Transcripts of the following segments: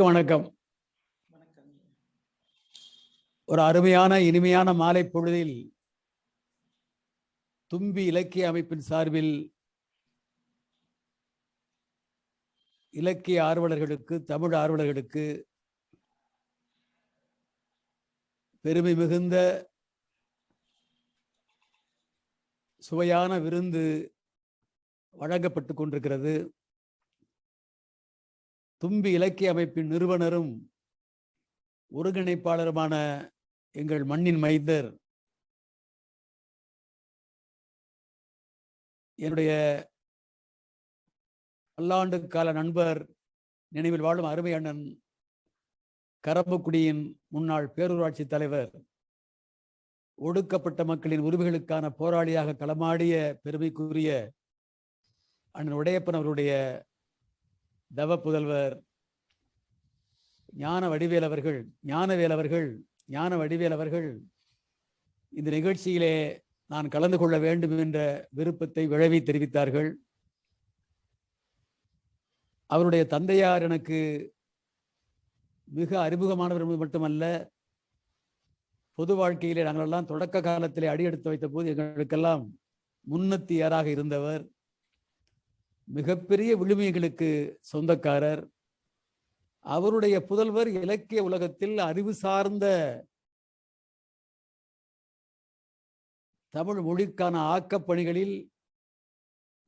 வணக்கம். ஒரு அருமையான இனிமையான மாலை பொழுதில் தும்பி இலக்கிய அமைப்பின் சார்பில் இலக்கிய ஆர்வலர்களுக்கு, தமிழ் ஆர்வலர்களுக்கு பெருமை மிகுந்த சுவையான விருந்து வழங்கப்பட்டு கொண்டிருக்கிறது. தும்பி இலக்கிய அமைப்பின் நிறுவனரும் ஒருங்கிணைப்பாளருமான எங்கள் மண்ணின் மைந்தர், என்னுடைய பல்லாண்டு கால நண்பர், நினைவில் வாழும் அருமை அண்ணன் கரம்பக்குடியின் முன்னாள் பேரூராட்சி தலைவர், ஒடுக்கப்பட்ட மக்களின் உரிமைகளுக்கான போராளியாக களமாடிய பெருமைக்குரிய அண்ணன் உடையப்பன் அவருடைய தவ புதல்வர் ஞானவேல் அவர்கள் இந்த நிகழ்ச்சியிலே நான் கலந்து கொள்ள வேண்டும் என்ற விருப்பத்தை விழைவி தெரிவித்தார்கள். அவருடைய தந்தையார் எனக்கு மிக அறிமுகமானவர் மட்டுமல்ல, பொது வாழ்க்கையிலே நாங்கள் எல்லாம் தொடக்க காலத்திலே அடியெடுத்து வைத்த போது எங்களுக்கெல்லாம் முன்னத்தியாராக இருந்தவர். மிகப்பெரிய விழுமியங்களுக்கு சொந்தக்காரர். அவருடைய புதல்வர் இலக்கிய உலகத்தில் அறிவு சார்ந்த தமிழ் மொழிக்கான ஆக்கப்பணிகளில்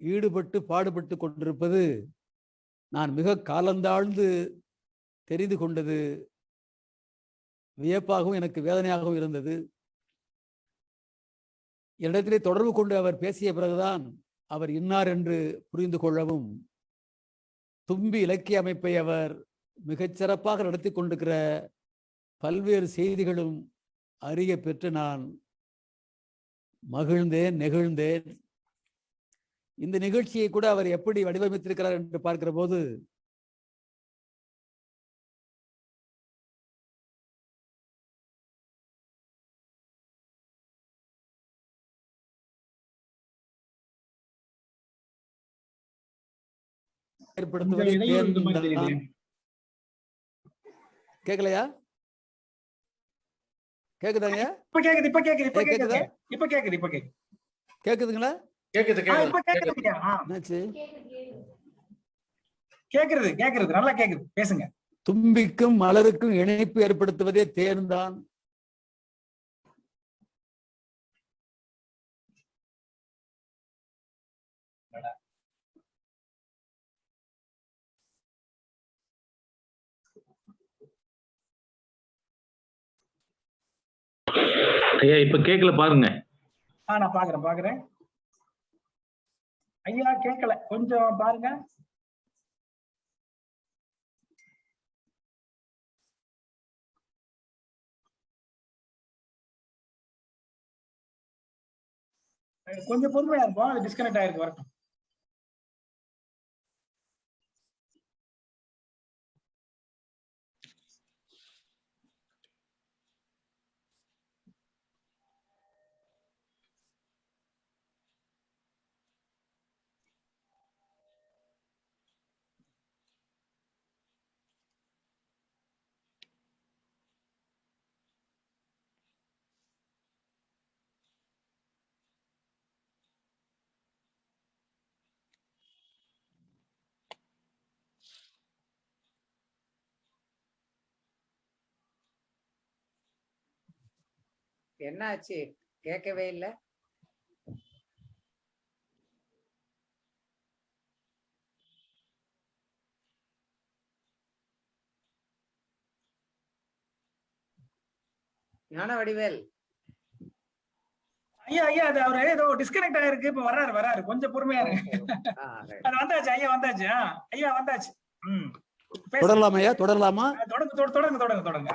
ஈடுபட்டு பாடுபட்டு கொண்டிருப்பது நான் மிக காலந்தாழ்ந்து தெரிந்து கொண்டது வியப்பாகவும் எனக்கு வேதனையாகவும் இருந்தது. இடத்திலே தொடர்பு கொண்டு அவர் பேசிய பிறகுதான் அவர் இன்னார் என்று புரிந்து கொள்ளவும், தும்பி இலக்கிய அமைப்பை அவர் மிகச்சிறப்பாக நடத்தி கொண்டிருக்கிற பல்வேறு செய்திகளும் அறிய பெற்று நான் மகிழ்ந்தேன், நெகிழ்ந்தேன். இந்த நிகழ்ச்சியை கூட அவர் எப்படி வடிவமைத்திருக்கிறார் என்று பார்க்கிற போது கேட்கலையா? கேக்குதாங்க? கேக்குதுங்களா? கேக்குது நல்லா கேக்குது, பேசுங்க. தும்பிக்கும் மலருக்கும் இணைப்பு ஏற்படுத்துவதே தேர்ந்தான். ஐயா இப்ப கேக்கல பாருங்க. நான் பாக்குறேன் ஐயா, கேட்கல, கொஞ்சம் பாருங்க. கொஞ்சம் பொறுமையா இருக்கும், அது டிஸ்கனெக்ட் ஆயிருக்கு, வரட்டும். என்ன ஆச்சு? கேட்கவே இல்லை. ஞானவடிவேல் ஐயா அது அவரு ஏதோ டிஸ்கனெக்ட் ஆயிருக்கு, இப்ப வர்றாரு, கொஞ்சம் பொறுமையா இருக்கு. அது வந்தாச்சு ஐயா, வந்தாச்சு. தொடரலாமா? தொடருங்க.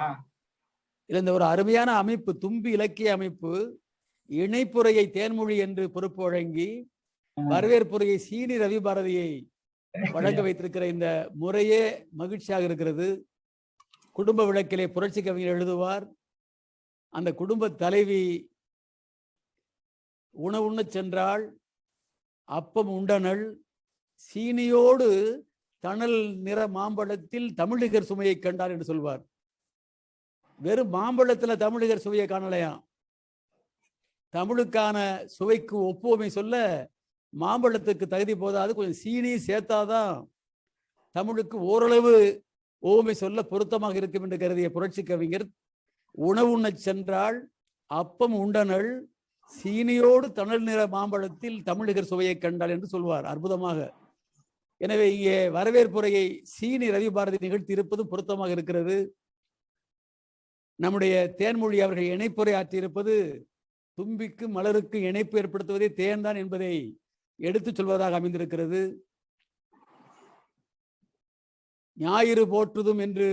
இந்த ஒரு அருமையான அமைப்பு, தும்பி இலக்கிய அமைப்பு, இணைப்புரையை தேன்மொழி என்று பொறுப்பு வழங்கி வரவேற்புரையை சீனி ரவி பாரதியை வழங்க வைத்திருக்கிற இந்த முறையே மகிழ்ச்சியாக இருக்கிறது. குடும்ப விளக்கிலே புரட்சி கவிஞர் எழுதுவார், அந்த குடும்ப தலைவி உணவுண்ண சென்றாள், அப்பம் உண்டனள், சீனியோடு தணல் நிற மாம்பழத்தில் தமிழிகர் சுவையை கண்டார் என்று சொல்வார். வெறும் மாம்பழத்துல தமிழிகர் சுவையை காணலையாம். தமிழுக்கான சுவைக்கு ஒப்புமை சொல்ல மாம்பழத்துக்கு தகுதி போதாது, கொஞ்சம் சீனி சேர்த்தாதான் தமிழுக்கு ஓரளவு ஓமை சொல்ல பொருத்தமாக இருக்கும் என்று கருதிய புரட்சி கவிஞர் உணவு உண்ணச் சென்றால் அப்பம் உண்டனள் சீனியோடு தணல் நிற மாம்பழத்தில் தமிழிகர் சுவையை கண்டாள் என்று சொல்வார் அற்புதமாக. எனவே இங்கே வரவேற்புரையை சீனி ரவி பாரதி நிகழ்த்தி இருப்பது பொருத்தமாக இருக்கிறது. நம்முடைய தேன்மொழி அவர்கள் இணைப்புரை ஆற்றியிருப்பது தும்பிக்கு மலருக்கு இணைப்பு ஏற்படுத்துவதே தேன் தான் என்பதை எடுத்துச் சொல்வதாக அமைந்திருக்கிறது. ஞாயிறு போற்றுதும் என்று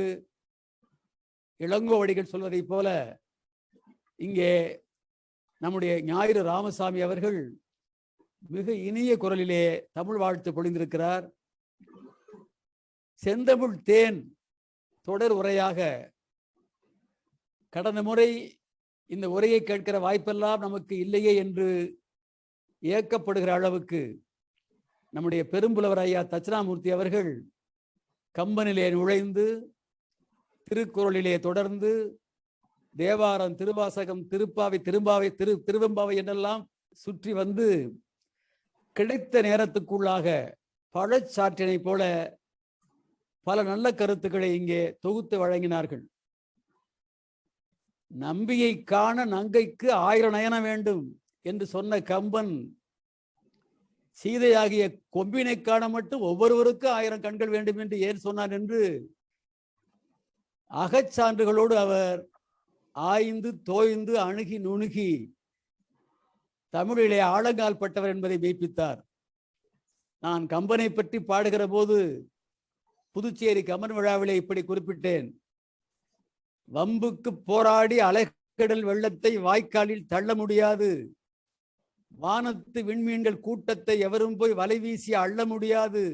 இளங்கோவடிகள் சொல்வதை போல இங்கே நம்முடைய ஞாயிறு ராமசாமி அவர்கள் மிக இனிய குரலிலே தமிழ் வாழ்த்து பொழிந்திருக்கிறார். செந்தமிழ் தேன் தொடர் உரையாக கடந்த முறை இந்த உரையை கேட்கிற வாய்ப்பெல்லாம் நமக்கு இல்லையே என்று ஏக்கப்படுகிற அளவுக்கு நம்முடைய பெரும்புலவர் ஐயா தட்சிணாமூர்த்தி அவர்கள் கம்பனிலே நுழைந்து திருக்குறளிலே தொடர்ந்து தேவாரம், திருவாசகம், திருப்பாவை, திருவெம்பாவை என்றெல்லாம் சுற்றி வந்து கிடைத்த நேரத்துக்குள்ளாக பழச்சாற்றினை போல பல நல்ல கருத்துக்களை இங்கே தொகுத்து வழங்கினார்கள். நம்பியை காண நங்கைக்கு 1000 நயன வேண்டும் என்று சொன்ன கம்பன் சீதையாகிய கொம்பினை காண மட்டும் ஒவ்வொருவருக்கும் 1000 கண்கள் வேண்டும் என்று ஏன் சொன்னார் என்று அகச்சான்றுகளோடு அவர் ஆய்ந்து தோய்ந்து அணுகி நுணுகி தமிழிலே ஆழங்கால் பட்டவர் என்பதை மெய்ப்பித்தார். நான் கம்பனை பற்றி பாடுகிற போது புதுச்சேரி கம்பன் விழாவிலே இப்படி குறிப்பிட்டேன். வம்புக்கு போராடி அலைக்கடல் வெள்ளத்தை வாய்க்காலில் தள்ள முடியாது, வானத்து விண்மீன்கள் கூட்டத்தை எவரும் போய் வலை வீசி அள்ள முடியாது.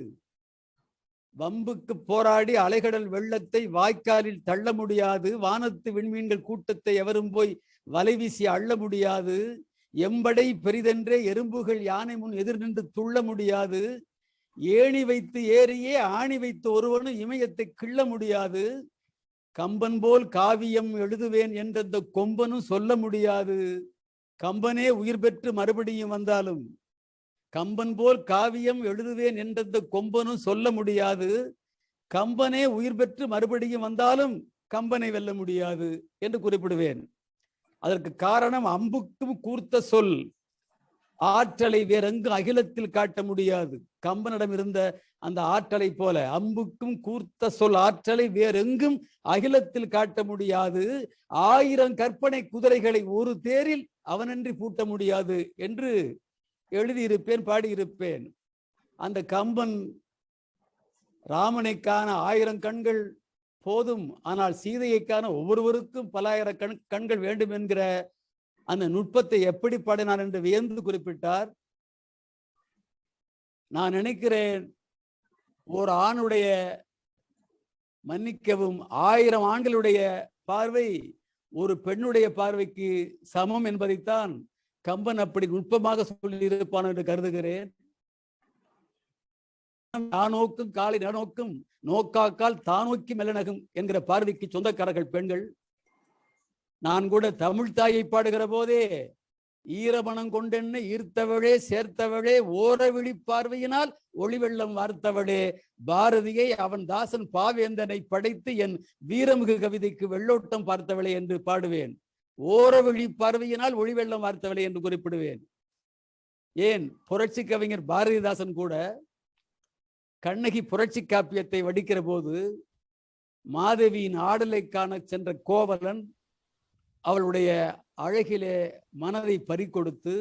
வம்புக்கு போராடி அலைகடல் வெள்ளத்தை வாய்க்காலில் தள்ள முடியாது, வானத்து விண்மீன்கள் கூட்டத்தை எவரும் போய் வலை வீசி அள்ள முடியாது. எம்படை பெரிதென்றே எறும்புகள் யானை முன் எதிர் நின்று துள்ள முடியாது. ஏணி வைத்து ஏறியே ஆணி வைத்து ஒருவனும் இமயத்தை கிள்ள முடியாது. கம்பன் போல் காவியம் எழுதுவேன் என்ற கொம்பனும் சொல்ல முடியாது. கம்பனே உயிர் பெற்று மறுபடியும் வந்தாலும் கம்பன் போல் காவியம் எழுதுவேன் என்ற கொம்பனும் சொல்ல முடியாது. கம்பனே உயிர் பெற்று மறுபடியும் வந்தாலும் கம்பனை வெல்ல முடியாது என்று குறிப்பிடுவேன். அதற்கு காரணம் அம்புக்கும் கூர்த்த சொல் ஆற்றலை வேறெங்கு அகிலத்தில் காட்ட முடியாது. கம்பனிடம் இருந்த அந்த ஆற்றலை போல அம்புக்கும் கூர்த்த சொல் ஆற்றலை வேறெங்கும் அகிலத்தில் காட்ட முடியாது. 1000 கற்பனை குதிரைகளை ஒரு தேரில் அவனன்றி பூட்ட முடியாது என்று எழுதியிருப்பேன், பாடியிருப்பேன். அந்த கம்பன் ராமனைக்கான 1000 கண்கள் போதும், ஆனால் சீதையைக்கான ஒவ்வொருவருக்கும் பல 1000 கண்கள் வேண்டும் என்கிற அந்த நுட்பத்தை எப்படி பாடினார் என்று வியந்து குறிப்பிட்டார். நான் நினைக்கிறேன், ஒரு ஆணுடைய, மன்னிக்கவும், 1000 ஆண்களுடைய பார்வை ஒரு பெண்ணுடைய பார்வைக்கு சமம் என்பதைத்தான் கம்பன் அப்படி நுட்பமாக சொல்லி இருப்பான் என்று கருதுகிறேன். தானோக்கும் காலை நோக்கும் நோக்காக்கால் தானோக்கி மெல்லனகும் என்கிற பார்வைக்கு சொந்தக்காரர்கள் பெண்கள். நான் கூட தமிழ் தாயை பாடுகிற போதே ஈரமணம் கொண்டென்ன ஈர்த்தவளே சேர்த்தவளே ஓரவிழி பார்வையினால் ஒளிவெள்ளம் வார்த்தவளே பாரதியை அவன் தாசன் பாவேந்தனை படைத்து என் வீரமிகு கவிதைக்கு வெள்ளோட்டம் பார்த்தவளே என்று பாடுவேன். ஓரவிழி பார்வையினால் ஒளிவெள்ளம் வார்த்தவளே என்று குறிப்பிடுவேன். ஏன், புரட்சி கவிஞர் பாரதிதாசன் கூட கண்ணகி புரட்சி காப்பியத்தை வடிக்கிற போது மாதவியின் ஆடலை காண சென்ற கோவலன் அவளுடைய அழகிலே மனதை பறிகொடுத்து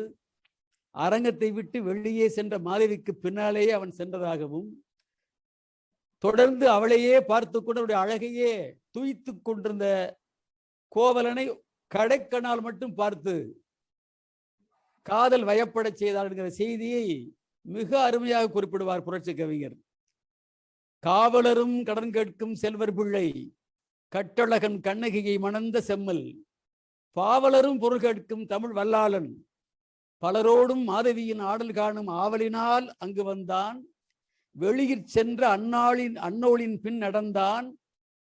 அரங்கத்தை விட்டு வெளியே சென்ற மாதவிக்கு பின்னாலேயே அவன் சென்றதாகவும், தொடர்ந்து அவளையே பார்த்து கொண்டு அவருடைய அழகையே துய்த்து கொண்டிருந்த கோவலனை கடைக்கணால் மட்டும் பார்த்து காதல் வயப்பட செய்தார் என்கிற செய்தியை மிக அருமையாக குறிப்பிடுவார் புரட்சி கவிஞர். காவலரும் கடன் கேட்கும் செல்வர் பிள்ளை, கட்டழகன் கண்ணகியை மணந்த செம்மல், பாவலரும் பொருள் கேட்கும் தமிழ் வல்லாளன், பலரோடும் மாதவியின் ஆடல் காணும் ஆவலினால் அங்கு வந்தான், வெளியிற் சென்ற அன்னோளின் பின் நடந்தான்,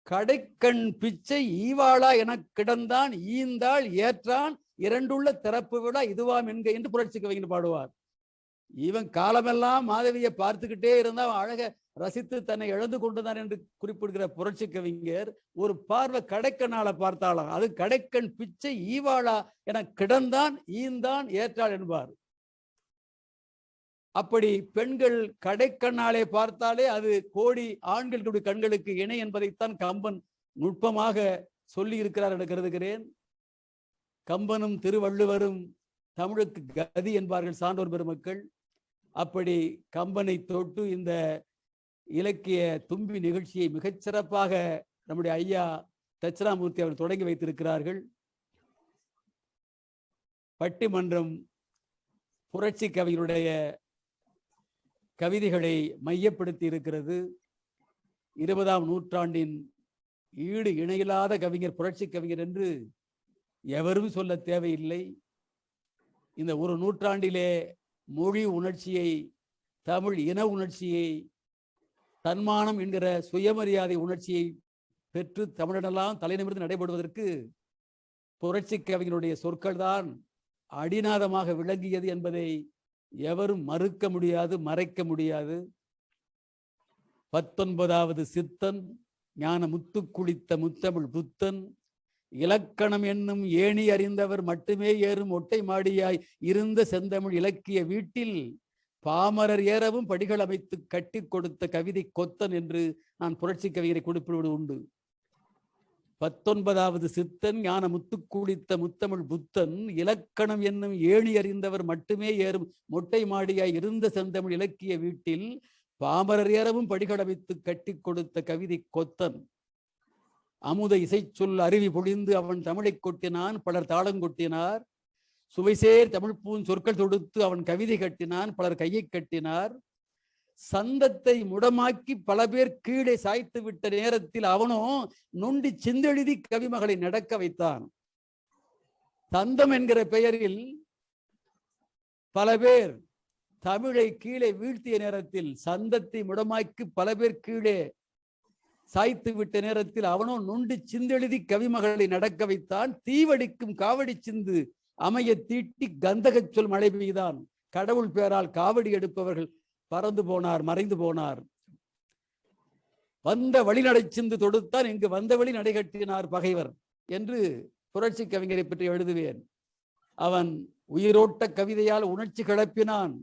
கடைக்கண் பிச்சை ஈவாளா எனக் கிடந்தான், ஈந்தாள் ஏற்றான் இரண்டுள்ள திறப்பு விழா இதுவாம் என்க என்று புரட்சி கவிஞர் பாடுவார். இவன் காலமெல்லாம் மாதவியை பார்த்துக்கிட்டே இருந்தா அழக ரசித்து தன்னை இழந்து கொண்டுதான் என்று குறிப்பிடுகிற புரட்சி கவிஞர் ஒரு பார்வை கடைக்கண்ணால பார்த்தாலாம். அது கடைக்கண் பிச்சை ஈவாளா என கிடந்தான், ஈந்தான், ஏற்றாள் என்பார். அப்படி பெண்கள் கடைக்கண்ணாலே பார்த்தாலே அது கோடி ஆண்களுடைய கண்களுக்கு இணை என்பதைத்தான் கம்பன் நுட்பமாக சொல்லி இருக்கிறார் என கருதுகிறேன். கம்பனும் திருவள்ளுவரும் தமிழுக்கு கதி என்பார்கள் சான்றோர் பெருமக்கள். அப்படி கம்பனை தொட்டு இந்த இலக்கிய தும்பி நிகழ்ச்சியை மிகச்சிறப்பாக நம்முடைய ஐயா தட்சிணாமூர்த்தி அவர்கள் தொடங்கி வைத்திருக்கிறார்கள். பட்டிமன்றம் புரட்சி கவிஞருடைய கவிதைகளை மையப்படுத்தி இருக்கிறது. 20ஆம் நூற்றாண்டின் ஈடு இணையில்லாத கவிஞர் புரட்சி கவிஞர் என்று எவரும் சொல்ல தேவையில்லை. இந்த ஒரு நூற்றாண்டிலே மொழி உணர்ச்சியை, தமிழ் இன உணர்ச்சியை, தன்மானம் என்கிற சுயமரியாதை உணர்ச்சியை பெற்று தமிழனெல்லாம் தலைநிமிர்ந்து நடைபெறுவதற்கு புரட்சி கவிஞருடைய சொற்கள் தான் அடிநாதமாக விளங்கியது என்பதை எவரும் மறுக்க முடியாது, மறைக்க முடியாது. 19வது சித்தன் ஞான முத்து குளித்த முத்தமிழ் புத்தன், இலக்கணம் என்னும் ஏணி அறிந்தவர் மட்டுமே ஏறும் ஒட்டை மாடியாய் இருந்த செந்தமிழ் இலக்கிய வீட்டில் பாமரர் ஏறவும் படிகள் அமைத்து கட்டி கொடுத்த கவிதை கொத்தன் என்று நான் புரட்சி கவிஞரை குறிப்பிடுவது உண்டு. 19வது சித்தன் ஞான முத்து குளித்த முத்தமிழ் புத்தன், இலக்கணம் என்னும் ஏணி அறிந்தவர் மட்டுமே ஏறும் மொட்டை மாடியாய் இருந்த செந்தமிழ் இலக்கிய வீட்டில் பாமரர் ஏறவும் படிகள் அமைத்து கட்டி கொடுத்த கவிதை கொத்தன். அமுத இசை சொல் அருவி பொழிந்து அவன் தமிழை கொட்டினான், பலர் தாளம் கொட்டினார். சுவைசேர் தமிழ் பூன் சொற்கள் தொடுத்து அவன் கவிதை கட்டினான், பலர் கையை கட்டினார். சந்தத்தை முடமாக்கி பல பேர் கீழே சாய்த்து விட்ட நேரத்தில் அவனோ நொண்டி சிந்தெழுதி கவிமகளை நடக்க வைத்தான். தந்தம் என்கிற பெயரில் பல பேர் தமிழை கீழே வீழ்த்திய நேரத்தில், சந்தத்தை முடமாக்கி பல பேர் கீழே சாய்த்து விட்ட நேரத்தில் அவனோ நொண்டி சிந்தெழுதி கவிமகளை நடக்க வைத்தான். தீவடிக்கும் காவடி சிந்து அமைய தீட்டி கந்தக சொல் மழை பெய்தான். கடவுள் பேரால் காவடி எடுப்பவர்கள் பறந்து போனார், மறைந்து போனார். வந்த வழிநடை சிந்து தொடுத்தான், இங்கு வந்த வழி நடைகட்டினார் பகைவர் என்று புரட்சி கவிஞரை பற்றி எழுதுவேன். அவன் உயிரோட்ட கவிதையால் உணர்ச்சி கிளப்பினான்,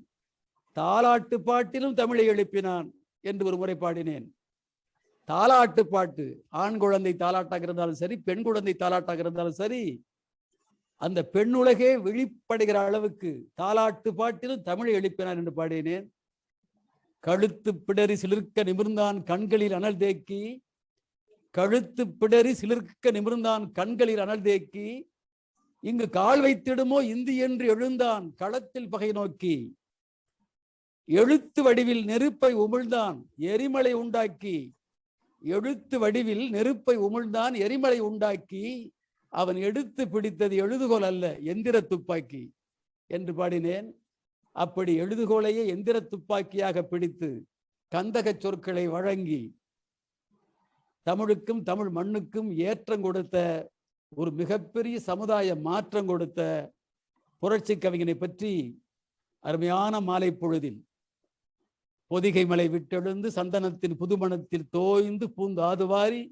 தாலாட்டு பாட்டிலும் தமிழை எழுப்பினான் என்று ஒரு முறை பாடினேன். தாலாட்டு பாட்டு, ஆண் குழந்தை தாலாட்டாக இருந்தாலும் சரி, பெண் குழந்தை தாலாட்டாக இருந்தாலும் சரி, அந்த பெண்ணுலகே விழிப்படைகிற அளவுக்கு தாலாட்டு பாட்டிலும் தமிழை எழுப்பினான் என்று பாடினேன். கழுத்து பிடரி சிலிர்க்க நிமிர்ந்தான் கண்களில் அனல் தேக்கி, கழுத்து பிடரி சிலிர்க்க நிமிர்ந்தான் கண்களில் அனல் தேக்கி, இங்கு கால் வைத்திடுமோ இந்தி என்று எழுந்தான் களத்தில் பகை நோக்கி. எழுத்து வடிவில் நெருப்பை உமிழ்ந்தான் எரிமலை உண்டாக்கி, எழுத்து வடிவில் நெருப்பை உமிழ்ந்தான் எரிமலை உண்டாக்கி, அவன் எடுத்து பிடித்தது எழுதுகோல் அல்ல எந்திர துப்பாக்கி என்று பாடினேன். அப்படி எழுதுகோலையே எந்திர துப்பாக்கியாக பிடித்து கந்தக சொற்களை வழங்கி தமிழுக்கும் தமிழ் மண்ணுக்கும் ஏற்றம் கொடுத்த ஒரு மிகப்பெரிய சமுதாய மாற்றம் கொடுத்த புரட்சி கவிஞனை பற்றி அருமையான மாலை பொழுதில் பொதிகை மலை விட்டெழுந்து சந்தனத்தின் புதுமணத்தில் தோய்ந்து பூந்து ஆதுவாரி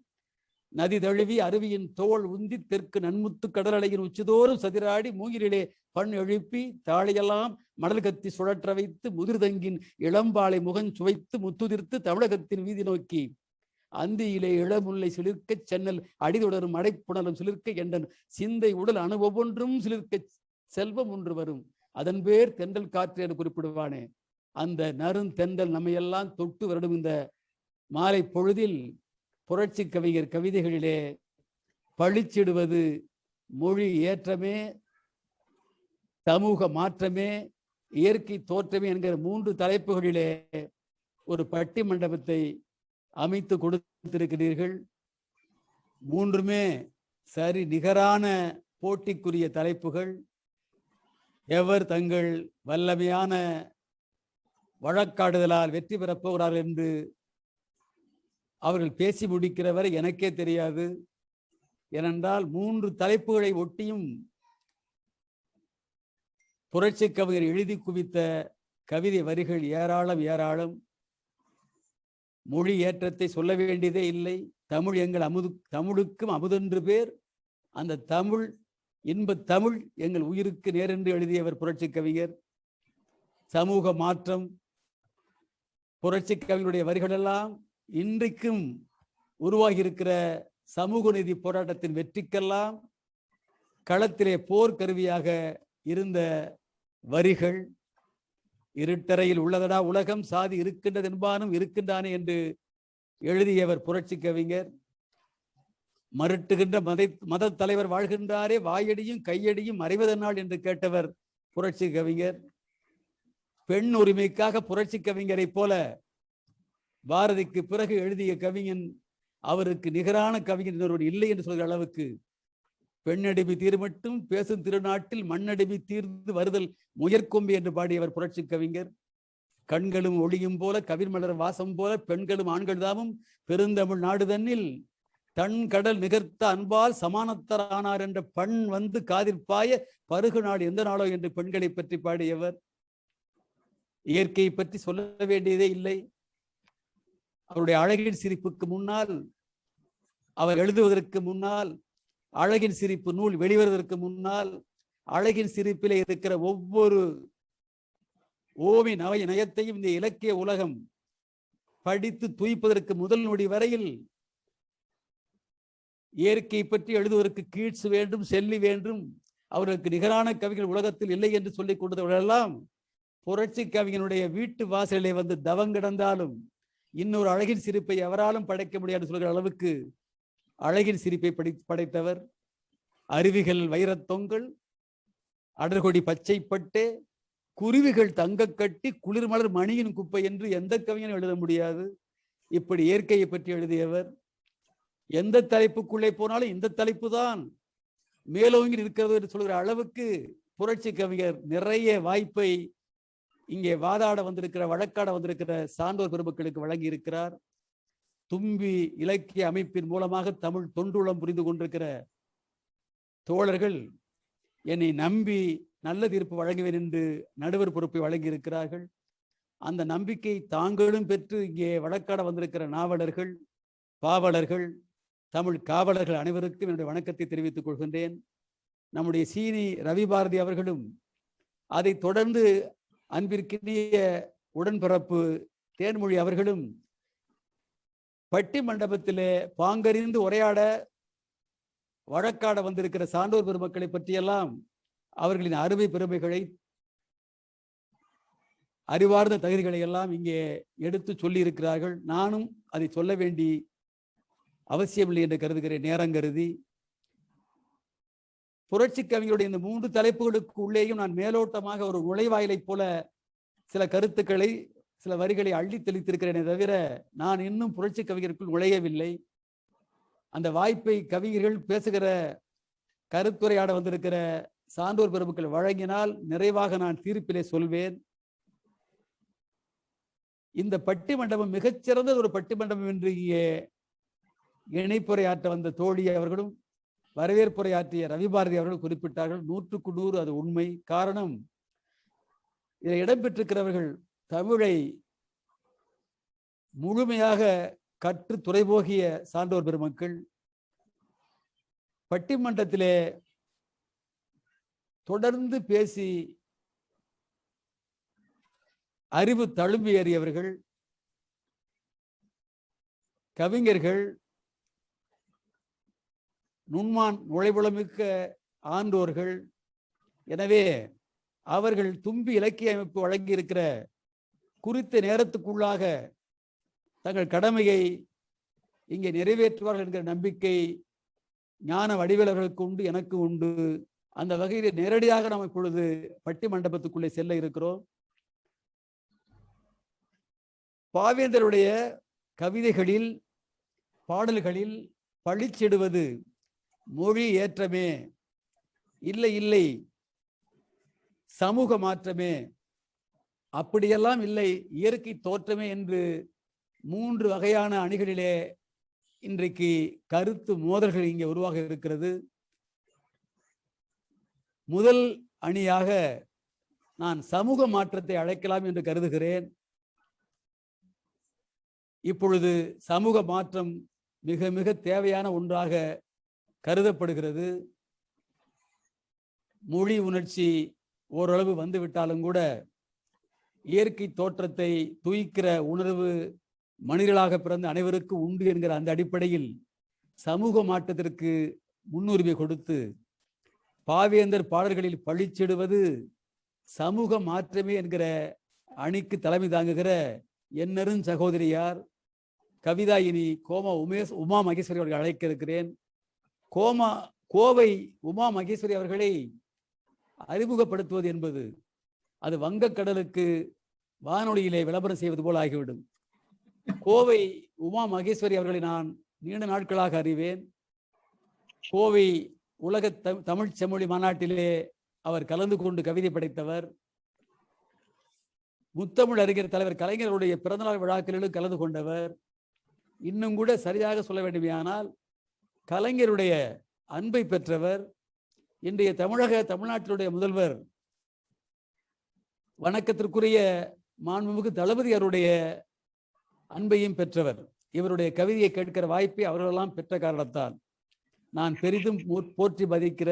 நதி தழுவி அருவியின் தோல் உந்தி தெற்கு நன்முத்து கடலலையின் உச்சிதோறும் சதிராடி மூங்கிலே பண் எழுப்பி தாழையெல்லாம் மணல் கத்தி சுழற்ற வைத்து முதிர்தங்கின் இளம்பாலை முகன் சுவைத்து முத்துதிர்த்து தமிழகத்தின் வீதி நோக்கி அந்தியிலே இளமுல்லை சிலிர்க்க சென்னல் அடிதொடரும் மடைப்புணலும் சிலிர்க்க என்றன் சிந்தை உடல் அணு ஒவ்வொன்றும் சிலிர்க்க செல்வம் ஒன்று வரும் அதன் பேர் தென்றல் காற்று என்று குறிப்பிடுவானே. அந்த நறுந்தென்றல் நம்மையெல்லாம் தொட்டு வருடும் இந்த மாலை பொழுதில் புரட்சி கவிஞர் கவிதைகளிலே பழிச்சிடுவது மொழி ஏற்றமே, சமூக மாற்றமே, இயற்கை தோற்றமே என்கிற 3 தலைப்புகளிலே ஒரு பட்டி மண்டபத்தை அமைத்து கொடுத்திருக்கிறீர்கள். 3மே சரி நிகரான போட்டிக்குரிய தலைப்புகள். எவர் தங்கள் வல்லமையான வழக்காடுதலால் வெற்றி பெறப் போகிறார்கள் என்று அவர்கள் பேசி முடிக்கிற வரை எனக்கே தெரியாது. ஏனென்றால் 3 தலைப்புகளை ஒட்டியும் புரட்சி கவிஞர் எழுதி குவித்த கவிதை வரிகள் ஏராளம் ஏராளம். மொழி ஏற்றத்தை சொல்ல வேண்டியதே இல்லை. தமிழ் எங்கள் தமிழுக்கும் அமுதென்று பேர். அந்த தமிழ் இன்ப தமிழ் எங்கள் உயிருக்கு நேரென்று எழுதியவர் புரட்சி கவிஞர். சமூக மாற்றம் புரட்சி கவிஞருடைய வரிகளெல்லாம் இன்றைக்கும் உருவாகி இருக்கிற சமூக நீதி போராட்டத்தின் வெற்றிக்கெல்லாம் களத்திலே போர் கருவியாக இருந்த வரிகள். இருட்டறையில் உள்ளதடா உலகம், சாதி இருக்கின்றது என்பானும் இருக்கின்றானே என்று எழுதியவர் புரட்சி கவிஞர். மருட்டுகின்ற மத தலைவர் வாழ்கின்றாரே, வாயடியும் கையடியும் மறைவதனால் என்று கேட்டவர் புரட்சி கவிஞர். பெண் உரிமைக்காக புரட்சி கவிஞரை போல பாரதிக்கு பிறகு எழுதிய கவிஞன் அவருக்கு நிகரான கவிஞர் இல்லை என்று சொல்கிற அளவுக்கு பெண்ணடிமை தீர் மட்டும் பேசும் திருநாட்டில் மண்ணடிமை தீர்ந்து வருதல் முயற்கொம்பி என்று பாடியவர் புரட்சி கவிஞர். கண்களும் ஒளியும் போல கவிர்மலர் வாசம் போல பெண்களும் ஆண்கள் தாமும் பெருந்தமிழ் நாடு தன்னில் தன் கடல் நிகர்த்த அன்பால் சமானத்தரானார் என்ற பண் வந்து காதிற்பாய பருகு நாடு எந்த நாளோ என்று பெண்களை பற்றி பாடியவர். இயற்கையை பற்றி சொல்ல வேண்டியதே இல்லை. அவருடைய அழகின் சிரிப்புக்கு முன்னால், அவர் எழுதுவதற்கு முன்னால், அழகின் சிரிப்பு நூல் வெளிவருவதற்கு முன்னால், அழகின் சிரிப்பிலே இருக்கிற ஒவ்வொரு ஓவி நயத்தையும் இந்த இலக்கிய உலகம் படித்து துய்ப்பதற்கு முதல் நொடி வரையில் இயற்கை பற்றி எழுதுவதற்கு கீட்ஸ் வேண்டும், செல்லி வேண்டும், அவர்களுக்கு நிகரான கவிகள் உலகத்தில் இல்லை என்று சொல்லிக் கொண்டவர்களெல்லாம் புரட்சி கவிஞனுடைய வீட்டு வாசலிலே வந்து தவங்கிடந்தாலும் இன்னொரு அழகின் சிரிப்பை எவராலும் படைக்க முடியாது சொல்கிற அளவுக்கு அழகின் சிரிப்பை படைத்தவர். அருவிகள் வைரத்தொங்கல், அடர்கொடி பச்சைப்பட்டே, குருவிகள் தங்க கட்டி, குளிர்மலர் மணியின் குப்பை என்று எந்த கவிஞனும் எழுத முடியாது. இப்படி இயற்கையை பற்றி எழுதியவர். எந்த தலைப்புக்குள்ளே போனாலும் இந்த தலைப்பு தான் மேலோங்கி இருக்கிறது என்று சொல்கிற அளவுக்கு புரட்சி கவிஞர் நிறைய வாய்ப்பை இங்கே வாதாட வந்திருக்கிற, வழக்காட வந்திருக்கிற சான்றோர் பெருமக்களுக்கு வழங்கி இருக்கிறார். தும்பி இலக்கிய அமைப்பின் மூலமாக தமிழ் தொண்டுளம் புரிந்து கொண்டிருக்கிற தோழர்கள் என்னை நம்பி நல்ல தீர்ப்பு வழங்குவேன் என்று நடுவர் பொறுப்பை வழங்கி இருக்கிறார்கள். அந்த நம்பிக்கை தாங்களும் பெற்று இங்கே வழக்காட வந்திருக்கிற நாவலர்கள், பாவலர்கள், தமிழ் காவலர்கள் அனைவருக்கும் என்னுடைய வணக்கத்தை தெரிவித்துக் கொள்கின்றேன். நம்முடைய சீனி ரவி பாரதி அவர்களும் அதை தொடர்ந்து அன்பிற்கினிய உடன்பிறப்பு தேன்மொழி அவர்களும் பட்டி மண்டபத்திலே பாங்கறிந்து உரையாட வழக்காட வந்திருக்கிற சான்றோர் பெருமக்களை பற்றியெல்லாம் அவர்களின் அருமை பெருமைகளை, அறிவார்ந்த தகுதிகளை எல்லாம் இங்கே எடுத்து சொல்லி இருக்கிறார்கள். நானும் அதை சொல்ல வேண்டி அவசியமில்லை என்று கருதுகிறேன், நேரங்கருதி. புரட்சி கவிஞருடைய இந்த 3 தலைப்புகளுக்கு உள்ளேயும் நான் மேலோட்டமாக ஒரு நுழைவாயிலை போல சில கருத்துக்களை, சில வரிகளை அள்ளி தெளித்திருக்கிறேனே தவிர நான் இன்னும் புரட்சி கவிஞருக்குள் நுழையவில்லை. அந்த வாய்ப்பை கவிஞர்கள் பேசுகிற, கருத்துரையாட வந்திருக்கிற சான்றோர் பெருமக்கள் வழங்கினால் நிறைவாக நான் தீர்ப்பிலே சொல்வேன். இந்த பட்டி மண்டபம் மிகச்சிறந்த ஒரு பட்டி மண்டபம் என்று இங்கே இணைப்புரையாற்ற வந்த தோழி அவர்களும் வரவேற்புரையாற்றிய ரவி பாரதி அவர்கள் குறிப்பிட்டார்கள். 100க்கு 100 அது உண்மை. காரணம், இதில் இடம்பெற்றிருக்கிறவர்கள் தமிழை முழுமையாக கற்று துறைபோகிய சான்றோர் பெருமக்கள். பட்டிமன்றத்திலே தொடர்ந்து பேசி அறிவு தழும்பி ஏறியவர்கள், கவிஞர்கள், நுண்மான் நுழைவுளமிக்க ஆண்டோர்கள். எனவே அவர்கள் தும்பி இலக்கிய அமைப்பு வழங்கி இருக்கிற குறித்த நேரத்துக்குள்ளாக தங்கள் கடமையை இங்கே நிறைவேற்றுவார்கள் என்கிற நம்பிக்கை ஞான வடிவேலர்களுக்கு உண்டு, எனக்கு உண்டு. அந்த வகையில் நேரடியாக நாம் இப்பொழுது பட்டி மண்டபத்துக்குள்ளே செல்ல இருக்கிறோம். பாவேந்தருடைய கவிதைகளில், பாடல்களில் பழிச்சிடுவது மொழி ஏற்றமே, இல்லை இல்லை சமூக மாற்றமே, அப்படியெல்லாம் இல்லை, இயற்கை தோற்றமே என்று 3 வகையான அணிகளிலே இன்றைக்கு கருத்து மோதல்கள் இங்கே உருவாக இருக்கிறது. முதல் அணியாக நான் சமூக மாற்றத்தை அழைக்கலாம் என்று கருதுகிறேன். இப்பொழுது சமூக மாற்றம் மிக மிக தேவையான ஒன்றாக கருதப்படுகிறது. மொழி உணர்ச்சி ஓரளவு வந்துவிட்டாலும் கூட இயற்கை தோற்றத்தை தூய்க்கிற உணர்வு மனிதர்களாக பிறந்த அனைவருக்கும் உண்டு என்கிற அந்த அடிப்படையில் சமூக மாற்றத்திற்கு முன்னுரிமை கொடுத்து பாவேந்தர் பாடல்களில் பழிச்சிடுவது சமூக மாற்றமே என்கிற அணிக்கு தலைமை தாங்குகிற என்னரும் சகோதரியார் கவிதாயினி உமா மகேஸ்வரி அவர்கள் அழைக்க இருக்கிறேன். கோவை உமா மகேஸ்வரி அவர்களை அறிமுகப்படுத்துவது என்பது அது வங்கக்கடலுக்கு வானொலியிலே விளம்பரம் செய்வது போல் ஆகிவிடும். கோவை உமா மகேஸ்வரி அவர்களை நான் நீண்ட நாட்களாக அறிவேன். கோவை உலக தமிழ் செம்மொழி மாநாட்டிலே அவர் கலந்து கொண்டு கவிதை படைத்தவர். முத்தமிழ் அறிஞர் தலைவர் கலைஞருடைய பிறந்தநாள் விழாக்களிலும் கலந்து கொண்டவர். இன்னும் கூட சரியாக சொல்ல வேண்டுமையானால் கலைஞருடைய அன்பை பெற்றவர். இன்றைய தமிழ்நாட்டினுடைய முதல்வர் வணக்கத்திற்குரிய மாண்புமிகு தளபதி அவருடைய அன்பையும் பெற்றவர். இவருடைய கவிதையை கேட்கிற வாய்ப்பை அவர்களெல்லாம் பெற்ற காரணத்தால் நான் பெரிதும் போற்றி மதிக்கிற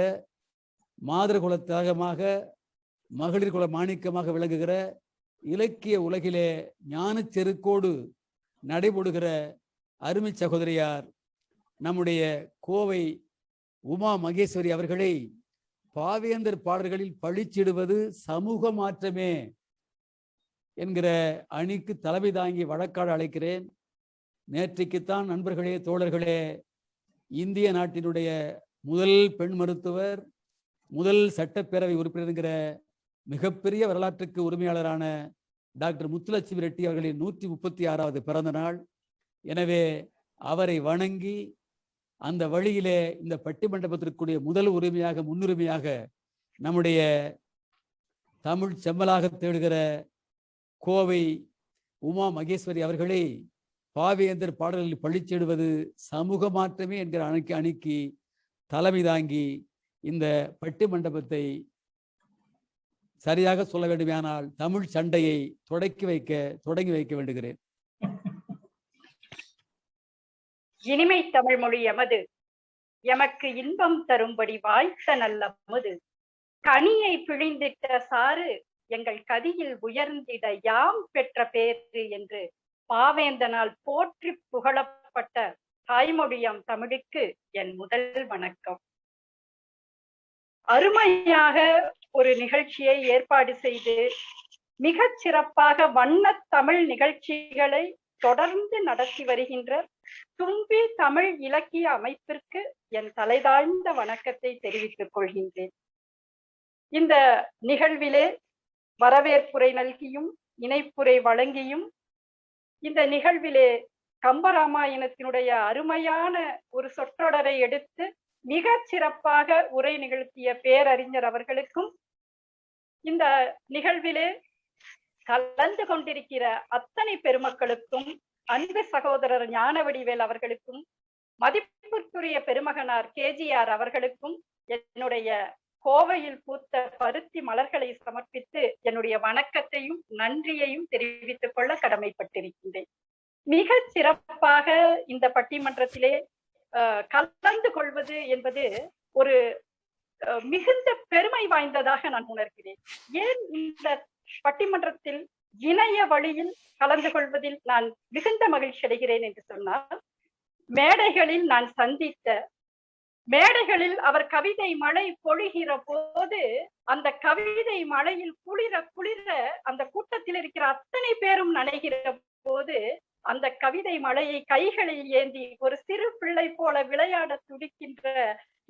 மாதர்குல தியாகமாக மகளிர் குல மாணிக்கமாக விளங்குகிற இலக்கிய உலகிலே ஞான செருக்கோடு நடைபெறுகிற அருமை சகோதரியார் நம்முடைய கோவை உமா மகேஸ்வரி அவர்களை பாவேந்தர் பாடல்களில் பழிச்சிடுவது சமூக மாற்றமே என்கிற அணிக்கு தலைமை தாங்கி வழக்காட அழைக்கிறேன். நேற்றைக்குத்தான் நண்பர்களே, தோழர்களே, இந்திய நாட்டினுடைய முதல் பெண் மருத்துவர், முதல் சட்டப்பேரவை உறுப்பினர் என்கிற மிகப்பெரிய வரலாற்றுக்கு உரிமையாளரான டாக்டர் முத்துலட்சுமி ரெட்டி அவர்களின் 136வது பிறந்த நாள். எனவே அவரை வணங்கி அந்த வழியிலே இந்த பட்டிமண்டபத்திற்குரிய முதல் உரிமையாக முன்னுரிமையாக நம்முடைய தமிழ் செம்மலாக தேடுகிற கோவை உமா மகேஸ்வரி அவர்களை பாவேந்தர் பாடல்களில் பழிச்சிடுவது சமூக மாற்றமே என்கிற அணிக்கு தலைமை தாங்கி இந்த பட்டிமண்டபத்தை சரியாக சொல்ல வேண்டுமானால் தமிழ் சண்டையை தொடங்கி வைக்க வேண்டுகிறேன். இனிமை தமிழ் மொழி எமது, எமக்கு இன்பம் தரும்படி வாய்த்த நல்ல அமுது, கனியை பிழிந்திட்ட சாறு எங்கள் கதியில் உயர்ந்திட யாம் பெற்ற பேரு என்று பாவேந்தனால் போற்றி புகழப்பட்ட தாய்மொழியாம் தமிழுக்கு என் முதல் வணக்கம். அருமையாக ஒரு நிகழ்ச்சியை ஏற்பாடு செய்து மிகச் சிறப்பாக வண்ண தமிழ் நிகழ்ச்சிகளை தொடர்ந்து நடத்தி வருகின்ற தும்பி தமிழ் இலக்கிய அமைப்பிற்கு என் தலைதாழ்ந்த வணக்கத்தை தெரிவித்துக் கொள்கின்றேன். இந்த நிகழ்விலே வரவேற்புரை நல்கியும் இணைப்புரை வழங்கியும் இந்த நிகழ்விலே கம்பராமாயணத்தினுடைய அருமையான ஒரு சொற்றொடரை எடுத்து மிக சிறப்பாக உரை நிகழ்த்திய பேரறிஞர் அவர்களுக்கும், இந்த நிகழ்விலே கலந்து கொண்டிருக்கிற அத்தனை பெருமக்களுக்கும், அன்பு சகோதரர் ஞானவடிவேல் அவர்களுக்கும், மதிப்பிற்குரிய பெருமகனார் KGR அவர்களுக்கும் என்னுடைய கோவையில் பூத்த பருத்தி மலர்களை சமர்ப்பித்து என்னுடைய வணக்கத்தையும் நன்றியையும் தெரிவித்துக் கொள்ள கடமைப்பட்டிருக்கின்றேன். மிக சிறப்பாக இந்த பட்டிமன்றத்திலே கலந்து கொள்வது என்பது ஒரு மிகுந்த பெருமை வாய்ந்ததாக நான் உணர்கிறேன். ஏன் இந்த பட்டிமன்றத்தில் இணைய வழியில் கலந்து கொள்வதில் நான் மிகுந்த மகிழ்ச்சி அடைகிறேன் என்று சொன்னால், மேடைகளில் நான் சந்தித்த மேடைகளில் அவர் கவிதை மழை பொழிகிற போது அந்த கவிதை மழையில் குளிர குளிர அந்த கூட்டத்தில் இருக்கிற அத்தனை பேரும் நனைகிற போது அந்த கவிதை மழையை கைகளில் ஏந்தி ஒரு சிறு பிள்ளை போல விளையாட துடிக்கின்ற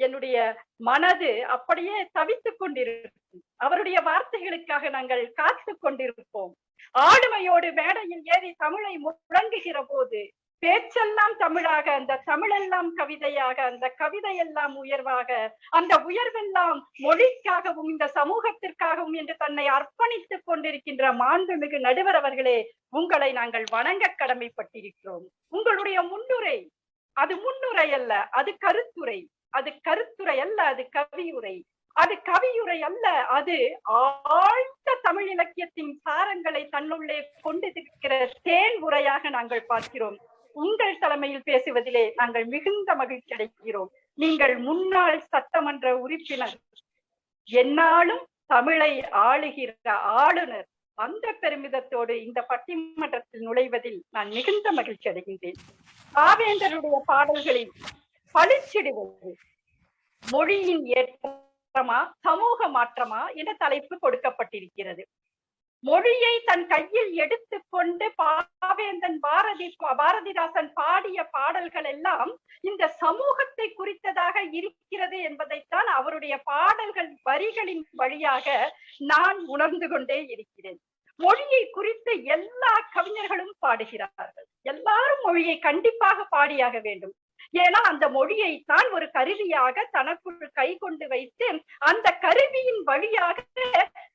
என்னுடைய மனது அப்படியே தவித்துக் கொண்டிருக்கும். அவருடைய வார்த்தைகளுக்காக நாங்கள் காத்து கொண்டிருப்போம். ஆளுமையோடு மேடையில் ஏறி தமிழை முழங்குகிற போது பேச்செல்லாம் தமிழாக, அந்த தமிழெல்லாம் கவிதையாக, அந்த கவிதையெல்லாம் உயர்வாக, அந்த உயர்வெல்லாம் மொழிக்காகவும் இந்த சமூகத்திற்காகவும் என்று தன்னை அர்ப்பணித்துக் கொண்டிருக்கின்ற மாண்புமிகு நடுவர் அவர்களே, உங்களை நாங்கள் வணங்க கடமைப்பட்டிருக்கிறோம். உங்களுடைய முன்னுரை அது முன்னுரை அல்ல, அது கருத்துரை. அது கருத்துரை அல்ல, அது கவியுரை. அது கவியுரை அல்ல, அது ஆழ்ந்த தமிழ் இலக்கியத்தின் சாரங்களை தன்னுள்ளே கொண்டிருக்கிற தேன் உரையாக நாங்கள் பார்க்கிறோம். உங்கள் தலைமையில் பேசுவதிலே நாங்கள் மிகுந்த மகிழ்ச்சி அடைகிறோம். நீங்கள் முன்னாள் சட்டமன்ற உறுப்பினர், எந்நாளும் தமிழை ஆளுகிற ஆளுநர். அந்த பெருமிதத்தோடு இந்த பட்டிமன்றத்தில் நுழைவதில் நான் மிகுந்த மகிழ்ச்சி அடைகின்றேன். பாவேந்தருடைய பாடல்களில் பளிச்சிடுவது மொழியின் ஏற்றமா சமூக மாற்றமா என்ற தலைப்பு கொடுக்கப்பட்டிருக்கிறது. மொழியை தன் கையில் எடுத்துக்கொண்டு பாவேந்தன் பாரதிதாசன் பாடிய பாடல்கள் எல்லாம் இந்த சமூகத்தை குறித்ததாக இருக்கிறது என்பதைத்தான் அவருடைய பாடல்கள் வரிகளின் வழியாக நான் உணர்ந்து கொண்டே இருக்கிறேன். மொழியை குறித்து எல்லா கவிஞர்களும் பாடுகிறார்கள். எல்லாரும் மொழியை கண்டிப்பாக பாடியாக வேண்டும். ஏன்னா அந்த மொழியை தான் ஒரு கருவியாக தனக்குள் கை கொண்டு வைத்து அந்த கருவியின் வழியாக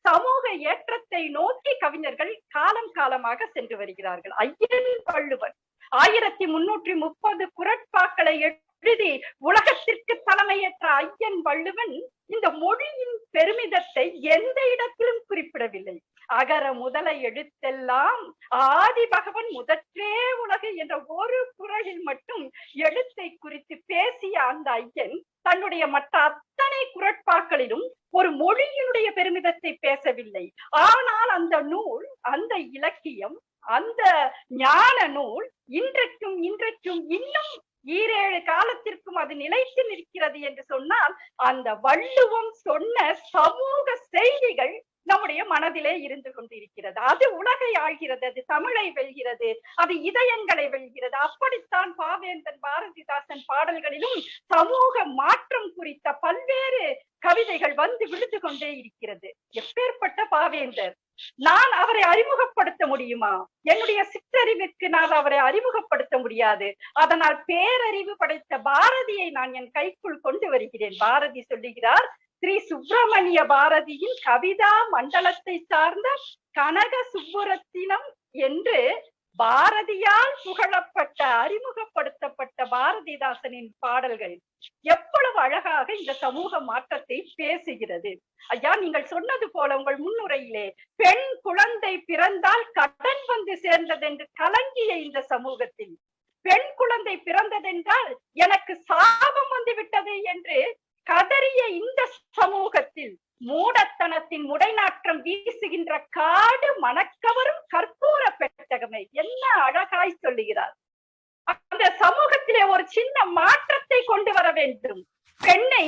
சமூக ஏற்றத்தை நோக்கி கவிஞர்கள் காலம் காலமாக சென்று வருகிறார்கள். ஐயன் வள்ளுவர் 1330 குறட்பாக்களை எழுதி உலகத்திற்கு தலைமையேற்ற ஐயன் வள்ளுவன் இந்த மொழியின் பெருமிதத்தை எந்த இடத்திலும் குறிப்பிடவில்லை. அகர முதல எழுத்தெல்லாம் ஆதி பகவன் முதற்றே உலகு என்ற ஒரு குறளில் மட்டும் எழுத்தை குறித்து பேசிய அந்த ஐயன் தன்னுடைய மற்ற அத்தனை குறட்பாக்களிலும் ஒரு மொழியினுடைய பெருமிதத்தை பேசவில்லை. ஆனால் அந்த நூல், அந்த இலக்கியம், அந்த ஞான நூல் இன்றைக்கும் இன்னும் 7 காலத்திற்கும் அது நிலைத்து நிற்கிறது என்று சொன்னால் அந்த வள்ளுவம் சொன்ன சமூக செய்திகள் நம்முடைய மனதிலே இருந்து கொண்டிருக்கிறது. அது உலகை ஆள்கிறது, அது தமிழை வெல்கிறது, அது இதயங்களை வெல்கிறது. அப்படித்தான் பாவேந்தன் பாரதிதாசன் பாடல்களிலும் சமூக மாற்றம் குறித்த பல்வேறு கவிதைகள் வந்து விழுந்து கொண்டே இருக்கிறது. எப்பேற்பட்ட பாவேந்தர்! நான் அவரை அறிமுகப்படுத்த முடியுமா? என்னுடைய சிற்றறிவுக்கு நான் அவரை அறிமுகப்படுத்த முடியாது. அதனால் பேரறிவு படைத்த பாரதியை நான் என் கைக்குள் கொண்டு வருகிறேன். பாரதி சொல்லுகிறார், ஸ்ரீ சுப்பிரமணிய பாரதியின் கவிதா மண்டலத்தை சார்ந்த கனக சுப்புரத்தினம் என்று பாரதியால் புகழப்பட்ட அறிமுகப்படுத்தப்பட்ட பாரதிதாசனின் பாடல்கள் எவ்வளவு அழகாக இந்த சமூக மாற்றத்தை பேசுகிறது. ஐயா, நீங்கள் சொன்னது போல உங்கள் முன்னுரையிலே பெண் குழந்தை பிறந்தால் கடன் வந்து சேர்ந்தது என்று கலங்கிய இந்த சமூகத்தில், பெண் குழந்தை பிறந்ததென்றால் எனக்கு சாபம் வந்து விட்டது என்று கதறிய இந்த சமூகத்தில் மூடத்தனத்தின் முடைநாற்றம் வீசுகின்ற காடு மணக்கவரும் கற்பூர பெட்டகமே என்ன அழகாய் சொல்லுகிறார். அந்த சமூகத்திலே ஒரு சின்ன மாற்றத்தை கொண்டு வர வேண்டும். பெண்ணை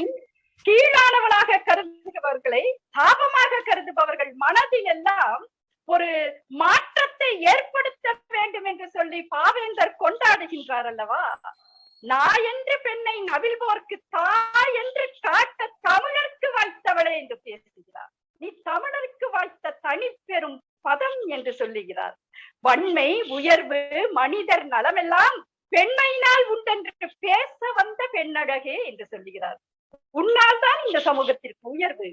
கீழானவளாக கருதுபவர்களை சாபமாக கருதுபவர்கள் மனதில் எல்லாம் ஒரு மாற்றத்தை ஏற்படுத்த வேண்டும் என்று சொல்லி பாவேந்தர் கொண்டாடுகின்றார் அல்லவா. நான் என்று பெண்ணை நவில்வோர்க்கு தாய் என்று காட்ட தமிழருக்கு வாய்த்தவளே என்று பேசுகிறார். நீ தமிழருக்கு வாய்த்த தனி பெரும் பதம் என்று சொல்லுகிறார். வன்மை, உயர்வு, மனிதர் நலமெல்லாம் பெண்மையினால் உண்டென்று பேச வந்த பெண்ணழகே என்று சொல்லுகிறார். உன்னால் தான் இந்த சமூகத்திற்கு உயர்வு.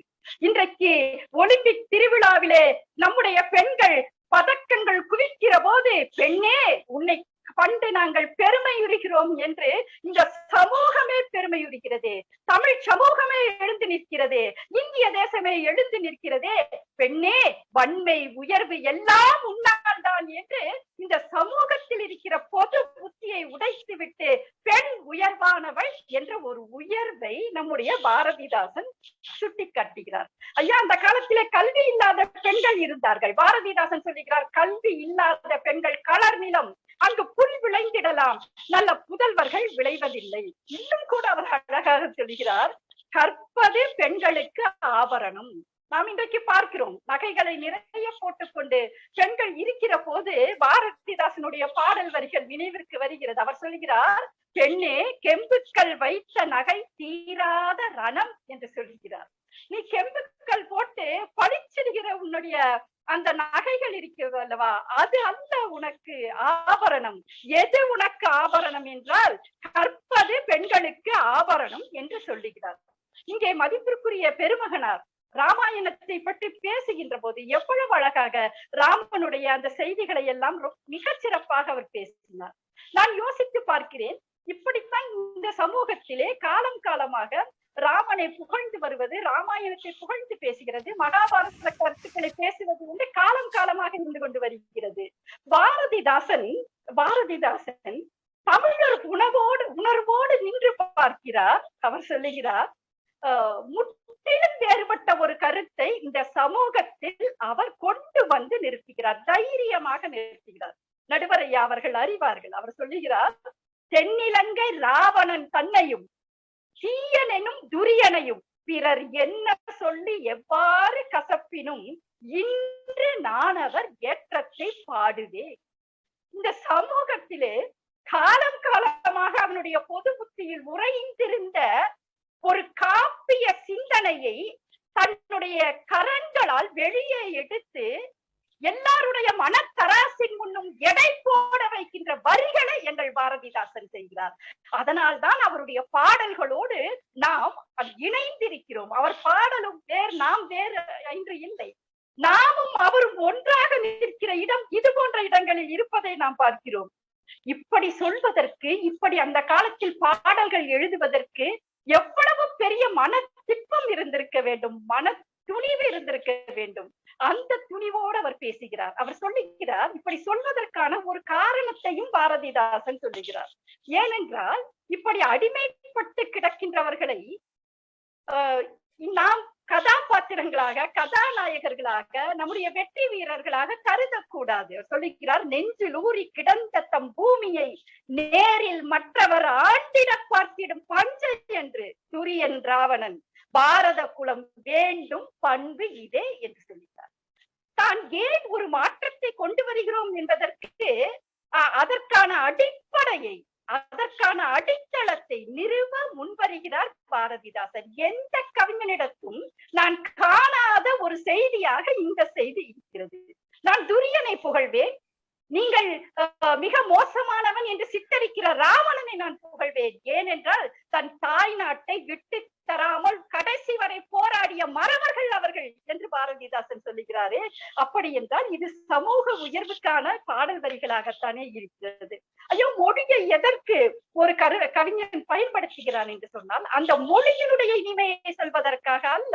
இன்றைக்கு ஒலிம்பிக் திருவிழாவிலே நம்முடைய பெண்கள் பதக்கங்கள் குவிக்கிற போது, பெண்ணே உன்னை கண்டு நாங்கள் பெருமையுறுகிறோம் என்று இந்த சமூகமே பெருமையுறுகிறது. தமிழ் சமூகமே எழுந்து நிற்கிறது, இந்திய தேசமே எழுந்து நிற்கிறதே. பெண்ணே, வன்மை, உயர்வு எல்லாம் உன்னால் தான் என்று இந்த சமூகத்தில் இருக்கிற பொது புத்தியை உடைத்து விட்டு பெண் உயர்வானவள் என்ற ஒரு உயர்வை நம்முடைய பாரதிதாசன் சுட்டி காட்டுகிறார். ஐயா, அந்த காலத்திலே கல்வி இல்லாத பெண்கள் இருந்தார்கள். பாரதிதாசன் சொல்லுகிறார், கல்வி இல்லாத பெண்கள் களர் நிலம், அங்கு புல் விளைந்திடலாம், நல்ல புதல்வர்கள் விளைவதில்லை. இன்னும் கூட அவர் அழகாக சொல்கிறார், கற்பது பெண்களுக்கு ஆபரணம். நாம் இன்றைக்கு பார்க்கிறோம், நகைகளை நிறைய போட்டுக்கொண்டு பெண்கள் இருக்கிற போது பாரதிதாசனுடைய பாடல் வரிகள் நினைவிற்கு வருகிறது. அவர் சொல்கிறார், பெண்ணே கெம்புக்கள் வைத்த நகை தீராத ரணம் என்று சொல்கிறார். நீ கெம்புக்கள் போட்டு பளிச்சிடுகிற உன்னுடைய அந்த நகைகள் இருக்கிறது அல்லவா, அது அல்ல உனக்கு ஆபரணம். எது உனக்கு ஆபரணம் என்றால் கற்பது பெண்களுக்கு ஆபரணம் என்று சொல்லுகிறார். இங்கே மதிப்பிற்குரிய பெருமகனார் ராமாயணத்தை பற்றி பேசுகின்ற போது எவ்வளவு அழகாக ராமனுடைய அந்த செய்திகளை எல்லாம் மிகச் சிறப்பாக அவர் பேசினார். நான் யோசித்து பார்க்கிறேன், இப்படித்தான் இந்த சமூகத்திலே காலம் காலமாக ராமனை புகழ்ந்து வருவது, ராமாயணத்தை புகழ்ந்து பேசுகிறது, மகாபாரத கருத்துக்களை பேசுவது வந்து காலம் காலமாக இருந்து கொண்டு வருகிறது. பாரதிதாசன் தமிழர் உணர்வோடு நின்று பார்க்கிறார். அவர் சொல்லுகிறார், முற்றிலும் வேறுபட்ட ஒரு கருத்தை இந்த சமூகத்தில் அவர் கொண்டு வந்து நிறுத்துகிறார், தைரியமாக நிறுத்துகிறார். நடுவரையா அவர்கள் அறிவார்கள். அவர் சொல்லுகிறார், தென்னிலங்கை ராவணன் தன்னையும் தீயனும் துரியனையும் பிறர் என்ன சொல்லி எவ்வாறு கசப்பினும் இன்று நான் அவர் ஏற்றத்தை பாடுவேன். இந்த சமூகத்திலே காலம் காலமாக அவனுடைய பொது புத்தியில் உறைந்திருந்த ஒரு காப்பிய சிந்தனையை தன்னுடைய கரங்களால் வெளியே எடுத்து எல்லாருடைய மனத்தராசின் முன்னும் எடை போட வைக்கின்ற வரிகளை எங்கள் பாரதிதாசன் செய்கிறார். அதனால்தான் அவருடைய பாடல்களோடு நாம் இணைந்திருக்கிறோம். அவர் பாடலும் வேறு, நாம் வேறு என்று இல்லை. நாமும் அவரும் ஒன்றாக நிற்கிற இடம் இது போன்ற இடங்களில் இருப்பதை நாம் பார்க்கிறோம். இப்படி சொல்வதற்கு, இப்படி அந்த காலத்தில் பாடல்கள் எழுதுவதற்கு எவ்வளவு பெரிய மன திட்பம் இருந்திருக்க வேண்டும், மன துணிவு இருந்திருக்க வேண்டும். அந்த துணிவோடு அவர் பேசுகிறார். அவர் சொல்லுகிறார், இப்படி சொல்வதற்கான ஒரு காரணத்தையும் பாரதிதாசன் சொல்லுகிறார். ஏனென்றால் இப்படி அடிமைப்பட்டு கிடக்கின்றவர்களை நாம் கதாபாத்திரங்களாக, கதாநாயகர்களாக, நம்முடைய வெற்றி வீரர்களாக கருதக்கூடாது. சொல்லுகிறார், நெஞ்சில் ஊறி கிடந்த தம் பூமியை நேரில் மற்றவர் ஆண்டிட பார்த்திடும் பஞ்சை என்று துரியன் ராவணன் பாரத குலம் வேண்டும் பண்பு இதே என்று சொல்லுகிறார். தான் ஏன் ஒரு மாற்றத்தை கொண்டு வருகிறோம் என்பதற்கு அதற்கான அடிப்படையை, அதற்கான அடித்தளத்தை நிறுவ முன்வருகிறார் பாரதிதாசன். எந்த கவிஞனிடத்தும் நான் காணாத ஒரு செய்தியாக இந்த செய்தி இருக்கிறது. நான் துரியனை புகழ்வேன், நீங்கள் மிக மோசமானவன் என்று சித்தரிக்கிற ராவணனை நான் புகழ்வேன். ஏனென்றால் தன் தாய் நாட்டை விட்டு தராமல் கடைசி வரை போராடிய மறவர்கள் அவர்கள் என்று பாரதிதாசன் சொல்லுகிறாரே. அப்படி என்றால் இது சமூக உயர்வுக்கான பாடல் வரிகளாகத்தானே இருக்கிறது. ஐயோ, மொழியை எதற்கு ஒரு கவிஞன் பயன்படுத்துகிறான் என்று சொன்னால் அந்த மொழியினுடைய இனிமையை சொல்வதற்காக அல்ல.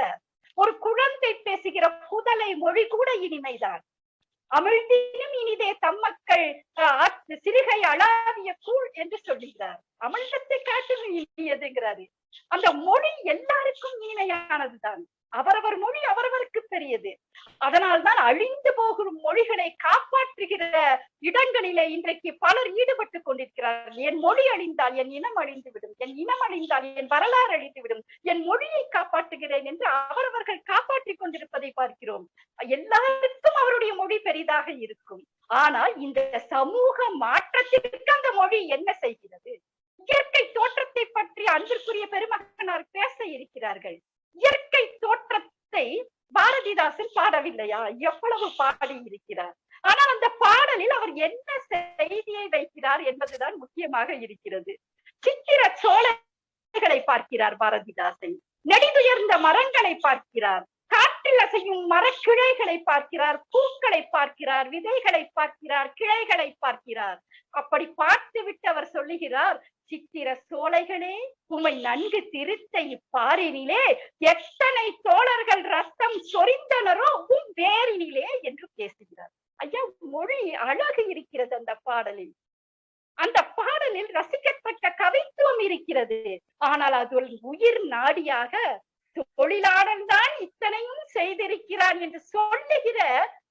ஒரு குழந்தை பேசுகிற புதலை மொழி கூட இனிமைதான். அமிழ்தினும் இனிதே தம்மக்கள் சிறுகை அளாவிய கூழ் என்று சொல்லுகிறார். அமிழ்தத்தை காட்டிலும் இனியதுங்கிறாரு. அந்த மொழி எல்லாருக்கும் இனிமையானதுதான். அவரவர் மொழி அவரவருக்கு பெரியது. அதனால்தான் அழிந்து போகும் மொழிகளை காப்பாற்றுகிற இடங்களிலே இன்றைக்கு பலர் ஈடுபட்டு கொண்டிருக்கிறார்கள். என் மொழி அழிந்தால் என் இனம் அழிந்துவிடும், என் இனம் அழிந்தால் என் வரலாறு அழிந்துவிடும், என் மொழியை காப்பாற்றுகிறேன் என்று அவரவர்கள் காப்பாற்றிக் கொண்டிருப்பதை பார்க்கிறோம். எல்லாருக்கும் அவருடைய மொழி பெரிதாக இருக்கும். ஆனால் இந்த சமூக மாற்றத்திற்கு அந்த மொழி என்ன செய்கிறது? இயற்கை தோற்றத்தை பற்றி அன்பிற்குரிய பெருமகனார் பேச இருக்கிறார்கள். இயற்கை தோற்றத்தை பாரதிதாசன் பாடவில்லையா? எவ்வளவு பாடி இருக்கிறார். ஆனால் அந்த பாடலில் அவர் என்ன செய்தியை வைக்கிறார் என்பதுதான் முக்கியமாக இருக்கிறது. சித்திர சோலைகளை பார்க்கிறார் பாரதிதாசன், நெடிதுயர்ந்த மரங்களை பார்க்கிறார், காற்றில் அசையும் மரக்கிளைகளை பார்க்கிறார், பூக்களை பார்க்கிறார், விதைகளை பார்க்கிறார், கிளைகளை பார்க்கிறார். அப்படி பார்த்து விட்டு அவர் சொல்லுகிறார், சித்திர சோலைகளே உமை நன்கு திருத்த இப்பாரினிலே எத்தனை தோழர்கள் ரத்தம் சொரிந்தனரோ உன் வேரினிலே என்று பேசுகிறார். ஐயா, மொழி அழகு இருக்கிறது அந்த பாடலில். அந்த பாடலில் ரசிக்கத்தக்க கவித்துவம் இருக்கிறது. ஆனால் அது ஒரு உயிர் நாடியாக தொழிலாளன் தான் இத்தனையும் செய்திருக்கிறான் என்று சொல்லுகிற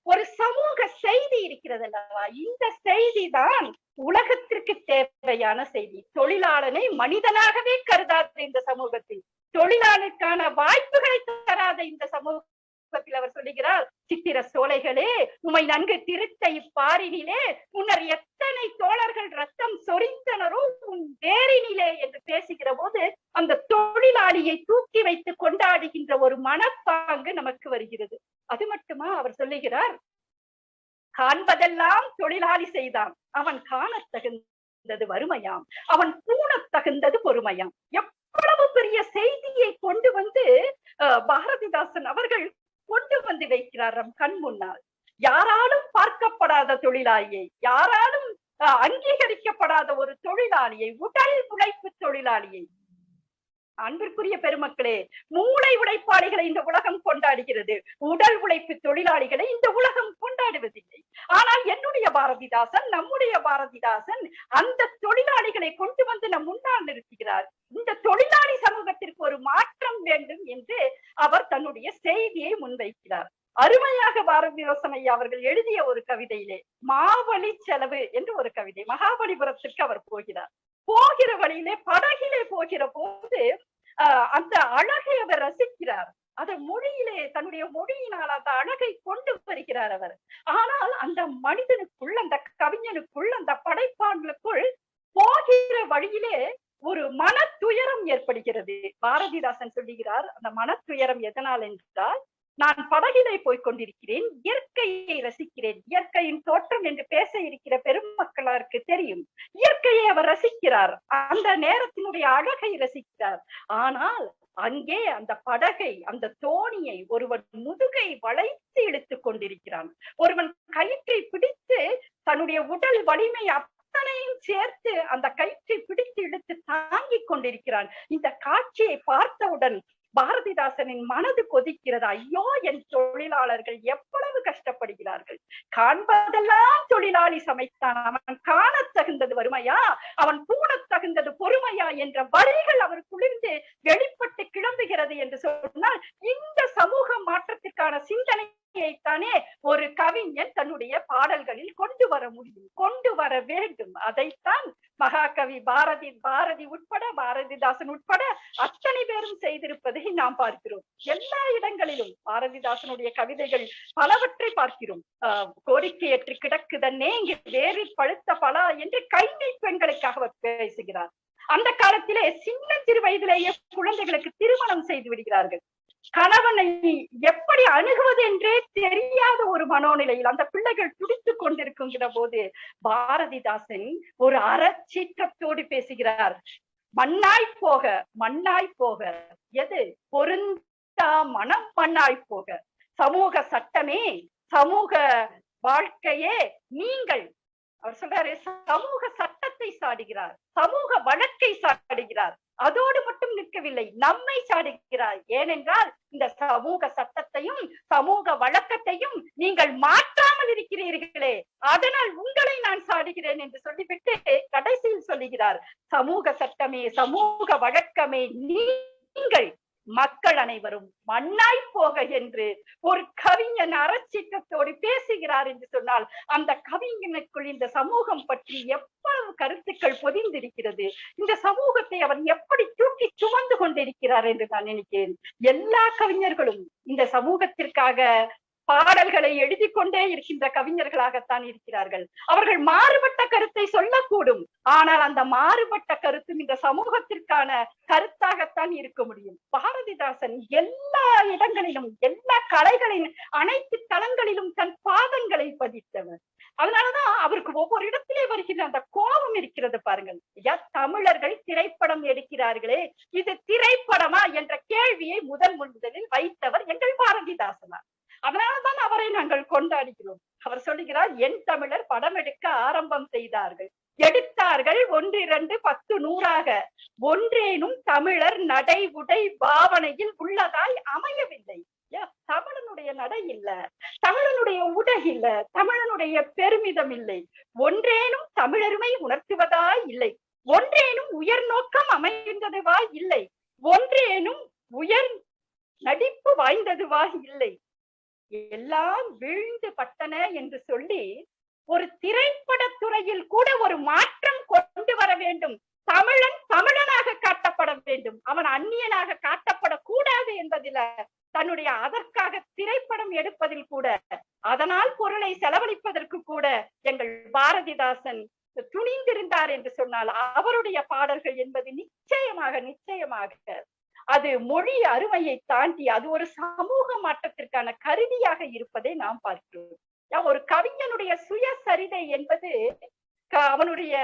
ஒரு சமூக செய்தி இருக்கிறது அல்லவா? இந்த செய்தி தான் உலகத்திற்கு தேவையான செய்தி. தொழிலாளனை மனிதனாகவே கருதாத இந்த சமூகத்தில், தொழிலாளருக்கான வாய்ப்புகளை தராத இந்த சமூகத்தில் அவர் சொல்லுகிறார், சித்திர சோலைகளே உமை நன்கு திருத்த இப்பாரினிலே முன்னர் எத்தனை தோழர்கள் ரத்தம் சொரிந்தனரோ உன் வேரினிலே என்று பேசுகிற போது அந்த தொழிலாளியை தூக்கி வைத்து கொண்டாடுகின்ற ஒரு மனப்பாங்கு நமக்கு வருகிறது. அது மட்டுமா? அவர் சொல்லுகிறார், காண்பதெல்லாம் தொழிலாளி செய்தான், அவன் காணத் தகுந்தது வறுமையாம், அவன் பூணத் தகுந்தது பொறுமையாம். எவ்வளவு பெரிய செய்தியை கொண்டு வந்து பாரதிதாசன் அவர்கள் கொண்டு வந்து வைக்கிறார் நம் கண் முன்னால். யாராலும் பார்க்கப்படாத தொழிலாளியை, யாராலும் அங்கீகரிக்கப்படாத ஒரு தொழிலாளியை, உடல் உழைப்பு தொழிலாளியை. அன்பிற்குரிய பெருமக்களே, மூளை உழைப்பாளிகளை இந்த உலகம் கொண்டாடுகிறது, உடல் உழைப்பு தொழிலாளிகளை இந்த உலகம் கொண்டாடுவதில்லை. ஆனால் என்னுடைய பாரதிதாசன், நம்முடைய பாரதிதாசன் அந்த தொழிலாளிகளை கொண்டு வந்து நம் முன்னால் நிறுத்துகிறார். இந்த தொழிலாளி சமூகத்திற்கு ஒரு மாற்றம் வேண்டும் என்று அவர் தன்னுடைய செய்தியை முன்வைக்கிறார். அருமையாக பாரதிதாசன் ஐயா அவர்கள் எழுதிய ஒரு கவிதையிலே மாவழி செலவு என்று ஒரு கவிதை. மகாபலிபுரத்திற்கு அவர் போகிறார். போகிற வழியிலே படகிலே போகிற போது அந்த அழகை அவர் ரசிக்கிறார். அந்த மொழியிலே தன்னுடைய மொழியினால் அந்த அழகை கொண்டு வருகிறார் அவர். ஆனால் அந்த மனிதனுக்குள், அந்த கவிஞனுக்குள், அந்த படைப்பாளனுக்குள் போகிற வழியிலே ஒரு மன துயரம் ஏற்படுகிறது. பாரதிதாசன் சொல்லுகிறார், அந்த மன துயரம் எதனால் என்றால், நான் படகிலே போய் கொண்டிருக்கிறேன், இயற்கையை ரசிக்கிறேன். இயற்கையின் தோற்றம் என்று பேச இருக்கிற பெருமக்களாருக்கு தெரியும். இயற்கையை அவர் ரசிக்கிறார், அந்த நேரத்தினுடைய அழகை ரசிக்கிறார். ஆனால் அங்கே அந்த படகை, அந்த தோணியை ஒருவன் முதுகை வளைத்து இழுத்துக் கொண்டிருக்கிறான். ஒருவன் கயிற்றை பிடித்து தன்னுடைய உடல் வலிமை அத்தனையும் சேர்த்து அந்த கயிற்றை பிடித்து இழுத்து தாங்கிக் கொண்டிருக்கிறான். இந்த காட்சியை பார்த்தவுடன் பாரதிதாசனின் மனது கொதிக்கிறது. ஐயோ, என் தொழிலாளர்கள் எவ்வளவு கஷ்டப்படுகிறார்கள். காண்பதெல்லாம் தொழிலாளி சமைத்தான், அவன் காணத் தகுந்தது வறுமையா, அவன் பூணத் தகுந்தது பொறுமையா என்ற வரிகள் அவருக்குள்ளிருந்து வெளிப்பட்டு கிளம்புகிறது என்று சொன்னால், இந்த சமூக மாற்றத்திற்கான சிந்தனையைத்தானே ஒரு கவிஞன் தன்னுடைய பாடல்களில் கொண்டு வர முடியும், கொண்டு வர வேண்டும். அதைத்தான் மகாகவி பாரதி உட்பட, பாரதிதாசன் உட்பட அத்தனை பேரும் செய்திருப்பதை நாம் பார்க்கிறோம். எல்லா இடங்களிலும் பாரதிதாசனுடைய கவிதைகள் பலவற்றை பார்க்கிறோம். கோரிக்கையற்று கிடக்குதன்னே இங்கு வேறு பழுத்த பலா என்று கைமை பெண்களுக்காக அவர் பேசுகிறார். அந்த காலத்திலே சின்ன சிறு வயதிலேயே குழந்தைகளுக்கு திருமணம் செய்து விடுகிறார்கள். கணவனை எப்படி அணுகுவது என்றே தெரியாத ஒரு மனோநிலையில் அந்த பிள்ளைகள் துடித்துக் கொண்டிருக்கின்ற போது பாரதிதாசன் ஒரு அறச்சீற்றத்தோடு பேசுகிறார். மண்ணாய் போக, மண்ணாய் போக, எது பொருந்தா மனம் மண்ணாய் போக, சமூக சட்டமே, சமூக வாழ்க்கையே நீங்கள், அவர் சொல்றாரு, சமூக சட்டத்தை சாடுகிறார், சமூக வழக்கை சாடுகிறார். அதோடு மட்டும் நிற்கவில்லை, நம்மை சாடுகிறார். ஏனென்றால் இந்த சமூக சட்டத்தையும் சமூக வழக்கத்தையும் நீங்கள் மாற்றாமல் இருக்கிறீர்களே, அதனால் உங்களை நான் சாடுகிறேன் என்று சொல்லிவிட்டு கடைசியில் சொல்லுகிறார், சமூக சட்டமே, சமூக வழக்கமே நீங்கள் மக்கள் அனைவரும் மண்ணாய் போக என்று ஒரு கவிஞன் அறச்சீற்றத்தோடு பேசுகிறார் என்று சொன்னால், அந்த கவிஞனுக்குள் இந்த சமூகம் பற்றி எவ்வளவு கருத்துக்கள் பொதிந்திருக்கிறது, இந்த சமூகத்தை அவர் எப்படி தூக்கி சுமந்து கொண்டிருக்கிறார் என்று நான் நினைக்கிறேன். எல்லா கவிஞர்களும் இந்த சமூகத்திற்காக பாடல்களை எழுதி கொண்டே இருக்கின்ற கவிஞர்களாகத்தான் இருக்கிறார்கள். அவர்கள் மாறுபட்ட கருத்தை சொல்லக்கூடும், ஆனால் அந்த மாறுபட்ட கருத்தும் இந்த சமூகத்திற்கான கருத்தாகத்தான் இருக்க முடியும். பாரதிதாசன் எல்லா இடங்களிலும், எல்லா கலைகளின் அனைத்து தளங்களிலும் தன் பாதங்களை பதித்தவர். அதனாலதான் அவருக்கு ஒவ்வொரு இடத்திலே வருகின்ற அந்த கோபம் இருக்கிறது பாருங்கள். தமிழர்கள் திரைப்படம் எடுக்கிறார்களே, இது திரைப்படமா என்ற கேள்வியை முதலில் வைத்தவர் எங்கள் பாரதிதாசனார். அதனால்தான் அவரை நாங்கள் கொண்டாடுகிறோம். அவர் சொல்லுகிறார், என் தமிழர் படம் எடுக்க ஆரம்பம் செய்தார்கள், எடுத்தார்கள் 1, 2, 10, 100ஆக, ஒன்றேனும் தமிழர் நடை உடை பாவனையில் உள்ளதாய் அமையவில்லை. தமிழனுடைய நடை இல்ல, தமிழனுடைய உடை இல்ல, தமிழனுடைய பெருமிதம் இல்லை, ஒன்றேனும் தமிழருமை உணர்த்துவதாய் இல்லை, ஒன்றேனும் உயர் நோக்கம் அமைந்ததுவா இல்லை, ஒன்றேனும் உயர் நடிப்பு வாய்ந்ததுவா இல்லை, எல்லாம் வீழ்ந்து பட்டன என்று சொல்லி ஒரு திரைப்பட துறையில் கூட ஒரு மாற்றம் கொண்டு வர வேண்டும். தமிழன் தமிழனாக காட்டப்பட வேண்டும், அவன் அந்நியனாக காட்டப்படக்கூடாது என்பதில தன்னுடைய அதற்காக திரைப்படம் எடுப்பதில் கூட, அதனால் பொருளை செலவழிப்பதற்கு கூட எங்கள் பாரதிதாசன் துணிந்திருந்தார் என்று சொன்னால், அவருடைய பாடல்கள் என்பது நிச்சயமாக அது மொழி அருமையை தாண்டி அது ஒரு சமூக மாற்றத்திற்கான கருவியாக இருப்பதை நாம் பார்க்கிறோம். ஒரு கவிஞனுடைய சுயசரிதை என்பது அவனுடைய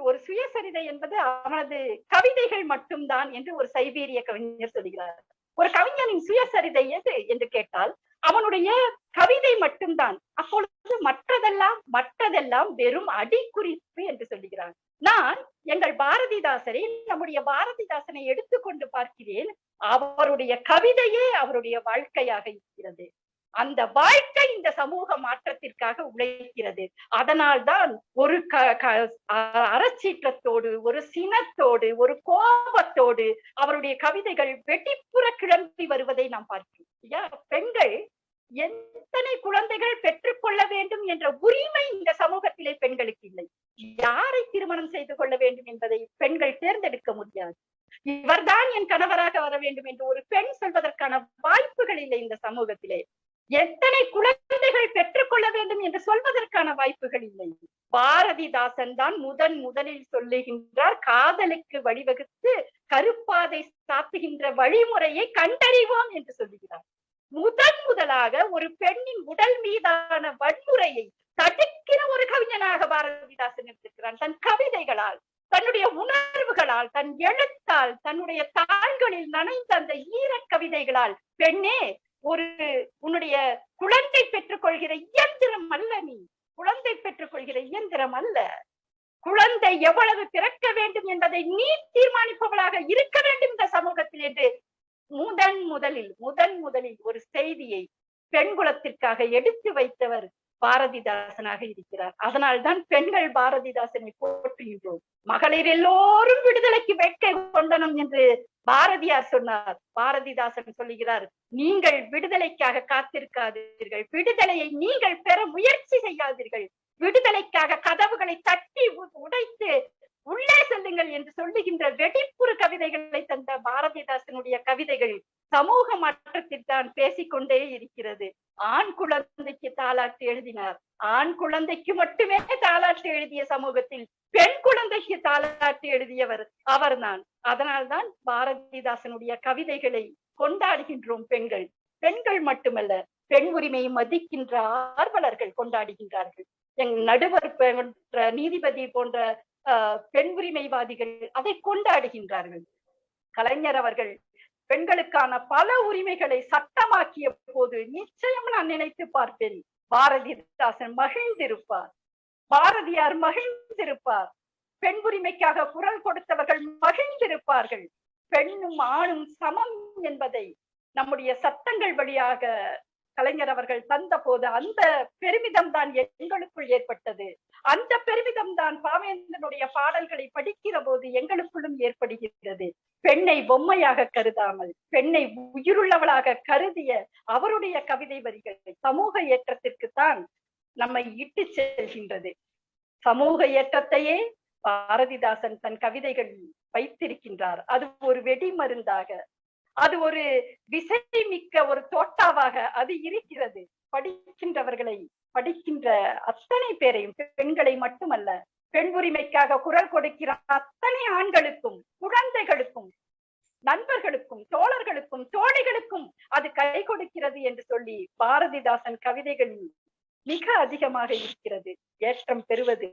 ஒரு சுயசரிதை என்பது அவனது கவிதைகள் மட்டும்தான் என்று ஒரு சைபீரிய கவிஞர் சொல்கிறார். ஒரு கவிஞனின் சுயசரிதை எது என்று கேட்டால் அவனுடைய கவிதை மட்டும்தான். அப்பொழுது மற்றதெல்லாம் வெறும் அடிக்குறிப்பு என்று சொல்லுகிறான். நான் எங்கள் பாரதிதாசனை, நம்முடைய பாரதிதாசனை எடுத்துக்கொண்டு பார்க்கிறேன். அவருடைய கவிதையே அவருடைய வாழ்க்கையாக இருக்கிறது. அந்த வாழ்க்கை இந்த சமூக மாற்றத்திற்காக உழைக்கிறது. அதனால்தான் ஒரு அறச்சீற்றத்தோடு, ஒரு சினத்தோடு, ஒரு கோபத்தோடு அவருடைய கவிதைகள் வெட்டிப்புற கிளம்பி வருவதை நாம் பார்க்கிறோம். பெண்கள் எத்தனை குழந்தைகள் பெற்றுக்கொள்ள வேண்டும் என்ற உரிமை இந்த சமூகத்திலே பெண்களுக்கு இல்லை. யாரை திருமணம் செய்து கொள்ள வேண்டும் என்பதை பெண்கள் தேர்ந்தெடுக்க முடியாது. இவர்தான் என் கணவராக வர வேண்டும் என்று ஒரு பெண் சொல்வதற்கான வாய்ப்புகள் இல்லை இந்த சமூகத்திலே. எத்தனை குழந்தைகள் பெற்றுக்கொள்ள வேண்டும் என்று சொல்வதற்கான வாய்ப்புகள் இல்லை. பாரதிதாசன் தான் முதலில் சொல்லுகின்றார், காதலுக்கு வழிவகுத்து கருப்பாதை சாத்துகின்ற வழிமுறையை கண்டறிவோம் என்று சொல்லுகிறார். முதலாக ஒரு பெண்ணின் உடல் மீதான வன்முறையை தடுக்கிற ஒரு கவிஞனாக பாரதிதாசன் இருக்கிறான். தன் கவிதைகளால், தன்னுடைய உணர்வுகளால், தன் எழுத்தால், தன்னுடைய தாள்களில் நனைந்த அந்த ஈரக் கவிதைகளால், பெண்ணே உன்னுடைய குழந்தை பெற்றுக் கொள்கிற இயந்திரம் அல்ல, நீ குழந்தை பெற்றுக் கொள்கிற இயந்திரம் அல்ல. குழந்தை எவ்வளவு பிறக்க வேண்டும் என்பதை நீ தீர்மானிப்பவளாக இருக்க வேண்டும் இந்த சமூகத்தில் என்று முதலில் ஒரு செய்தியை பெண் குலத்திற்காக எடுத்து வைத்தவர் பாரதிதாசனாக இருக்கிறார். அதனால்தான் பெண்கள் பாரதிதாசனை போற்றுகின்றோம். மகளிர் எல்லோரும் விடுதலைக்கு வேட்கை கொண்டனம் என்று பாரதியார் சொன்னார். பாரதிதாசன் சொல்லுகிறார், நீங்கள் விடுதலைக்காக காத்திருக்காதீர்கள், விடுதலையை நீங்கள் பெற முயற்சி செய்யாதீர்கள், விடுதலைக்காக கதவுகளை தட்டி உடைத்து உள்ளே செல்லுங்கள் என்று சொல்லுகின்ற வெடிப்புற கவிதைகளை தந்த பாரதிதாசனுடைய கவிதைகள் சமூக மாற்றத்தில்தான் பேசிக்கொண்டே இருக்கிறது. ஆண் குழந்தைக்கு தாலாட்டு எழுதினார். ஆண் குழந்தைக்கு மட்டுமே தாலாட்டு எழுதிய சமூகத்தில் பெண் குழந்தைக்கு தாலாட்டு எழுதியவர் அவர்தான். அதனால்தான் பாரதிதாசனுடைய கவிதைகளை கொண்டாடுகின்றோம் பெண்கள். பெண்கள் மட்டுமல்ல, பெண் உரிமையை மதிக்கின்ற ஆர்வலர்கள் கொண்டாடுகின்றார்கள். நடுவர் நீதிபதி போன்ற பெண் உரிமைவாதிகள் அதை கொண்டாடுகின்றார்கள். கலைஞர் அவர்கள் பெண்களுக்கான பல உரிமைகளை சட்டமாக்கிய போது நிச்சயம் நான் நினைத்து பார்ப்பேன், பாரதிதாசன் மகிழ்ந்திருப்பார், பாரதியார் மகிழ்ந்திருப்பார், பெண் உரிமைக்காக குரல் கொடுத்தவர்கள் மகிழ்ந்திருப்பார்கள். பெண்ணும் ஆணும் சமம் என்பதை நம்முடைய சட்டங்கள் வழியாக கலைஞர் அவர்கள் தந்த போது அந்த பெருமிதம் தான் எங்களுக்குள் ஏற்பட்டது. அந்த பெருமிதம் தான் பாவேந்தனுடைய பாடல்களை படிக்கிற போது எங்களுக்குள்ளும் ஏற்படுகிறது. பெண்ணை பொம்மையாக கருதாமல் பெண்ணை உயிருள்ளவளாக கருதிய அவருடைய கவிதை வரிகள் சமூக ஏற்றத்திற்குத்தான் நம்மை இட்டு செல்கின்றது. சமூக ஏற்றத்தையே பாரதிதாசன் தன் கவிதைகள் வைத்திருக்கின்றார். அது ஒரு வெடி மருந்தாக, அது ஒரு விசை மிக்க ஒரு தோட்டாவாக அது இருக்கிறது. படிக்கின்றவர்களை, படிக்கின்ற அத்தனை பேரையும், பெண்களை மட்டுமல்ல, பெண் உரிமைக்காக குரல் கொடுக்கிற அத்தனை ஆண்களுக்கும், குழந்தைகளுக்கும், நண்பர்களுக்கும், தோழர்களுக்கும், தோழிகளுக்கும் அது கை கொடுக்கிறது என்று சொல்லி பாரதிதாசன் கவிதைகளில் மிக அதிகமாக இருக்கிறது. ஏற்றம் பெறுவது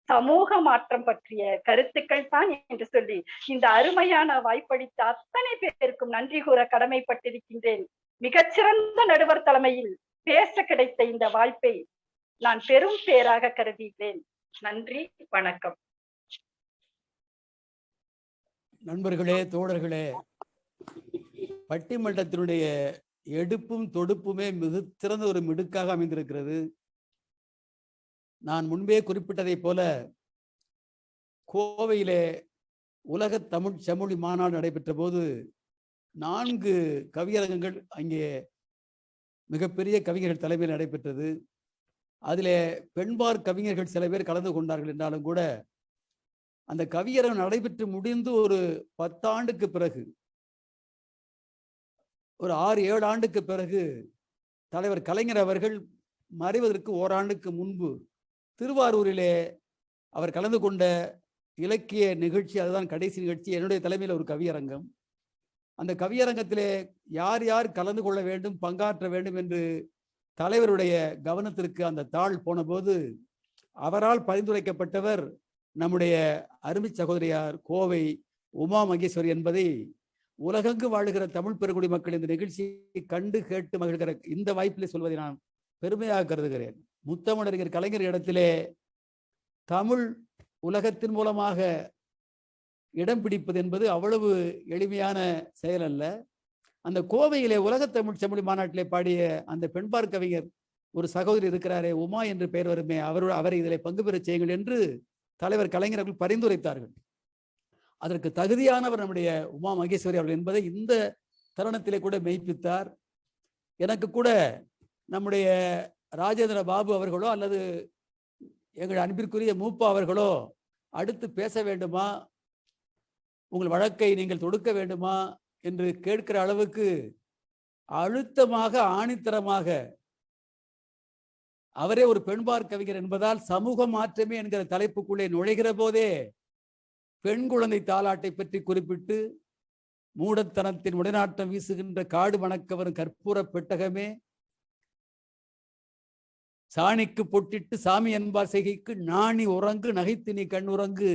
சமூக மாற்றம் பற்றிய கருத்துக்கள் தான் என்று சொல்லி இந்த அருமையான வாய்ப்பளித்த அத்தனை பேருக்கும் நன்றி கூற கடமைப்பட்டிருக்கின்றேன். மிகச்சிறந்த நடுவர் தலைமையில் பேச கிடைத்த இந்த வாய்ப்பை நான் பெரும் பேராக கருதுகிறேன். நன்றி, வணக்கம். நண்பர்களே, தோழர்களே, பட்டிமன்றத்தினுடைய எடுப்பும் தொடுப்புமே மிக சிறந்த ஒரு மிடுக்காக அமைந்திருக்கிறது. நான் முன்பே குறிப்பிட்டதை போல கோவையிலே உலக தமிழ் செம்மொழி மாநாடு நடைபெற்ற போது 4 கவியரங்கங்கள் அங்கே மிகப்பெரிய கவிஞர்கள் தலைமையில் நடைபெற்றது. அதிலே பெண்பார் கவிஞர்கள் சில பேர் கலந்து கொண்டார்கள் என்றாலும் கூட அந்த கவியரங்கம் நடைபெற்று முடிந்து ஒரு 10 ஆண்டுக்கு பிறகு, ஒரு 6-7 ஆண்டுக்கு பிறகு தலைவர் கலைஞர் அவர்கள் மறைவதற்கு ஓராண்டுக்கு முன்பு திருவாரூரிலே அவர் கலந்து கொண்ட இலக்கிய நிகழ்ச்சி, அதுதான் கடைசி நிகழ்ச்சி, என்னுடைய தலைமையில் ஒரு கவியரங்கம். அந்த கவியரங்கத்திலே யார் யார் கலந்து கொள்ள வேண்டும், பங்காற்ற வேண்டும் என்று தலைவருடைய கவனத்திற்கு அந்த தாள் போன போது அவரால் பரிந்துரைக்கப்பட்டவர் நம்முடைய அருமை சகோதரியார் கோவை உமா மகேஸ்வரி என்பதை உலகெங்கு வாழுகிற தமிழ் பெருங்குடி மக்கள் இந்த நிகழ்ச்சியை கண்டு கேட்டு மகிழ்கிற இந்த வாய்ப்பிலே சொல்வதை நான் பெருமையாக கருதுகிறேன். முத்தமிழறிஞர் கலைஞர் இடத்திலே தமிழ் உலகத்தின் மூலமாக இடம் பிடிப்பது என்பது அவ்வளவு எளிமையான செயல் அல்ல. அந்த கோவையிலே உலக தமிழ் செம்மொழி மாநாட்டிலே பாடிய அந்த பெண்பார் கவிஞர் ஒரு சகோதரி இருக்கிறாரே, உமா என்று பெயர் வருமே, அவரை இதில் பங்கு பெற செய்யுங்கள் என்று தலைவர் கலைஞர் அவர்கள் பரிந்துரைத்தார்கள். அதற்கு தகுதியானவர் நம்முடைய உமா மகேஸ்வரி அவர்கள் என்பதை இந்த தருணத்திலே கூட மெய்ப்பித்தார். எனக்கு கூட நம்முடைய ராஜேந்திர பாபு அவர்களோ அல்லது எங்கள் அன்பிற்குரிய மூப்பா அவர்களோ அடுத்து பேச வேண்டுமா, உங்கள் வழக்கை நீங்கள் தொடுக்க வேண்டுமா என்று கேட்கிற அளவுக்கு அழுத்தமாக ஆணித்தரமாக அவரே ஒரு பெண்பார் கவிஞர் என்பதால் சமூக மாற்றமே என்கிற தலைப்புக்குள்ளே நுழைகிற போதே பெண் குழந்தை தாலாட்டை பற்றி குறிப்பிட்டு, மூடத்தனத்தின் உடனாட்டம் வீசுகின்ற காடு வணக்கவரும் கற்பூர பெட்டகமே, சாணிக்கு பொட்டிட்டு சாமி என்பார் செய்கைக்கு நாணி உறங்கு நகைத்து நீ கண்ணுறங்கு,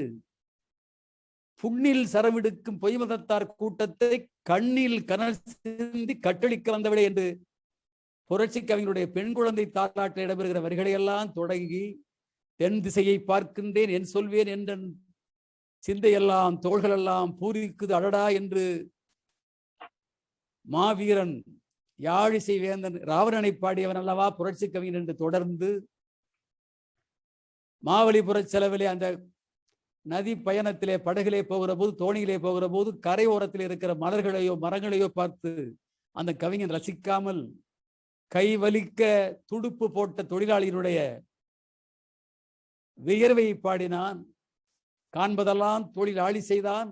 புண்ணில் சரவிடுக்கும் பொய்மதத்தார் கூட்டத்தை கண்ணில் கனல் சிந்தி கட்டளிக்க வந்தவளே என்று புரட்சி கவிஞருடைய பெண் குழந்தை தாலாட்டில் இடம்பெறுகிற வரிகளையெல்லாம் தொடங்கி, தென் திசையை பார்க்கின்றேன் என் சொல்வேன் என்ற சிந்தையெல்லாம் தோள்களெல்லாம் பூரிக்குது அடடா என்று மாவீரன் யாழிசை வேந்தன் ராவணனை பாடியவன் அல்லவா புரட்சி கவிஞர் என்று தொடர்ந்து மாவலிபுரச் செலவிலே அந்த நதி பயணத்திலே படகிலே போகிற போது, தோணியிலே போகிற போது கரை ஓரத்தில் இருக்கிற மலர்களையோ மரங்களையோ பார்த்து அந்த கவிஞன் ரசிக்காமல் கை வலிக்க துடுப்பு போட்ட தொழிலாளியினுடைய வியர்வையை பாடினான். காண்பதெல்லாம் தொழிலாளி செய்தான்,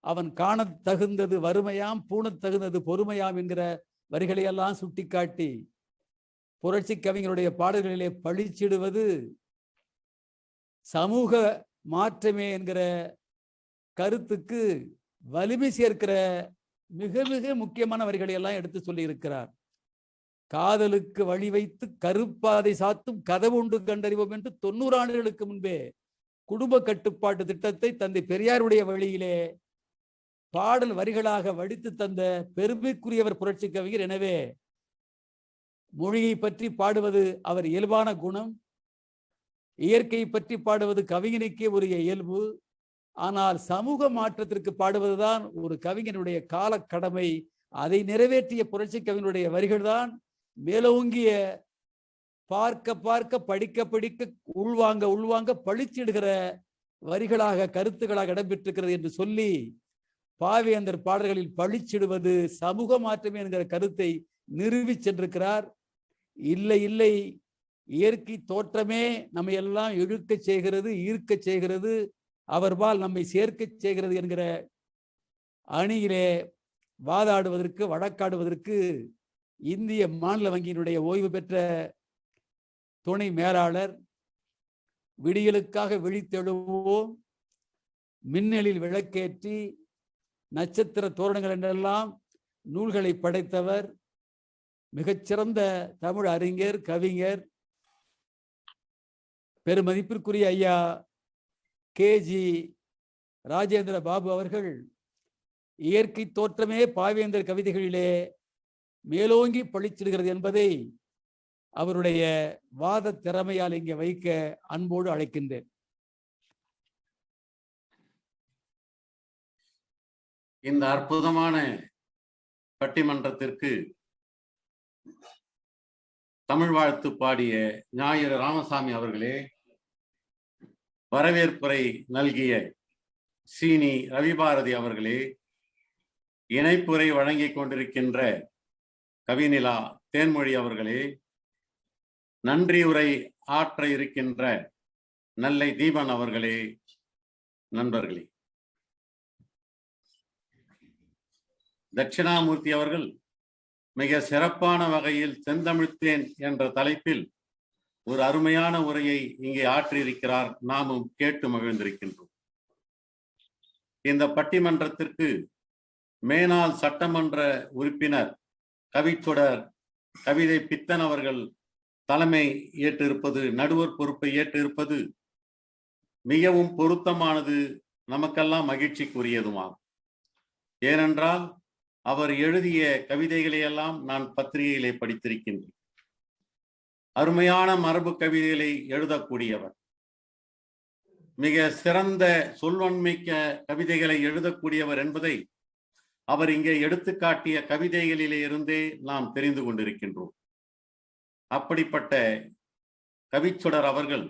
அவன் காணத் தகுந்தது வறுமையாம் பூணத் தகுந்தது பொறுமையாம் என்கிற வரிகளையெல்லாம் சுட்டிக்காட்டி புரட்சி கவிஞருடைய பாடல்களிலே பழிச்சிடுவது சமூக மாற்றமே என்கிற கருத்துக்கு வலிமை சேர்க்கிற மிக மிக முக்கியமான வரிகளை எல்லாம் எடுத்து சொல்லி இருக்கிறார். காதலுக்கு வழி வைத்து கருப்பாதை சாத்தும் கதவுண்டு கண்டறிவோம் என்று 90 ஆண்டுகளுக்கு முன்பே குடும்ப கட்டுப்பாட்டு திட்டத்தை தந்தை பெரியாருடைய வழியிலே பாடல் வரிகளாக வடித்து தந்த பெருமைக்குரியவர் புரட்சி கவிஞர். எனவே மொழியை பற்றி பாடுவது அவர் இயல்பான குணம், இயற்கையை பற்றி பாடுவது கவிஞனுக்கே ஒரு இயல்பு. ஆனால் சமூக மாற்றத்திற்கு பாடுவதுதான் ஒரு கவிஞனுடைய கால கடமை. அதை நிறைவேற்றிய புரட்சி கவிஞனுடைய வரிகள்தான் மேலோங்கிய பார்க்க பார்க்க படிக்க படிக்க உள்வாங்க உள்வாங்க பழிச்சிடுகிற வரிகளாக கருத்துக்களாக இடம்பெற்றிருக்கிறது என்று சொல்லி பாவேந்தர் பாடல்களில் பழிச்சிடுவது சமூக மாற்றமே என்கிற கருத்தை நிறுவி சென்றிருக்கிறார். இல்லை இல்லை, இயற்கை தோற்றமே நம்மை எல்லாம் இழுக்க செய்கிறது, ஈர்க்க செய்கிறது, அவர்பால் நம்மை சேர்க்க செய்கிறது என்கிற அணியிலே வாதாடுவதற்கு வழக்காடுவதற்கு இந்திய மாநில வங்கியினுடைய ஓய்வு பெற்ற துணை மேலாளர், விடியலுக்காக விழித்தெழுவோம், மின்னலில் விளக்கேற்றி நட்சத்திர தோரணங்கள் என்றெல்லாம் நூல்களை படைத்தவர், மிகச்சிறந்த தமிழ் அறிஞர், கவிஞர், பெருமதிப்பிற்குரிய ஐயா KG ராஜேந்திர பாபு அவர்கள் இயற்கை தோற்றமே பாவேந்தர் கவிதைகளிலே மேலோங்கி பழிச்சிடுகிறது என்பதை அவருடைய வாத திறமையால் இங்கே வைக்க அன்போடு அழைக்கின்றேன். இந்த அற்புதமான பட்டிமன்றத்திற்கு தமிழ் வாழ்த்து பாடிய ஞாயிறு ராமசாமி அவர்களே, வரவேற்புரை நல்கிய சீனி ரவிபாரதி அவர்களே, இணைப்புரை வழங்கிக் கொண்டிருக்கின்ற கவிநிலா தேன்மொழி அவர்களே, நன்றி உரை ஆற்ற இருக்கின்ற நெல்லை தீபன் அவர்களே, நண்பர்களே, தட்சிணாமூர்த்தி அவர்கள் மிக சிறப்பான வகையில் செந்தமிழ்த்தேன் என்ற தலைப்பில் ஒரு அருமையான உரையை இங்கே ஆற்றியிருக்கிறார். நாமும் கேட்டு மகிழ்ந்திருக்கின்றோம். இந்த பட்டிமன்றத்திற்கு மேனாள் சட்டமன்ற உறுப்பினர் கவிச்சுடர் கவிதை பித்தன் அவர்கள் தலைமை ஏற்றிருப்பது, நடுவர் பொறுப்பை ஏற்றிருப்பது மிகவும் பொருத்தமானது, நமக்கெல்லாம் மகிழ்ச்சிக்குரியதுமாகும். ஏனென்றால் அவர் எழுதிய கவிதைகளை எல்லாம் நான் பத்திரிகையிலே படித்திருக்கின்றேன். அருமையான மரபு கவிதைகளை எழுதக்கூடியவர், மிக சிறந்த சொல்வன்மிக்க கவிதைகளை எழுதக்கூடியவர் என்பதை அவர் இங்கே எடுத்துக்காட்டிய கவிதைகளிலே இருந்தே நாம் தெரிந்து கொண்டிருக்கின்றோம். அப்படிப்பட்ட கவிச்சுடர் அவர்கள்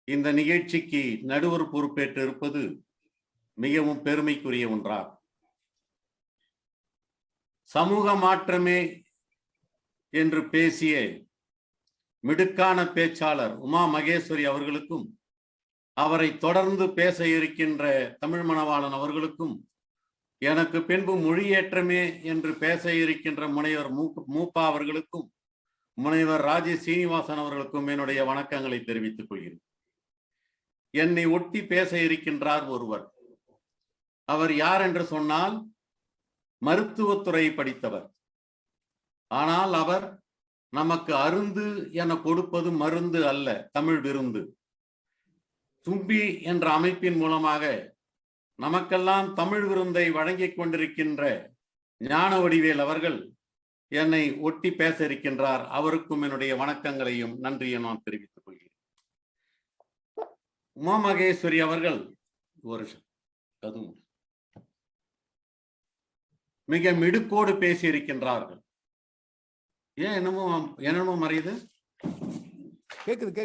இந்த நிகழ்ச்சிக்கு நடுவர் பொறுப்பேற்று இருப்பது மிகவும் பெருமைக்குரிய ஒன்றாகும். சமூக மாற்றமே என்று பேசிய மிடுக்கான பேச்சாளர் உமா மகேஸ்வரி அவர்களுக்கும், அவரை தொடர்ந்து பேச இருக்கின்ற தமிழ் மணவாளன் அவர்களுக்கும், எனக்கு பின்பு மொழியேற்றமே என்று பேச இருக்கின்ற முனைவர் மூப்பா அவர்களுக்கும், முனைவர் ராஜி சீனிவாசன் அவர்களுக்கும் என்னுடைய வணக்கங்களை தெரிவித்துக் கொள்கிறேன். என்னை ஒட்டி பேச இருக்கின்றார் ஒருவர். அவர் யார் என்று சொன்னால் மருத்துவத்துறை படித்தவர். ஆனால் அவர் நமக்கு அருந்து என கொடுப்பது மருந்து அல்ல, தமிழ் விருந்து. தும்பி என்ற அமைப்பின் மூலமாக நமக்கெல்லாம் தமிழ் விருந்தை வழங்கிக் கொண்டிருக்கின்ற ஞான வடிவேல் அவர்கள் என்னை ஒட்டி பேச இருக்கின்றார். அவருக்கும் என்னுடைய வணக்கங்களையும் நன்றியை நான் தெரிவித்துக் கொள்கிறேன். உமா மகேஸ்வரி அவர்கள் மிக மிடுக்கோடு பேசி இருக்கின்றார்கள். ஏன் என்னமோ மறையுது?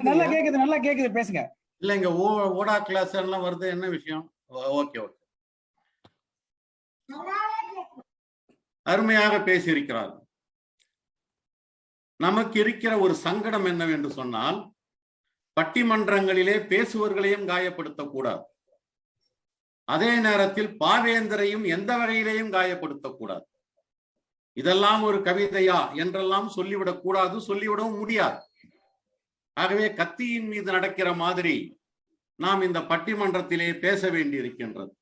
நல்லா கேக்குது, நல்லா கேக்குது, பேசுங்க. இல்ல, இங்க ஓடா கிளாஸ் எல்லாம் வருது, என்ன விஷயம்? ஓகே ஓகே, அருமையாக பேசியிருக்கிறார்கள். நமக்கு இருக்கிற ஒரு சங்கடம் என்னவென்று சொன்னால், பட்டிமன்றங்களிலே பேசுவர்களையும் காயப்படுத்தக்கூடாது, அதே நேரத்தில் பாவேந்தரையும் எந்த வகையிலேயும் காயப்படுத்தக்கூடாது. இதெல்லாம் ஒரு கவிதையா என்றெல்லாம் சொல்லிவிடக் கூடாது, சொல்லிவிடவும் முடியாது. ஆகவே கத்தியின் மீது நடக்கிற மாதிரி நாம் இந்த பட்டிமன்றத்திலே பேச வேண்டி இருக்கின்றது.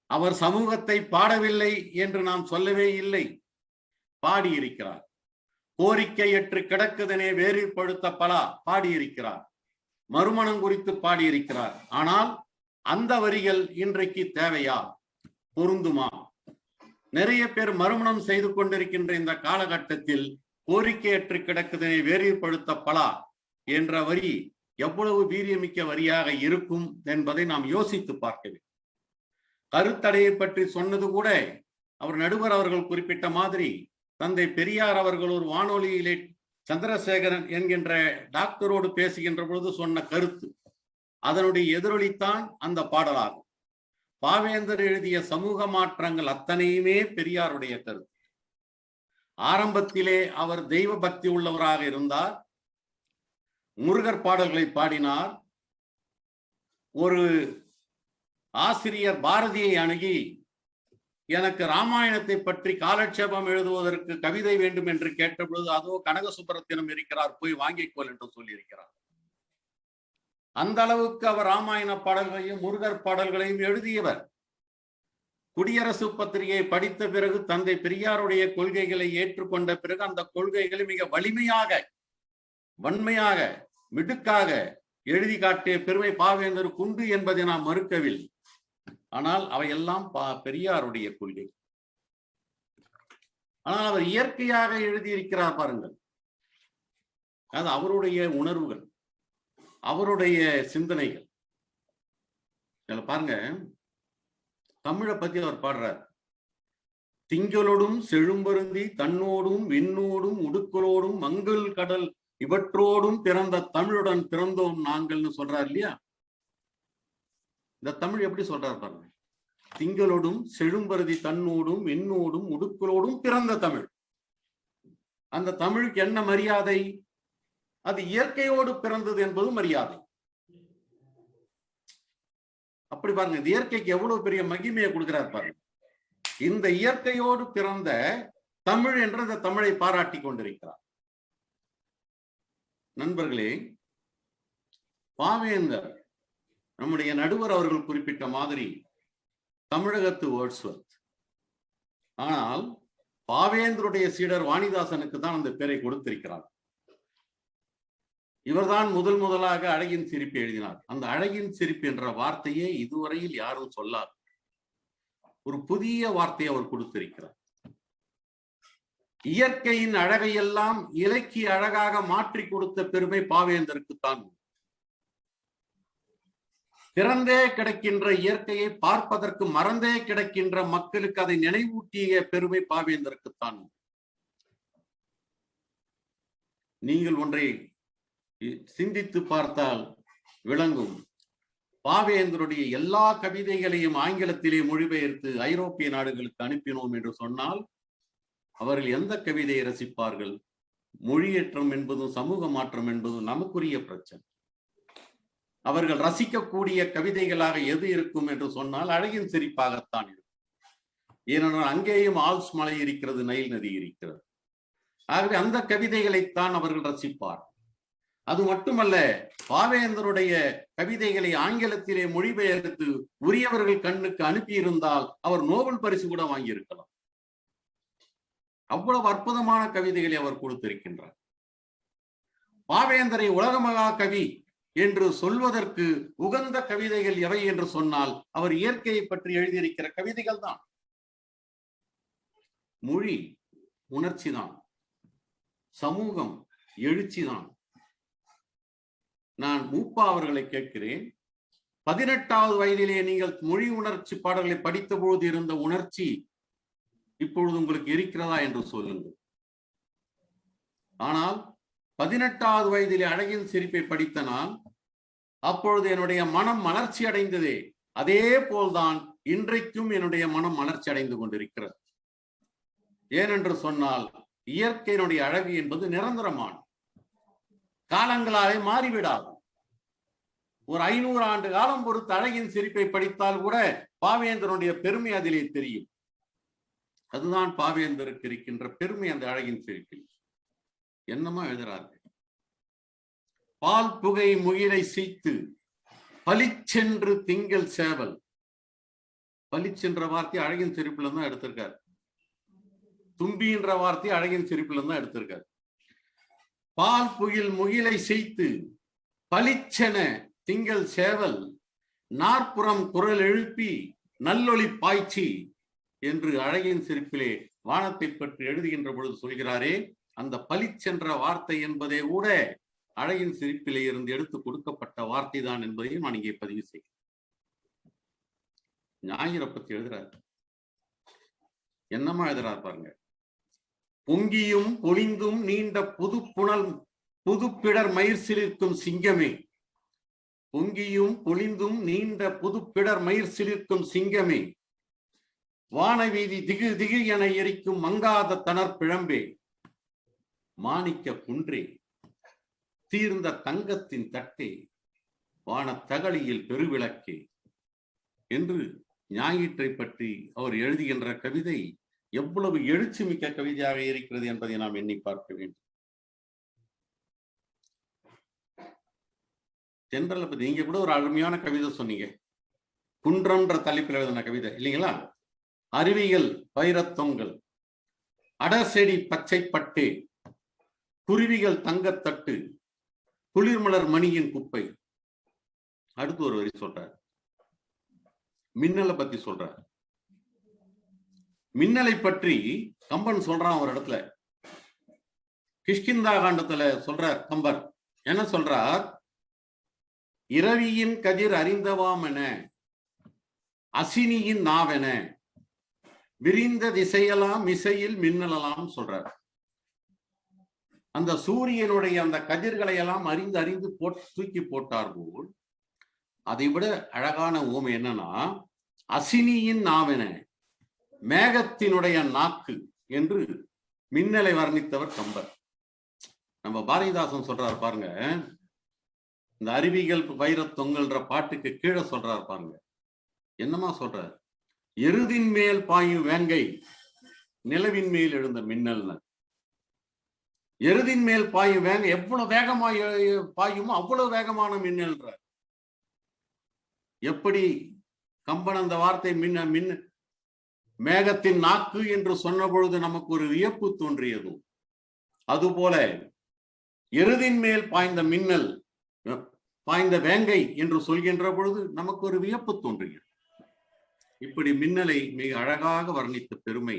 அவர் சமூகத்தை பாடவில்லை என்று நாம் சொல்லவே இல்லை, பாடியிருக்கிறார். கோரிக்கையற்று கிடக்குதனே வேரில் பழுத்த பலா பாடியிருக்கிறார். மறுமணம் குறித்து பாடியிருக்கிறார். ஆனால் அந்த வரிகள் இன்றைக்கு தேவையா, பொருந்துமா? நிறைய பேர் மறுமணம் செய்து கொண்டிருக்கின்ற இந்த காலகட்டத்தில் கோரிக்கையற்று கிடக்குதனை வேரில் பழுத்த பலா என்ற வரி எவ்வளவு வீரியமிக்க வரியாக இருக்கும் என்பதை நாம் யோசித்து பார்க்க வேண்டும். கருத்தடையை பற்றி சொன்னது கூட அவர் நடுவர் அவர்கள் குறிப்பிட்ட மாதிரி தந்தை பெரியார் அவர்கள் ஒரு வானொலியிலே சந்திரசேகரன் என்கின்ற டாக்டரோடு பேசுகின்ற பொழுது சொன்ன கருத்து, அதனுடைய எதிரொலித்தான் அந்த பாடலாகும். பாவேந்தர் எழுதிய சமூக மாற்றங்கள் அத்தனையுமே பெரியாருடைய கருத்து. ஆரம்பத்திலே அவர் தெய்வ பக்தி உள்ளவராக இருந்தார், முருகர் பாடல்களை பாடினார். ஒரு ஆசிரியர் பாரதியை அணுகி, எனக்கு ராமாயணத்தை பற்றி காலட்சேபம் எழுதுவதற்கு கவிதை வேண்டும் என்று கேட்டபொழுது, அதோ கனக சுப்பரத்தினம் இருக்கிறார், போய் வாங்கிக்கொள் என்று சொல்லியிருக்கிறார். அந்த அளவுக்கு அவர் ராமாயண பாடல்களையும் முருகர் பாடல்களையும் எழுதியவர். குடியரசு பத்திரிகையை படித்த பிறகு தந்தை பெரியாருடைய கொள்கைகளை ஏற்றுக்கொண்ட பிறகு அந்த கொள்கைகளை மிக வலிமையாக, வன்மையாக, மிடுக்காக எழுதி காட்டிய பெருமை பாவேந்தருக்கு உண்டு என்பதை நாம் மறுக்கவில்லை. ஆனால் அவையெல்லாம் பெரியாருடைய கொள்கை. ஆனால் அவர் இயற்கையாக எழுதியிருக்கிறார் பாருங்கள். அது அவருடைய உணர்வுகள், அவருடைய சிந்தனைகள். பாருங்க, தமிழை பத்தி அவர் பாடுறார். திங்களோடும் செழும்பருந்தி தன்னோடும் விண்ணோடும் உடுக்களோடும் மங்கள் கடல் இவற்றோடும் பிறந்த தமிழுடன் பிறந்தோம் நாங்கள்னு சொல்றார் இல்லையா? இந்த தமிழ் எப்படி சொல்றார் பாருங்க. திங்களோடும் செழும்பருதி தன்னோடும் விண்ணோடும் உடுக்களோடும் பிறந்த தமிழ். அந்த தமிழுக்கு என்ன மரியாதை? அது இயற்கையோடு பிறந்தது என்பது மரியாதை. அப்படி பாருங்க, இந்த இயற்கைக்கு எவ்வளவு பெரிய மகிமையை கொடுக்கிறார் பாருங்க. இந்த இயற்கையோடு பிறந்த தமிழ் என்ற இந்த தமிழை பாராட்டி கொண்டிருக்கிறார். நண்பர்களே, பாவேந்தர் நம்முடைய நடுவர் அவர்கள் குறிப்பிட்ட மாதிரி தமிழகத்து வேர்ட்ஸ்வர்த். ஆனால் பாவேந்தருடைய சீடர் வாணிதாசனுக்கு தான் அந்த பெயரை கொடுத்திருக்கிறார். இவர்தான் முதலாக அழகின் சிரிப்பு எழுதினார். அந்த அழகின் சிரிப்பு என்ற வார்த்தையே இதுவரையில் யாரும் சொல்லார். ஒரு புதிய வார்த்தையை அவர் கொடுத்திருக்கிறார். இயற்கையின் அழகையெல்லாம் இலக்கிய அழகாக மாற்றி கொடுத்த பெருமை பாவேந்தருக்குத்தான். பிறந்தே கிடக்கின்ற இயற்கையை பார்ப்பதற்கு மறந்தே கிடக்கின்ற மக்களுக்கு அதை நினைவூட்டிய பெருமை பாவேந்தருக்குத்தான். நீங்கள் ஒன்றை சிந்தித்து பார்த்தால் விளங்கும். பாவேந்தருடைய எல்லா கவிதைகளையும் ஆங்கிலத்திலே மொழிபெயர்த்து ஐரோப்பிய நாடுகளுக்கு அனுப்பினோம் என்று சொன்னால் அவர்கள் எந்த கவிதையை ரசிப்பார்கள்? மொழியேற்றம் என்பதும் சமூக மாற்றம் என்பதும் நமக்குரிய பிரச்சனை. அவர்கள் ரசிக்கக்கூடிய கவிதைகளாக எது இருக்கும் என்று சொன்னால் அழகின் சிரிப்பாகத்தான் இருக்கும். ஏனென்றால் அங்கேயும் ஆல்ஸ் மலை இருக்கிறது, நைல் நதி இருக்கிறது. ஆகவே அந்த கவிதைகளைத்தான் அவர்கள் ரசிப்பார். அது மட்டுமல்ல, பாவேந்தருடைய கவிதைகளை ஆங்கிலத்திலே மொழிபெயர்த்து உரியவர்கள் கண்ணுக்கு அனுப்பியிருந்தால் அவர் நோபல் பரிசு கூட வாங்கியிருக்கலாம். அவ்வளவு அற்புதமான கவிதைகளை அவர் கொடுத்திருக்கின்றார். பாவேந்தரை உலக மகா கவி என்று சொல்வதற்கு உகந்த கவிதைகள் எவை என்று சொன்னால் அவர் இயற்கையை பற்றி எழுதியிருக்கிற கவிதைகள் தான். மொழி உணர்ச்சி தான், சமூகம் எழுச்சி தான். நான் மூப்பா அவர்களை கேட்கிறேன், 18வது வயதிலே நீங்கள் மொழி உணர்ச்சி பாடல்களை படித்த பொழுது இருந்த உணர்ச்சி இப்பொழுது உங்களுக்கு இருக்கிறதா என்று சொல்லுங்கள். ஆனால் 18வது வயதிலே அழகின் சிரிப்பை படித்த நான், அப்பொழுது என்னுடைய மனம் மலர்ச்சி அடைந்ததே, அதே போல்தான் இன்றைக்கும் என்னுடைய மனம் மலர்ச்சி அடைந்து கொண்டிருக்கிறது. ஏனென்று சொன்னால் இயற்கையினுடைய அழகு என்பது நிரந்தரமான, காலங்களாலே மாறிவிடாது. ஒரு 500 ஆண்டு காலம் பொறுத்து அழகின் சிரிப்பை படித்தால் கூட பாவேந்தருடைய பெருமை அதிலே தெரியும். அதுதான் பாவேந்தருக்கு இருக்கின்ற பெருமை. அந்த அழகின் சிரிப்பில் என்னமா எழுதுறார்கள்? பால் புகை முகிலை சீத்து பளிச்சென்று திங்கள் சேவல். பளிச்சென்ற வார்த்தை அழகின் சிரிப்புல தான் எடுத்திருக்காரு. தும்பின்ற வார்த்தை அழகின் சிரிப்புல தான் எடுத்திருக்காரு. பால் புகில் முகிலை செய்து பளிச்சென திங்கள் சேவல் நாற்புறம் குரல் எழுப்பி நல்லொளி பாய்ச்சி என்று அழகின் சிரிப்பிலே வானத்தை பற்றி எழுதுகின்ற பொழுது சொல்கிறாரே, அந்த பளிச்சென்ற வார்த்தை என்பதே கூட அழகின் சிரிப்பிலே இருந்து எடுத்து கொடுக்கப்பட்ட வார்த்தை தான் என்பதையும் நான் இங்கே பதிவு செய்கிறேன். ஞாயிறை பத்தி எழுதுறாரு, என்னமா எழுதுறாரு பாருங்க. பொங்கியும் பொலிந்தும் நீண்ட புதுப்பிடர் மயிர் சிலிர்க்கும் சிங்கமே. பொங்கியும் பொலிந்தும் நீண்ட புதுப்பிடர் மயிர் சிலிர்க்கும் சிங்கமே. வானவீதி திகு திகு என எரிக்கும் மங்காத தனர் பிழம்பே. மாணிக்க குன்றே, தீர்ந்த தங்கத்தின் தட்டே, வானத்தகழியில் பெருவிளக்கே என்று ஞாயிற்றை பற்றி அவர் எழுதுகின்ற கவிதை எவ்வளவு எழுச்சி மிக்க கவிதையாக இருக்கிறது என்பதை நாம் எண்ணி பார்க்க வேண்டும். தென்றலை பத்தி நீங்க கூட ஒரு அருமையான கவிதை சொன்னீங்க, குன்றம்ன்ற தலைப்பில் எழுதின கவிதை இல்லைங்களா? அறிவியல் வைரத்தொங்கல், அடசெடி பச்சை பட்டே, குருவிகள் தங்கத்தட்டு, குளிர்மலர் மணியின் குப்பை. அடுத்து ஒரு வரி சொல்றார், மின்னலை பத்தி சொல்றார். மின்னலை பற்றி கம்பன் சொல்றான் ஒரு இடத்துல, கிஷ்கிந்தா காண்டத்துல சொல்றார் கம்பர். என்ன சொல்றார்? இரவியின் கதிர் அறிந்தவாம் என அசினியின் நாவென விரிந்த திசையெல்லாம் இசையில் மின்னலாம் சொல்றார். அந்த சூரியனுடைய அந்த கதிர்களை எல்லாம் அறிந்து அறிந்து தூக்கி போட்டார் போல், அதை விட அழகான ஓமை என்னன்னா, அசினியின் நாவென, மேகத்தினுடைய நாக்கு என்று மின்னலை வர்ணித்தவர் கம்பர். நம்ம பாரதிதாசன் சொல்றாரு பாருங்க, இந்த அறிவிகள் வைரத்தொங்கல்ன்ற பாட்டுக்கு கீழே சொல்றாரு பாருங்க, என்னமா சொல்றாரு? எருதின் மேல் பாயும் வேங்கை, நிலவின் மேல் எழுந்த மின்னல். எருதின் மேல் பாயும் வேங்கை எவ்வளவு வேகமா பாயுமோ அவ்வளவு வேகமான மின்னல்ன்ற. எப்படி கம்பன் அந்த வார்த்தை மேகத்தின் நாக்கு என்று சொன்ன பொழுது நமக்கு ஒரு வியப்பு தோன்றியதும், அதுபோல எருதின் மேல் பாய்ந்த மின்னல், பாய்ந்த வேங்கை என்று சொல்கின்ற பொழுது நமக்கு ஒரு வியப்பு தோன்றுகிறது. இப்படி மின்னலை மிக அழகாக வர்ணித்த பெருமை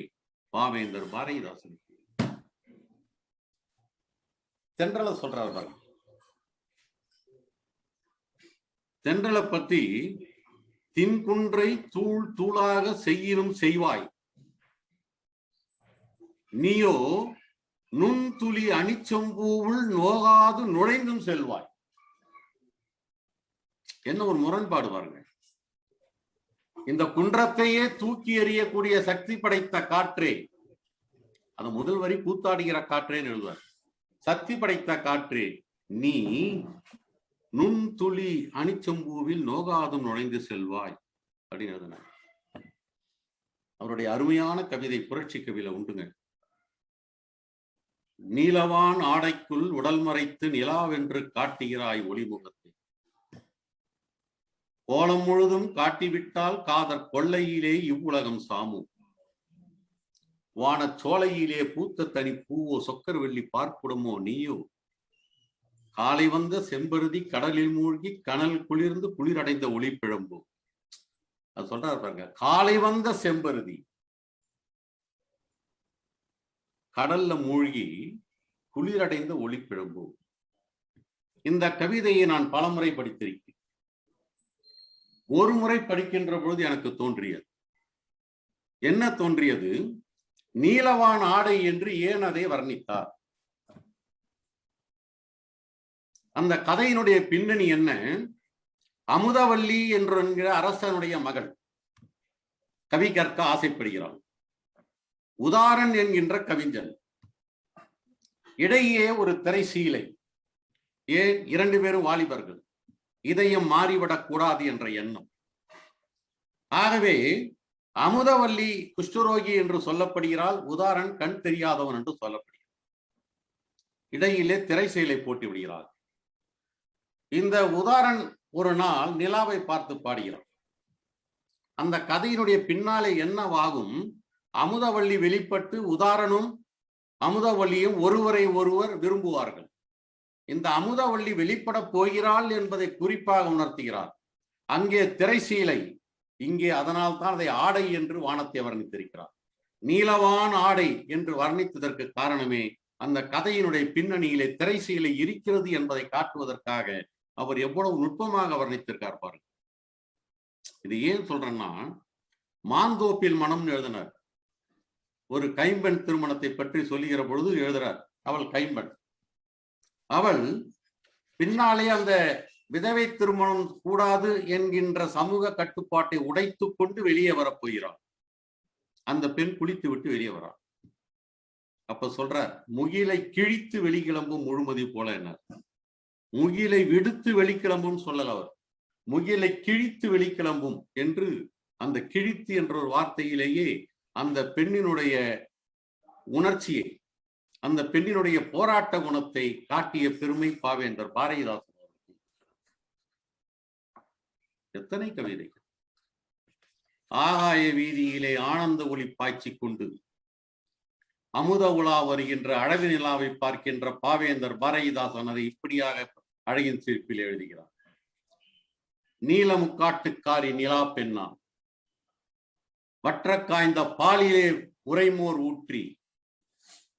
பாவேந்தர் பாரதிதாசன். தென்றலை சொல்றார். தென்றலை பற்றி தின்குன்றை தூள் தூளாக செய்யினும் செய்வாய், நீயோ நுண்துளி அணிச்சம்பூவுள் நோகாது நுழைந்தும் செல்வாய். என்ன ஒரு முரண்பாடு பாருங்க. இந்த குன்றத்தையே தூக்கி எறியக்கூடிய சக்தி படைத்த காற்றே, அது முதல் வரி கூத்தாடுகிற காற்றேன்னு எழுதுவார். சக்தி படைத்த காற்றே, நீ நுண்துளி அணிச்சம்பூவில் நோகாதும் நுழைந்து செல்வாய் அப்படின்னு எழுதினார். அவருடைய அருமையான கவிதை புரட்சி கவியில உண்டுங்க. நீலவான் ஆடைக்குள் உடல் மறைத்து நிலாவென்று காட்டுகிறாய் ஒளிமுகத்தை, கோலம் முழுதும் காட்டிவிட்டால் காதற் கொள்ளையிலே இவ்வுலகம் சாமும், வானச் சோலையிலே பூத்த தனி பூவோ சொக்கர் வெள்ளி பார்க்குடமோ நீயோ, காலை வந்த செம்பருதி கடலில் மூழ்கி கனல் குளிர்ந்து குளிரடைந்த ஒளி பிழம்போ. அது சொல்றாரு பாருங்க, காலை வந்த செம்பருதி கடல்ல மூழ்கி குளிரடைந்த ஒளி பிழம்போ. இந்த கவிதையை நான் பலமுறை படித்திருக்கிறேன். ஒரு முறை படிக்கின்ற பொழுது எனக்கு தோன்றியது, என்ன தோன்றியது, நீலவான் ஆடை என்று ஏன் அதை வர்ணித்தார்? அந்த கதையினுடைய பின்னணி என்ன? அமுதவல்லி என்கிற அரசனுடைய மகள் கவி கற்க ஆசைப்படுகிறாள். உதாரன் என்கின்ற கவிஞன், இடையே ஒரு திரைசீலை. ஏன்? 2 பேரும் வாலிபர்கள், இதயம் மாறிவிடக் கூடாது என்ற எண்ணம். ஆகவே அமுதவல்லி குஷ்டரோகி என்று சொல்லப்படுகிறாள், உதாரன் கண் தெரியாதவன் என்று சொல்லப்படுகிறார். இடையிலே திரைசீலை போட்டு விடுகிறார். இந்த உதாரன் ஒரு நாள் நிலாவை பார்த்து பாடுகிறான். அந்த கதையினுடைய பின்னாலே என்னவாகும்? அமுதவல்லி வெளிப்பட்டு உதாரனும் அமுதவல்லியும் ஒருவரை ஒருவர் விரும்புவார்கள். இந்த அமுதவல்லி வெளிப்பட போகிறாள் என்பதை குறிப்பாக உணர்த்துகிறார். அங்கே திரைசீலை, இங்கே அதனால் தான் அதை ஆடை என்று வானத்தை வர்ணித்திருக்கிறார். நீலவான் ஆடை என்று வர்ணித்ததற்கு காரணமே அந்த கதையினுடைய பின்னணியிலே திரைசீலை இருக்கிறது என்பதை காட்டுவதற்காக அவர் எவ்வளவு நுட்பமாக வர்ணித்திருக்கார் பாருங்க. இது ஏன் சொல்றேன்னா, மாந்தோப்பில் மனம் எழுதினார். ஒரு கைம்பெண் திருமணத்தை பற்றி சொல்லுகிற பொழுது எழுதுறார். அவள் கைம்பெண். அவள் பின்னாலே அந்த விதவை திருமணம் கூடாது என்கின்ற சமூக கட்டுப்பாட்டை உடைத்து கொண்டு வெளியே வரப்போகிறாள். அந்த பெண் குளித்து விட்டு வெளியே வராள். அப்ப சொல்றார், முகிலை கிழித்து வெளிக்கிளம்பும் முழுமதி போல என்ன, முகிலை விடுத்து வெளிக்கிளம்பும் சொல்லல அவர், முகிலை கிழித்து வெளிக்கிளம்பும் என்று அந்த கிழித்து என்ற ஒரு வார்த்தையிலேயே அந்த பெண்ணினுடைய உணர்ச்சியை, அந்த பெண்ணினுடைய போராட்ட குணத்தை காட்டிய பெருமை பாவேந்தர் பாரதிதாசன். எத்தனை கவிதைகள்! ஆகாய வீதியிலே ஆனந்த ஒளி பாய்ச்சி கொண்டு அமுத உலா வருகின்ற அழகு நிலாவை பார்க்கின்ற பாவேந்தர் பாரதிதாசன் அதை இப்படியாக அழகின் சிரிப்பில் எழுதுகிறார். நீலமுக்காட்டுக்காரி நிலா பெண்ணா, வற்ற காய்ந்த பாலிலே உரைமோர் ஊற்றி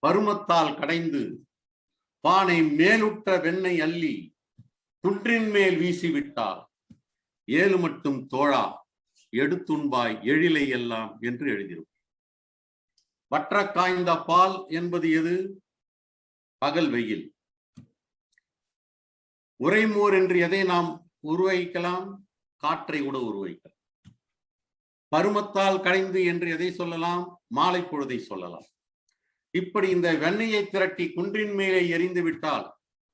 பருமத்தால் கடைந்து பானை மேலுற்ற வெண்ணெய் அள்ளி குன்றின் மேல் வீசிவிட்டார், 7 மட்டும் தோழா எடுத்துண்பாய் எழிலை எல்லாம் என்று எழுதியிருக்கும். வற்ற காய்ந்த பால் என்பது எது? பகல் வெயில். உரைமோர் என்று எதை நாம் உருவகிக்கலாம்? காற்றை கூட உருவகிக்கலாம். பருமத்தால் கடைந்து என்று எதை சொல்லலாம்? மாலை பொழுதை சொல்லலாம். இப்படி இந்த வெண்ணையை திரட்டி குன்றின் மேலே எரிந்து விட்டால்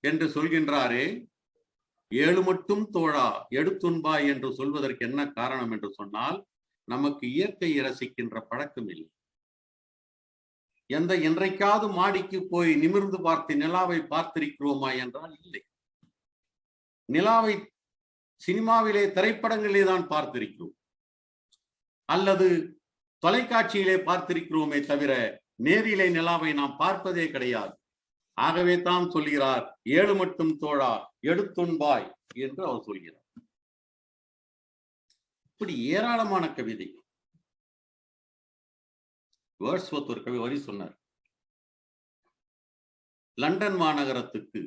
என்று சொல்கின்றாரே, 7 மட்டும் தோழா எடுத்துண்பாய் என்று சொல்வதற்கு என்ன காரணம் என்று சொன்னால், நமக்கு இயற்கையை ரசிக்கின்ற பழக்கம் இல்லை. என்றைக்காவது மாடிக்கு போய் நிமிர்ந்து பார்த்து நிலாவை பார்த்திருக்கிறோமா என்றால் இல்லை. நிலாவை சினிமாவிலே திரைப்படங்களிலே தான் பார்த்திருக்கிறோம், அல்லது தொலைக்காட்சியிலே பார்த்திருக்கிறோமே தவிர நேரிலே நிலாவை நாம் பார்ப்பதே கிடையாது. ஆகவே தான் சொல்கிறார், 7 மட்டும் தோழா எடுத்துண்பாய் என்று அவர் சொல்கிறார். இப்படி ஏராளமான கவிதை. வேர்ட்ஸ்வொர்த் ஒரு கவி வரி சொன்னார், லண்டன் மாநகரத்துக்கு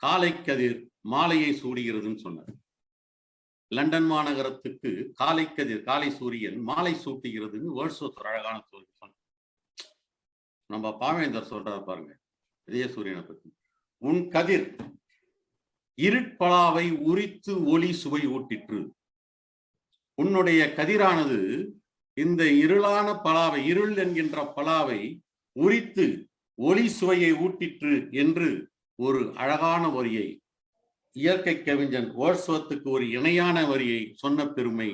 காலை கதிர் மாலையை சூடுகிறதுன்னு சொன்னார். லண்டன் மாநகரத்துக்கு காலை கதிர், காலை சூரியன் மாலை சூட்டுகிறதுன்னு வேர்ட்ஸ்வொர்த் ஒரு அழகான சொன்னார். நம்ம பாவேந்தர் சொல்றாரு பாருங்க இதய சூரியனை பத்தி, உன் கதிர் இருட்பலாவை உரித்து ஒளி சுவை ஊட்டிற்று. உன்னுடைய கதிரானது இந்த இருளான பலாவை, இருள் என்கின்ற பலாவை உரித்து ஒளி சுவையை ஊட்டிற்று என்று ஒரு அழகான வரியை, இயற்கை கவிஞன் வேர்ட்ஸ்வொர்த்துக்கு ஒரு இணையான வரியை சொன்ன பெருமை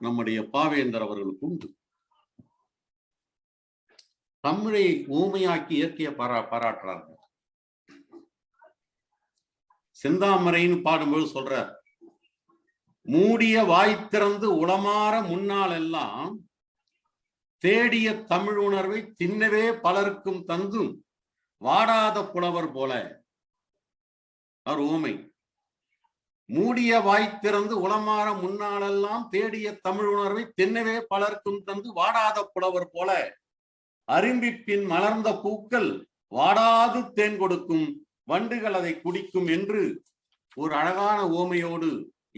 நம்முடைய பாவேந்தர் அவர்களுக்கு உண்டு. தமிழை ஊமையாக்கி இயற்கையை பாராட்டுறாங்க. செந்தாமரைன்னு பாடும்போது சொல்றார், மூடிய வாய் திறந்து உளமாற முன்னால் எல்லாம் தேடிய தமிழ் உணர்வை தின்னவே பலருக்கும் தந்தும் வாடாத புலவர் போல. அவர் ஊமை. மூடிய வாய் திறந்து உளமாற முன்னாலெல்லாம் தேடிய தமிழ் உணர்வை தின்னவே பலருக்கும் தந்து வாடாத புலவர் போல, அரும்பிப்பின் மலர்ந்த பூக்கள் வாடாது தேன் கொடுக்கும், வண்டுகள் அதை குடிக்கும் என்று ஒரு அழகான ஓமையோடு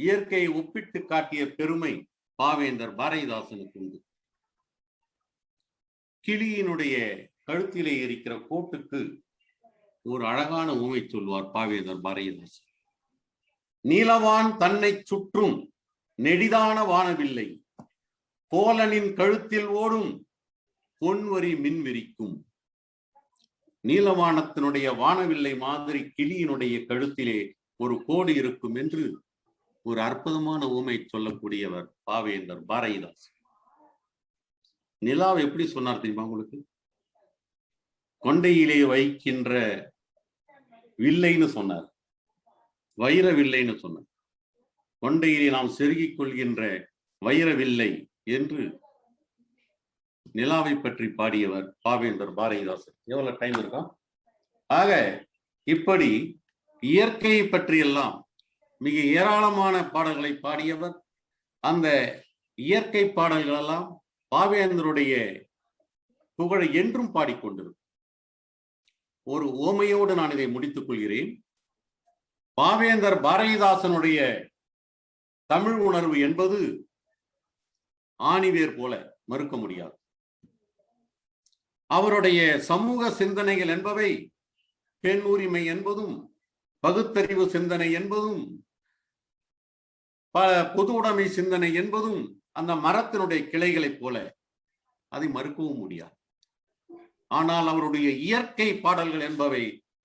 இயற்கையை ஒப்பிட்டு காட்டிய பெருமை பாவேந்தர் பாரதிதாசனுக்கு உண்டு. கிளியினுடைய கழுத்திலே இருக்கிற கோட்டுக்கு ஒரு அழகான ஊமை சொல்வார் பாவேந்தர் பாரதிதாசன். நீலவான் தன்னை சுற்றும் நெடிதான வானவில்லை, கோலனின் கழுத்தில் ஓடும் பொன்வரி மின்விரிக்கும். நீலவானத்தினுடைய வானவில்லை மாதிரி கிளியினுடைய கழுத்திலே ஒரு கோடு இருக்கும் என்று ஒரு அற்புதமான ஊமை சொல்லக்கூடியவர் பாவேந்தர் பாரதிதாசன். நிலாவை எப்படி சொன்னார் தெரியுமா உங்களுக்கு? கொண்டையிலே வைக்கின்ற வில்லைன்னு சொன்னார், வைர வில்லைன்னு சொன்னார். கொண்டையிலே நாம் செருகிக் கொள்கின்ற வைர வில்லை என்று நிலாவை பற்றி பாடியவர் பாவேந்தர் பாரதிதாசன். எவ்வளவு டைம் இருக்கா? ஆக இப்படி இயற்கையை பற்றி எல்லாம் மிக ஏராளமான பாடல்களை பாடியவர். அந்த இயற்கை பாடல்கள் எல்லாம் பாவேந்தருடைய புகழை என்றும் பாடிக்கொண்டிருக்கும். ஒரு ஓமையோடு நான் இதை முடித்துக் கொள்கிறேன். பாவேந்தர் பாரதிதாசனுடைய தமிழ் உணர்வு என்பது ஆணிவேர் போல மறுக்க முடியாது. அவருடைய சமூக சிந்தனைகள் என்பவை பெண் உரிமை என்பதும் பகுத்தறிவு சிந்தனை என்பதும் பொது உடைமை சிந்தனை என்பதும் அந்த மரத்தினுடைய கிளைகளைப் போல, அதை மறுக்கவும் முடியாது. ஆனால் அவருடைய இயற்கை பாடல்கள் என்பவை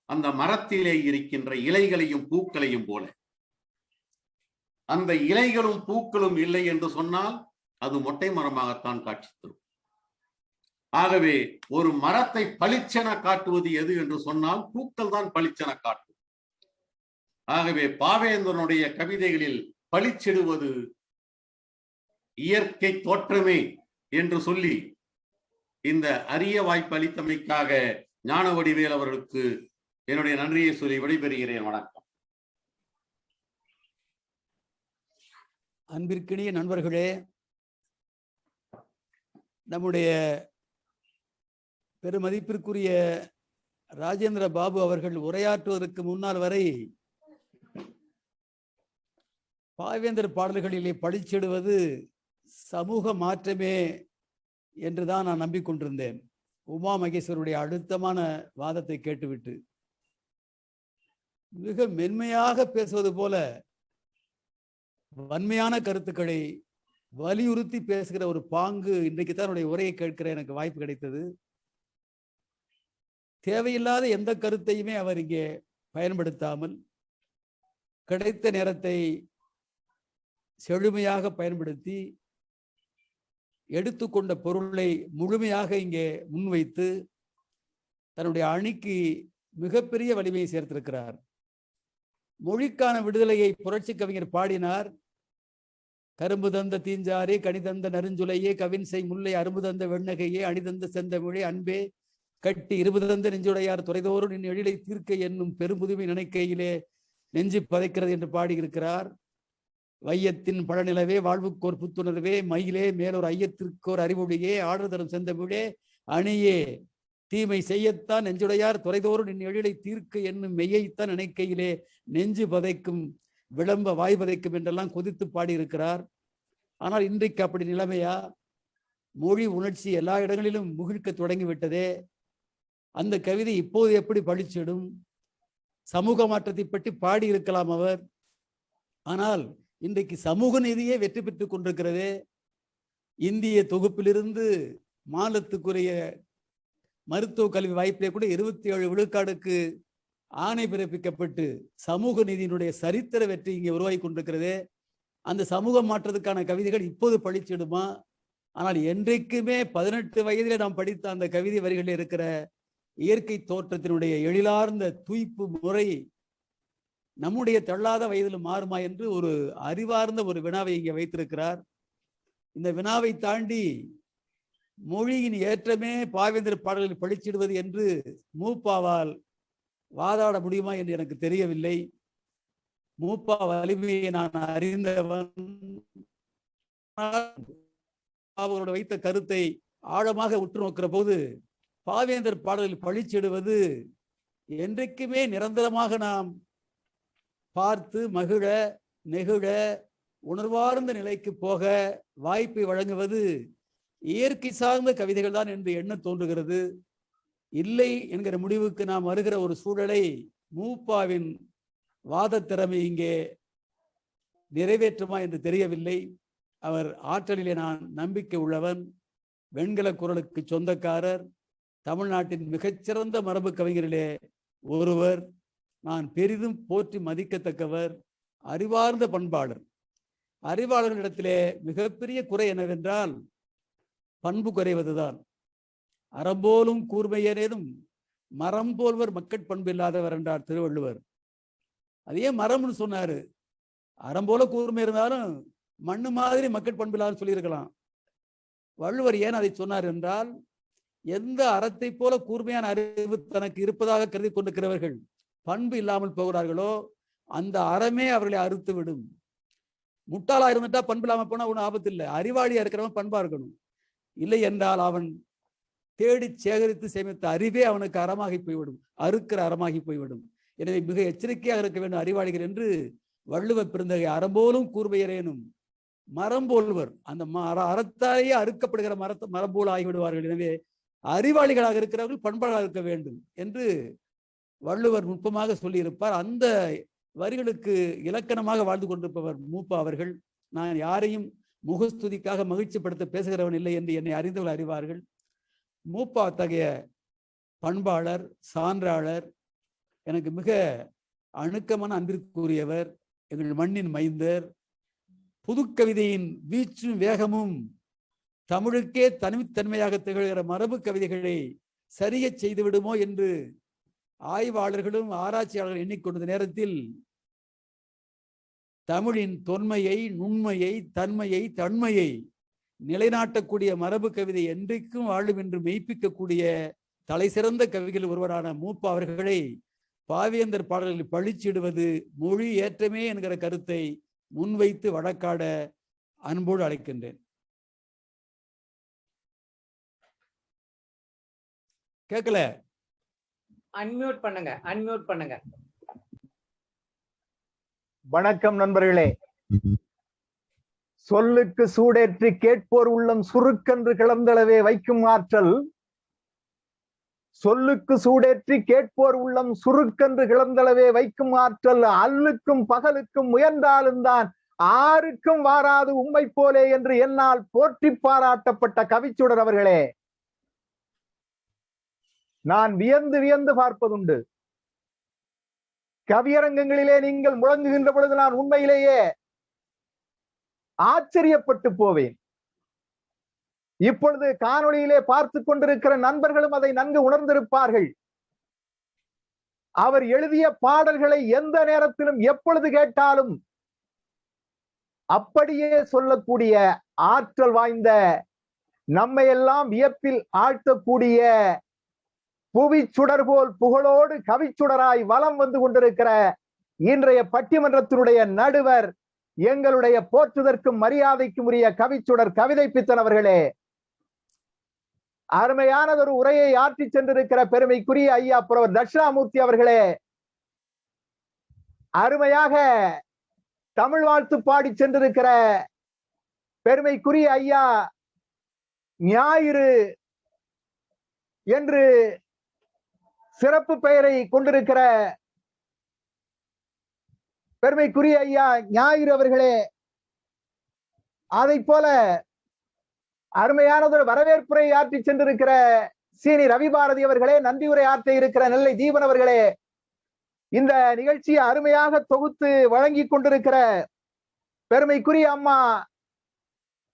அந்த மரத்திலே இருக்கின்ற இலைகளையும் பூக்களையும் போல. அந்த இலைகளும் பூக்களும் இல்லை என்று சொன்னால் அது மொட்டை மரமாகத்தான் காட்சி தரும். ஆகவே ஒரு மரத்தை பளிச்சென காட்டுவது எது என்று சொன்னால் பூக்கள் தான் பளிச்சென காட்டும். ஆகவே பாவேந்தனுடைய கவிதைகளில் பளிச்சிடுவது இயற்கை தோற்றமே என்று சொல்லி இந்த அரிய வாய்ப்பு அளித்தமைக்காக ஞானவடிவேல் அவர்களுக்கு என்னுடைய நன்றியை சொல்லி விடைபெறுகிறேன். வணக்கம். அன்பிற்கினிய நண்பர்களே, நம்முடைய பெருமதிப்பிற்குரிய ராஜேந்திர பாபு அவர்கள் உரையாற்றுவதற்கு முன்னால் வரை பாவேந்தர் பாடல்களிலே பளிச்சிடுவது சமூக மாற்றமே என்றுதான் நான் நம்பிக்கொண்டிருந்தேன். உமா மகேஸ்வருடைய அழுத்தமான வாதத்தை கேட்டுவிட்டு மிக மென்மையாக பேசுவது போல வன்மையான கருத்துக்களை வலியுறுத்தி பேசுகிற ஒரு பாங்கு இன்றைக்கு தான் என்னுடைய உரையை கேட்கிற எனக்கு வாய்ப்பு கிடைத்தது. தேவையில்லாத எந்த கருத்தையுமே அவர் இங்கே பயன்படுத்தாமல் கிடைத்த நேரத்தை செழுமையாக பயன்படுத்தி எடுத்துக்கொண்ட பொருளை முழுமையாக இங்கே முன்வைத்து தன்னுடைய அணிக்கு மிகப்பெரிய வலிமையை சேர்த்திருக்கிறார். மொழிக்கான விடுதலையை புரட்சி கவிஞர் பாடினார். கரும்பு தந்த தீஞ்சாரே, கனி தந்த நறுஞ்சுலையே, கவின்சை முல்லை, அரும்பு தந்த வெண்ணகையே, அணிதந்த செந்தமிழே, அன்பே கட்டி 20 நெஞ்சுடையார் துறைதோறும் நின் எழிலை தீர்க்க என்னும் பெரும்புதுமை நினைக்கையிலே நெஞ்சு பதைக்கிறது என்று பாடியிருக்கிறார். வையத்தின் பழநிலவே வாழ்வுக்கோர் புத்துணர்வே மயிலே மேலோர் ஐயத்திற்கோர் அறிவொழியே ஆடுதரும் செந்தமிழே அணியே தீமை செய்யத்தான் நெஞ்சுடையார் துறைதோறும் நின் எழிலை தீர்க்க என்னும் மெய்யைத்தான் நினைக்கையிலே நெஞ்சு பதைக்கும் விளம்ப வாய் பதைக்கும் என்றெல்லாம் கொதித்து பாடியிருக்கிறார். ஆனால் இன்றைக்கு அப்படி நிலைமையா? மொழி உணர்ச்சி எல்லா இடங்களிலும் முகிழ்க்க தொடங்கிவிட்டதே. அந்த கவிதை இப்போது எப்படி பழிச்சிடும்? சமூக மாற்றத்தை பற்றி பாடியிருக்கலாம் அவர். ஆனால் இன்றைக்கு சமூக நீதியே வெற்றி பெற்றுக் கொண்டிருக்கிறதே. இந்திய தொகுப்பிலிருந்து மாநிலத்துக்குரிய மருத்துவ கல்வி வாய்ப்பிலே கூட 27 விழுக்காடுக்கு ஆணை பிறப்பிக்கப்பட்டு சமூக நீதியினுடைய சரித்திர வெற்றி இங்கே உருவாகி கொண்டிருக்கிறதே. அந்த சமூக மாற்றத்துக்கான கவிதைகள் இப்போது பழிச்சிடுமா? ஆனால் என்றைக்குமே 18 வயதிலே நாம் படித்த அந்த கவிதை வரிகளில் இருக்கிற இயற்கை தோற்றத்தினுடைய எழிலார்ந்த துய்ப்பு முறை நம்முடைய தள்ளாத வயதில் மாறுமா என்று ஒரு அறிவார்ந்த ஒரு வினாவை இங்கே வைத்திருக்கிறார். இந்த வினாவை தாண்டி மொழியின் ஏற்றமே பாவேந்தர் பாடல்களில் பழிச்சிடுவது என்று மூப்பாவால் வாதாட முடியுமா என்று எனக்கு தெரியவில்லை. மூப்பா வலிமையை நான் அறிந்தவன். அவரோட வைத்த கருத்தை ஆழமாக உற்று நோக்கிற போது பாவேந்தர் பாடலில் பழிச்சிடுவது என்றைக்குமே நிரந்தரமாக நாம் பார்த்து மகிழ நெகிழ உணர்வார்ந்த நிலைக்கு போக வாய்ப்பை வழங்குவது இயற்கை சார்ந்த கவிதைகள் தான் என்று எண்ண தோன்றுகிறது. இல்லை என்கிற முடிவுக்கு நாம் வருகிற ஒரு சூழலை மூப்பாவின் வாத திறமை இங்கே நிறைவேற்றுமா என்று தெரியவில்லை. அவர் ஆற்றலிலே நான் நம்பிக்கை உள்ளவன். வெண்கல குரலுக்கு சொந்தக்காரர், தமிழ்நாட்டின் மிகச்சிறந்த மரபு கவிஞரிலே ஒருவர். நான் பெரிதும் போற்றி மதிக்கத்தக்கவர், அறிவார்ந்த பண்பாளர். அறிவாளர்களிடத்திலே மிகப்பெரிய குறை என்னவென்றால் பண்பு குறைவதுதான். அறம்போலும் கூர்மையனேனும் மரம் போல்வர் மக்கட்பண்பு இல்லாதவர் என்றார் திருவள்ளுவர். அதையே மரம்னு சொன்னாரு. அறம் போல கூர்மை இருந்தாலும் மண்ணு மாதிரி மக்கட்பண்பு இல்லாத சொல்லியிருக்கலாம். வள்ளுவர் ஏன் அதை சொன்னார் என்றால், எந்த அறத்தை போல கூர்மையான அறிவு தனக்கு இருப்பதாக கருதி கொண்டிருக்கிறவர்கள் பண்பு இல்லாமல் போகிறார்களோ அந்த அறமே அவர்களை அறுத்து விடும். முட்டாளா இருந்துட்டா பண்பு இல்லாமல் போனா ஒன்றும் ஆபத்து இல்லை. அறிவாளியா இருக்கிறவன் பண்பா இருக்கணும். இல்லை என்றால் அவன் தேடி சேகரித்து சேமித்த அறிவே அவனுக்கு அறமாகி போய்விடும், அறுக்கிற அறமாகி போய்விடும். எனவே மிக எச்சரிக்கையாக இருக்க வேண்டும் அறிவாளிகள் என்று வள்ளுவர் பிறந்தகை அறம்போலும் கூர்மையரேனும் மரம் போல்வர். அந்த அறத்தாலேயே அறுக்கப்படுகிற மரம் போல் ஆகிவிடுவார்கள். எனவே அறிவாளிகளாக இருக்கிறவர்கள் பண்பாளாக இருக்க வேண்டும் என்று வள்ளுவர் நுட்பமாக சொல்லியிருப்பார். அந்த வரிகளுக்கு இலக்கணமாக வாழ்ந்து கொண்டிருப்பவர் மூப்பா அவர்கள். நான் யாரையும் முகஸ்துதிக்காக மகிழ்ச்சிப்படுத்த பேசுகிறவன் இல்லை என்று என்னை அறிந்தவர்கள் அறிவார்கள். மூப்பா அத்தகைய பண்பாளர், சான்றாளர், எனக்கு மிக அணுக்கமான அன்பிற்குரியவர், எங்கள் மண்ணின் மைந்தர். புதுக்கவிதையின் வீச்சும் வேகமும் தமிழுக்கே தனித்தன்மையாக திகழ்கிற மரபு கவிதைகளை சரிய செய்து விடுமோ என்று ஆய்வாளர்களும் ஆராய்ச்சியாளர்கள் எண்ணிக்கொண்ட நேரத்தில் தமிழின் தொன்மையை, நுண்மையை, தன்மையை, தன்மையை நிலைநாட்டக்கூடிய மரபு கவிதை என்றைக்கும் வாழும் என்று மெய்ப்பிக்கக்கூடிய தலை சிறந்த கவிகள் ஒருவரான மூப்பா அவர்களை பாவேந்தர் பாடல்களில் பழிச்சிடுவது மொழி ஏற்றமே என்கிற கருத்தை முன்வைத்து வழக்காட அன்போடு அழைக்கின்றேன். கேட்கல? அன்மியூட் பண்ணுங்க, அன்மியூட் பண்ணுங்க. வணக்கம் நண்பர்களே. சொல்லுக்கு சூடேற்றி கேட்போர் உள்ளம் சுருக்கென்று கிளந்தளவே வைக்கும் ஆற்றல், சொல்லுக்கு சூடேற்றி கேட்போர் உள்ளம் சுருக்கென்று கிளந்தளவே வைக்கும் ஆற்றல், அல்லுக்கும் பகலுக்கும் முயன்றாலும் தான் ஆருக்கும் வாராது உம்மை போலே என்று என்னால் போற்றி பாராட்டப்பட்ட கவிச்சுடர் அவர்களே, நான் வியந்து வியந்து பார்ப்பதுண்டு. கவியரங்கங்களிலே நீங்கள் முழங்குகின்ற பொழுது நான் உண்மையிலேயே ஆச்சரியப்பட்டு போவேன். இப்பொழுது காணொளியிலே பார்த்து கொண்டிருக்கிற நண்பர்களும் அதை நன்கு உணர்ந்திருப்பார்கள். அவர் எழுதிய பாடல்களை எந்த நேரத்திலும் எப்பொழுது கேட்டாலும் அப்படியே சொல்லக்கூடிய ஆற்றல் வாய்ந்த, நம்மை எல்லாம் வியப்பில் ஆழ்த்தக்கூடிய புவி சுடர் போல் புகழோடு கவிச்சுடராய் வலம் வந்து கொண்டிருக்கிற இன்றைய பட்டிமன்றத்தினுடைய நடுவர், எங்களுடைய போற்றுதற்கும் மரியாதைக்கும் உரிய கவிச்சுடர் கவிதை பித்தன் அவர்களே, அருமையானதொரு உரையை ஆற்றி சென்றிருக்கிற பெருமைக்குரிய ஐயா புரவர் தட்சிணாமூர்த்தி அவர்களே, அருமையாக தமிழ் வாழ்த்து பாடி சென்றிருக்கிற பெருமைக்குரிய ஐயா ஞாயிறு என்று சிறப்பு பெயரை கொண்டிருக்கிற பெருமைக்குரிய ஐயா ஞாயிறு அவர்களே, அதை போல அருமையானதொரு வரவேற்புரை ஆற்றி சென்றிருக்கிற சீனி ரவி பாரதி அவர்களே, நன்றி உரை ஆற்ற இருக்கிற நெல்லை தீபன் அவர்களே, இந்த நிகழ்ச்சியை அருமையாக தொகுத்து வழங்கி கொண்டிருக்கிற பெருமைக்குரிய அம்மா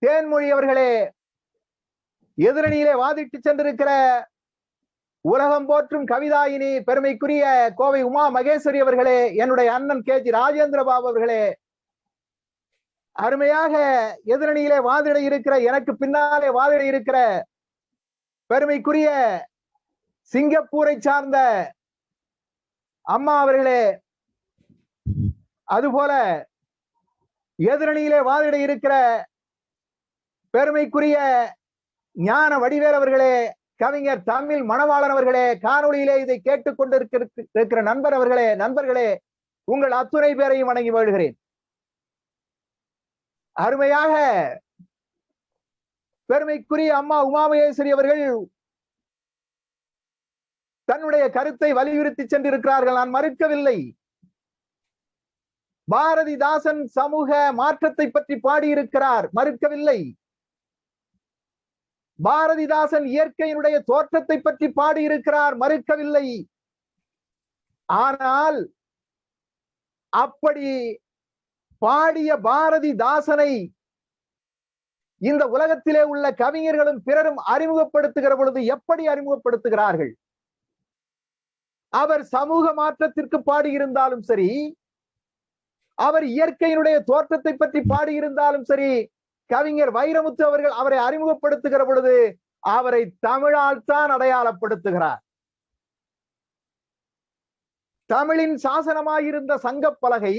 தேன்மொழி அவர்களே, எதிரணியிலே வாதிட்டு சென்றிருக்கிற உலகம் போற்றும் கவிதாயினி பெருமைக்குரிய கோவை உமா மகேஸ்வரி அவர்களே, என்னுடைய அண்ணன் KG ராஜேந்திர பாபு அவர்களே, அருமையாக எதிரணியிலே வாதிட இருக்கிற, எனக்கு பின்னாலே வாதிட இருக்கிற பெருமைக்குரிய சிங்கப்பூரை சார்ந்த அம்மா அவர்களே, அதுபோல எதிரணியிலே வாதிட இருக்கிற பெருமைக்குரிய ஞான வடிவேல் அவர்களே, கவிஞர் தமிழ் மணவாளன் அவர்களே, காணொளியிலே இதை கேட்டுக் கொண்டிருக்கிற நண்பர்களே, உங்கள் அத்துணை பேரையும் வணங்கி வாழ்கிறேன். அருமையாக பெருமைக்குரிய அம்மா உமாமகேஸ்வரி அவர்கள் தன்னுடைய கருத்தை வலியுறுத்தி சென்றிருக்கிறார்கள், நான் மறுக்கவில்லை. பாரதிதாசன் சமூக மாற்றத்தை பற்றி பாடியிருக்கிறார், மறுக்கவில்லை. பாரதிதாசன் இயற்கையினுடைய தோற்றத்தை பற்றி பாடியிருக்கிறார், மறுக்கவில்லை. ஆனால் அப்படி பாடிய பாரதிதாசனை இந்த உலகத்திலே உள்ள கவிஞர்களும் பிறரும் அறிமுகப்படுத்துகிற பொழுது எப்படி அறிமுகப்படுத்துகிறார்கள்? அவர் சமூக மாற்றத்திற்கு பாடியிருந்தாலும் சரி, அவர் இயற்கையினுடைய தோற்றத்தை பற்றி பாடியிருந்தாலும் சரி, கவிஞர் வைரமுத்து அவர்கள் அவரை அறிமுகப்படுத்துகிற பொழுது அவரை தமிழால் தான் அடையாளப்படுத்துகிறார். தமிழின் சாசனமாயிருந்த சங்கப்பலகை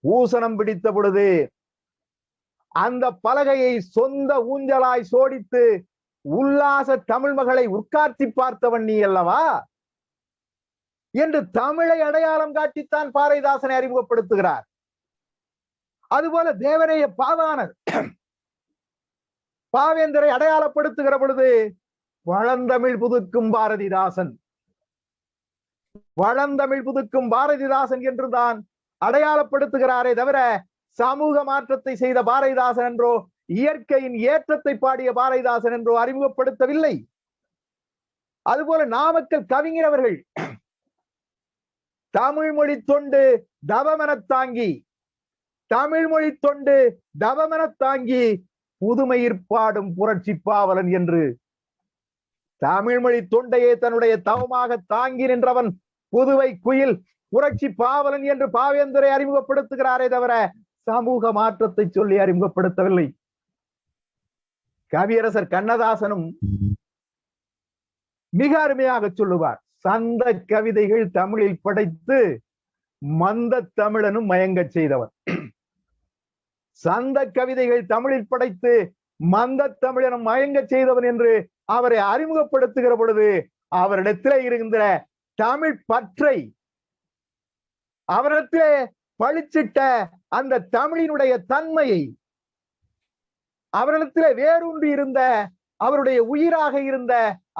ஊசனம் பிடித்த பொழுது அந்த பலகையை சொந்த ஊஞ்சலாய் சோடித்து உல்லாச தமிழ் மகளை உட்கார்த்தி பார்த்தவன் நீ அல்லவா என்று தமிழை அடையாளம் காட்டித்தான் பாரதிதாசனை அறிமுகப்படுத்துகிறார். அதுபோல தேவரைய பாவாணர் பாவேந்தரை அடையாளப்படுத்துகிற பொழுது வளந்தமிழ் புதுக்கும் பாரதிதாசன், வளந்தமிழ் புதுக்கும் பாரதிதாசன் என்றுதான் அடையாளப்படுத்துகிறாரே தவிர சமூக மாற்றத்தை செய்த பாரதிதாசன் என்றோ இயற்கையின் ஏற்றத்தை பாடிய பாரதிதாசன் என்றோ அறிமுகப்படுத்தவில்லை. அதுபோல நாமக்கல் கவிஞர் அவர்கள் தமிழ் மொழி தொண்டு தவமென தாங்கி, தமிழ் மொழி தொண்டு தவமென தாங்கி புதுமையிற் பாடும் புரட்சி பாவலன் என்று தமிழ் மொழி தொண்டையே தன்னுடைய தவமாக தாங்கி நின்றவன் புதுவை குயில் புரட்சி பாவலன் என்று பாவேந்தரை அறிமுகப்படுத்துகிறாரே தவிர சமூக மாற்றத்தை சொல்லி அறிமுகப்படுத்தவில்லை. கவியரசர் கண்ணதாசனும் மிக அருமையாக சொல்லுவார், சந்த கவிதைகள் தமிழில் படைத்து மந்த தமிழனும் மயங்க செய்தவர். சந்த கவிதைகள் தமிழில் படைத்து மந்த தமிழனும் மயங்க செய்தவன் என்று அவரை அறிமுகப்படுத்துகிற பொழுது அவரிடத்திலே இருக்கின்ற தமிழ் பற்றை, அவரிடத்திலே பழிச்சிட்ட அந்த தமிழினுடைய தன்மையை, அவரிடத்திலே வேரூன்றி இருந்த அவருடைய உயிராக இருந்த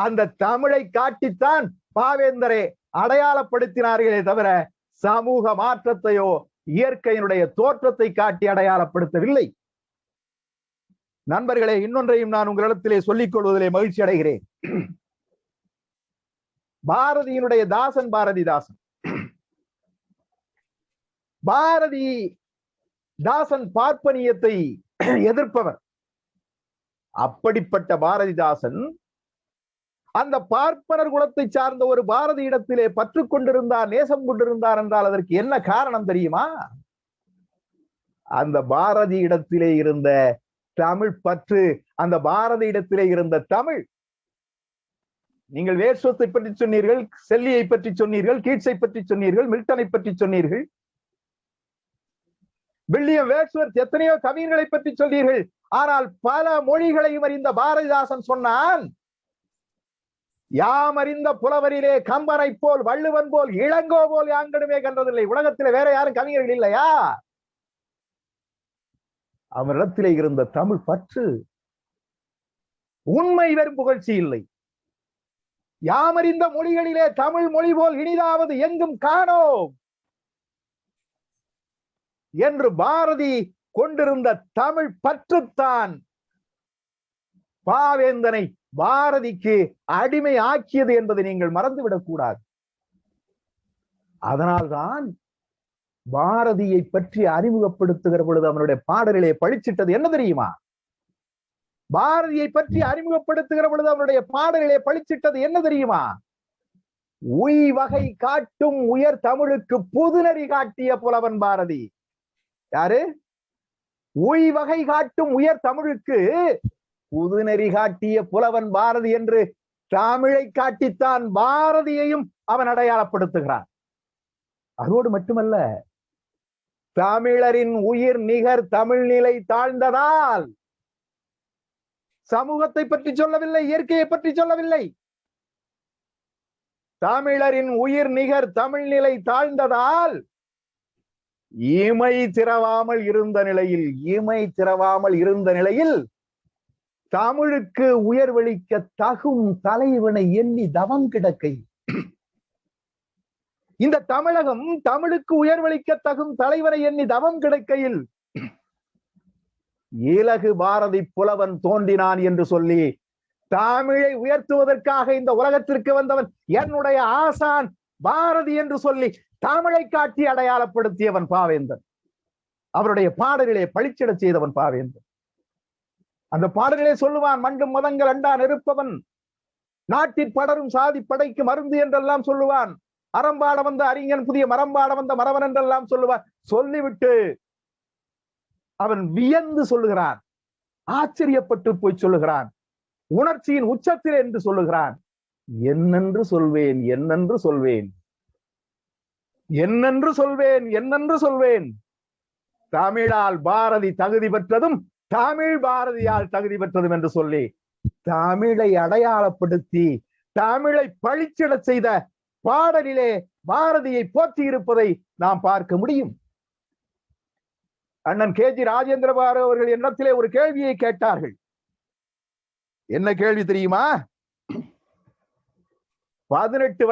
அந்த தமிழை காட்டித்தான் பாவேந்தரை அடையாளப்படுத்தினார்களே தவிர சமூக மாற்றத்தையோ இயற்கையினுடைய தோற்றத்தை காட்டி அடையாளப்படுத்தவில்லை. நண்பர்களே, இன்னொன்றையும் நான் உங்களிடத்திலே சொல்லிக் கொள்வதிலே மகிழ்ச்சி அடைகிறேன். பாரதியினுடைய தாசன் பாரதிதாசன். பாரதி தாசன் பார்ப்பனியத்தை எதிர்ப்பவர். அப்படிப்பட்ட பாரதிதாசன் அந்த பார்ப்பனர் குலத்தை சார்ந்த ஒரு பாரதி இடத்திலே பற்று கொண்டிருந்தார், நேசம் கொண்டிருந்தார் என்றால் அதற்கு என்ன காரணம் தெரியுமா? அந்த பாரதி இடத்திலே இருந்த தமிழ் பற்று, அந்த பாரதி இடத்திலே இருந்த தமிழ். நீங்கள் வேர்ஸ்வத்தை பற்றி சொன்னீர்கள், செல்லியை பற்றி சொன்னீர்கள், கீட்ஸை பற்றி சொன்னீர்கள், மில்டனை பற்றி சொன்னீர்கள், வில்லியம் வேர்ஸ்வர்த் எத்தனையோ கவிஞர்களை பற்றி சொன்னீர்கள். ஆனால் பல மொழிகளையும் அறிந்த பாரதிதாசன் சொன்னான், யாம் அறிந்த புலவரிலே கம்பனை போல், வள்ளுவன் போல், இளங்கோ போல் யாங்கடுமே கண்டதில்லை. உலகத்திலே வேற யாரும் கவிஞர்கள் இல்லையா? அவரிடத்திலே இருந்த தமிழ் பற்று, உண்மை வெறும் புகழ்ச்சி இல்லை. யாமறிந்த மொழிகளிலே தமிழ் மொழி போல் இனிதாவது எங்கும் காணோம் என்று பாரதி கொண்டிருந்த தமிழ் பற்றுத்தான் பாவேந்தனை பாரதிக்கு அடிமை ஆக்கியது என்பதை நீங்கள் மறந்துவிடக் கூடாது. அதனால்தான் பாரதியை பற்றி அறிமுகப்படுத்துகிற பொழுது அவனுடைய பாடலிலே பழிச்சிட்டது என்ன தெரியுமா? பாரதியை பற்றி அறிமுகப்படுத்துகிற பொழுது அவனுடைய பாடலிலே பழிச்சிட்டது என்ன தெரியுமா? உய் வகை காட்டும் உயர் தமிழுக்கு புதுநெறி காட்டிய புலவன் பாரதி. யாரு? உய் வகை காட்டும் உயர் தமிழுக்கு புதுநெறி காட்டிய புலவன் பாரதி என்று தமிழை காட்டித்தான் பாரதியையும் அவன் அடையாளப்படுத்துகிறான். அதோடு மட்டுமல்ல, தமிழரின் உயிர் நிகர் தமிழ் நிலை தாழ்ந்ததால் சமூகத்தை பற்றி சொல்லவில்லை, இயற்கையை பற்றி சொல்லவில்லை. தமிழரின் உயிர் நிகர் தமிழ் நிலை தாழ்ந்ததால் இமை திறவாமல் இருந்த நிலையில் தமிழுக்கு உயர்வளிக்க தகும் தலைவனை எண்ணி தவம் கிடக்கை. இந்த தமிழகம் தமிழுக்கு உயர்வளிக்க தகும் தலைவனை எண்ணி தவம் கிடக்கையில் இலகு பாரதி புலவன் தோன்றினான் என்று சொல்லி தமிழை உயர்த்துவதற்காக இந்த உலகத்திற்கு வந்தவன் என்னுடைய ஆசான் பாரதி என்று சொல்லி தமிழை காட்டி அடையாளப்படுத்தியவன் பாவேந்தன். அவருடைய பாடலிலே பழிச்சிடச் செய்தவன் பாவேந்தன். அந்த பாடலிலே சொல்லுவான், மண்டும் மதங்கள் அண்டா நெருப்பவன், நாட்டிற் படரும் சாதி படைக்கு மருந்து என்றெல்லாம் சொல்லுவான். அறம்பாட வந்த அறிஞன் புதிய மரம்பாட வந்த மரவன் என்றெல்லாம் சொல்லுவான். சொல்லிவிட்டு அவன் வியந்து சொல்லுகிறான், ஆச்சரியப்பட்டு போய் சொல்லுகிறான், உணர்ச்சியின் உச்சத்தில் என்று சொல்லுகிறான், என்னென்று சொல்வேன் என்னென்று சொல்வேன் என்னென்று சொல்வேன் என்னென்று சொல்வேன். தமிழால் பாரதி தகுதி பெற்றதும் தமிழ் பாரதியால் தகுதி பெற்றதும் என்று சொல்லி தமிழை அடையாளப்படுத்தி தமிழை பழிச்சிட செய்த பாடலிலே பாரதியை போற்றி இருப்பதை நாம் பார்க்க முடியும். அண்ணன் KG ராஜேந்திர பாரதி அவர்கள் என்னத்திலே ஒரு கேள்வியை கேட்டார்கள். என்ன கேள்வி தெரியுமா? 18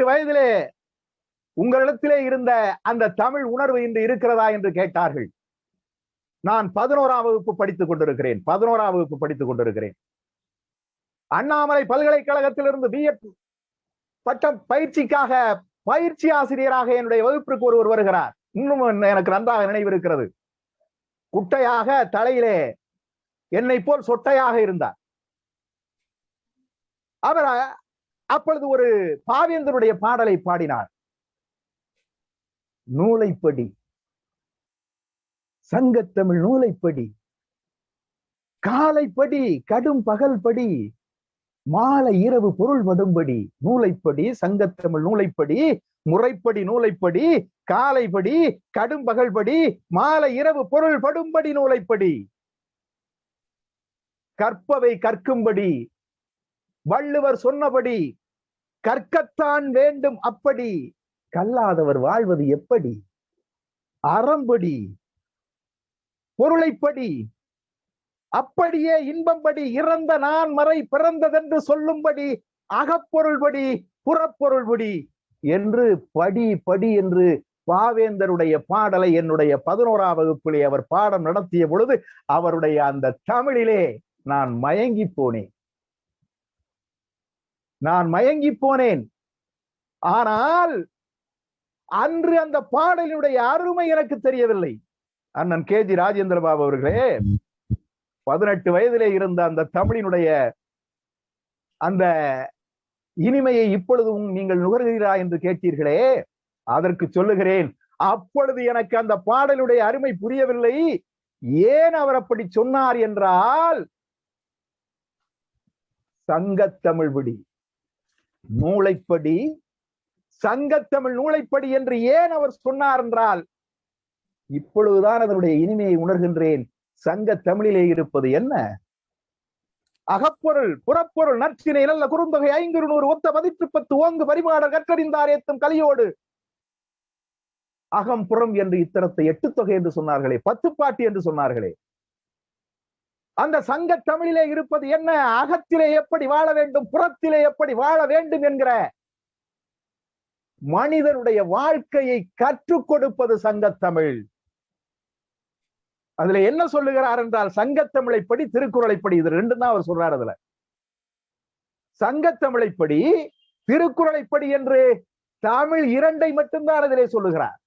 வயதிலே உங்களிடத்திலே இருந்த அந்த தமிழ் உணர்வு இன்று இருக்கிறதா என்று கேட்டார்கள். நான் 11ஆம் வகுப்பு படித்துக் கொண்டிருக்கிறேன். அண்ணாமலை பல்கலைக்கழகத்திலிருந்து B.Ed பட்டம் பயிற்சிக்காக பயிற்சி ஆசிரியராக என்னுடைய வகுப்பிற்கு ஒருவர் வருகிறார். இன்னும் எனக்கு நன்றாக நினைவு இருக்கிறது. குட்டையாக, தலையிலே என்னை போல் சொட்டையாக இருந்தார். அவர் அப்பொழுது ஒரு பாவேந்தருடைய பாடலை பாடினார். நூலைப்படி, சங்கத்தமிழ் நூலைப்படி, காலைப்படி கடும் பகல் படி, மாலை இரவு பொருள் படும்படி. நூலைப்படி, சங்கத்தமிழ் நூலைப்படி, முறைப்படி நூலைப்படி, காலைப்படி கடும் பகல் படி, மாலை இரவு பொருள் படும்படி நூலைப்படி. கற்பவை கற்கும்படி, வள்ளுவர் சொன்னபடி கற்கத்தான் வேண்டும் அப்படி, கல்லாதவர் வாழ்வது எப்படி? அறம்படி, பொருளைப்படி, அப்படியே இன்பம்படி, இறந்த நான் மறை பிறந்ததென்று சொல்லும்படி, அகப்பொருள்படி புறப்பொருள்படி என்று படி படி என்று பாவேந்தருடைய பாடலை என்னுடைய 11ஆம் வகுப்பிலே அவர் பாடம் நடத்திய பொழுது அவருடைய அந்த தமிழிலே நான் மயங்கி போனேன். ஆனால் அன்று அந்த பாடலினுடைய அருமை எனக்கு தெரியவில்லை. அண்ணன் KG ராஜேந்திர பாபு அவர்களே, 18 வயதிலே இருந்த அந்த தமிழினுடைய அந்த இனிமையை இப்பொழுதும் நீங்கள் நுகர்கிறீரா என்று கேட்டீர்களே, அதற்கு சொல்லுகிறேன், அப்பொழுது எனக்கு அந்த பாடலுடைய அருமை புரியவில்லை. ஏன் அவர் அப்படி சொன்னார் என்றால், சங்கத்தமிழ் விடி நூலைப்படி, சங்கத்தமிழ் நூலைப்படி என்று ஏன் அவர் சொன்னார் என்றால், இப்பொழுதுதான் அதனுடைய இனிமையை உணர்கின்றேன். சங்க தமிழிலே இருப்பது என்ன? அகப்பொருள், புறப்பொருள், நற்றினை, நல்ல குறுந்தொகை, 500 ஒத்த மதிப்பு 10 ஓங்கு பரிபாடல் கற்றறிந்தார் ஏத்தும் கலியோடு அகம் புறம் என்று இத்தரத்தை 8 தொகை என்று சொன்னார்களே, 10 பாட்டு என்று சொன்னார்களே. அந்த சங்க தமிழிலே இருப்பது என்ன? அகத்திலே எப்படி வாழ வேண்டும், புறத்திலே எப்படி வாழ வேண்டும் என்கிற மனிதனுடைய வாழ்க்கையை கற்றுக் கொடுப்பது சங்கத்தமிழ். அதுல என்ன சொல்லுகிறார் என்றால், சங்கத்தமிழை படி, திருக்குறளை படி. இது ரெண்டும் தான் அவர் சொல்றாரு. அதுல சங்கத்தமிழை படி, திருக்குறளை படி என்று தமிழ் 2ஐ மட்டும்தான் அதிலே சொல்லுகிறார்.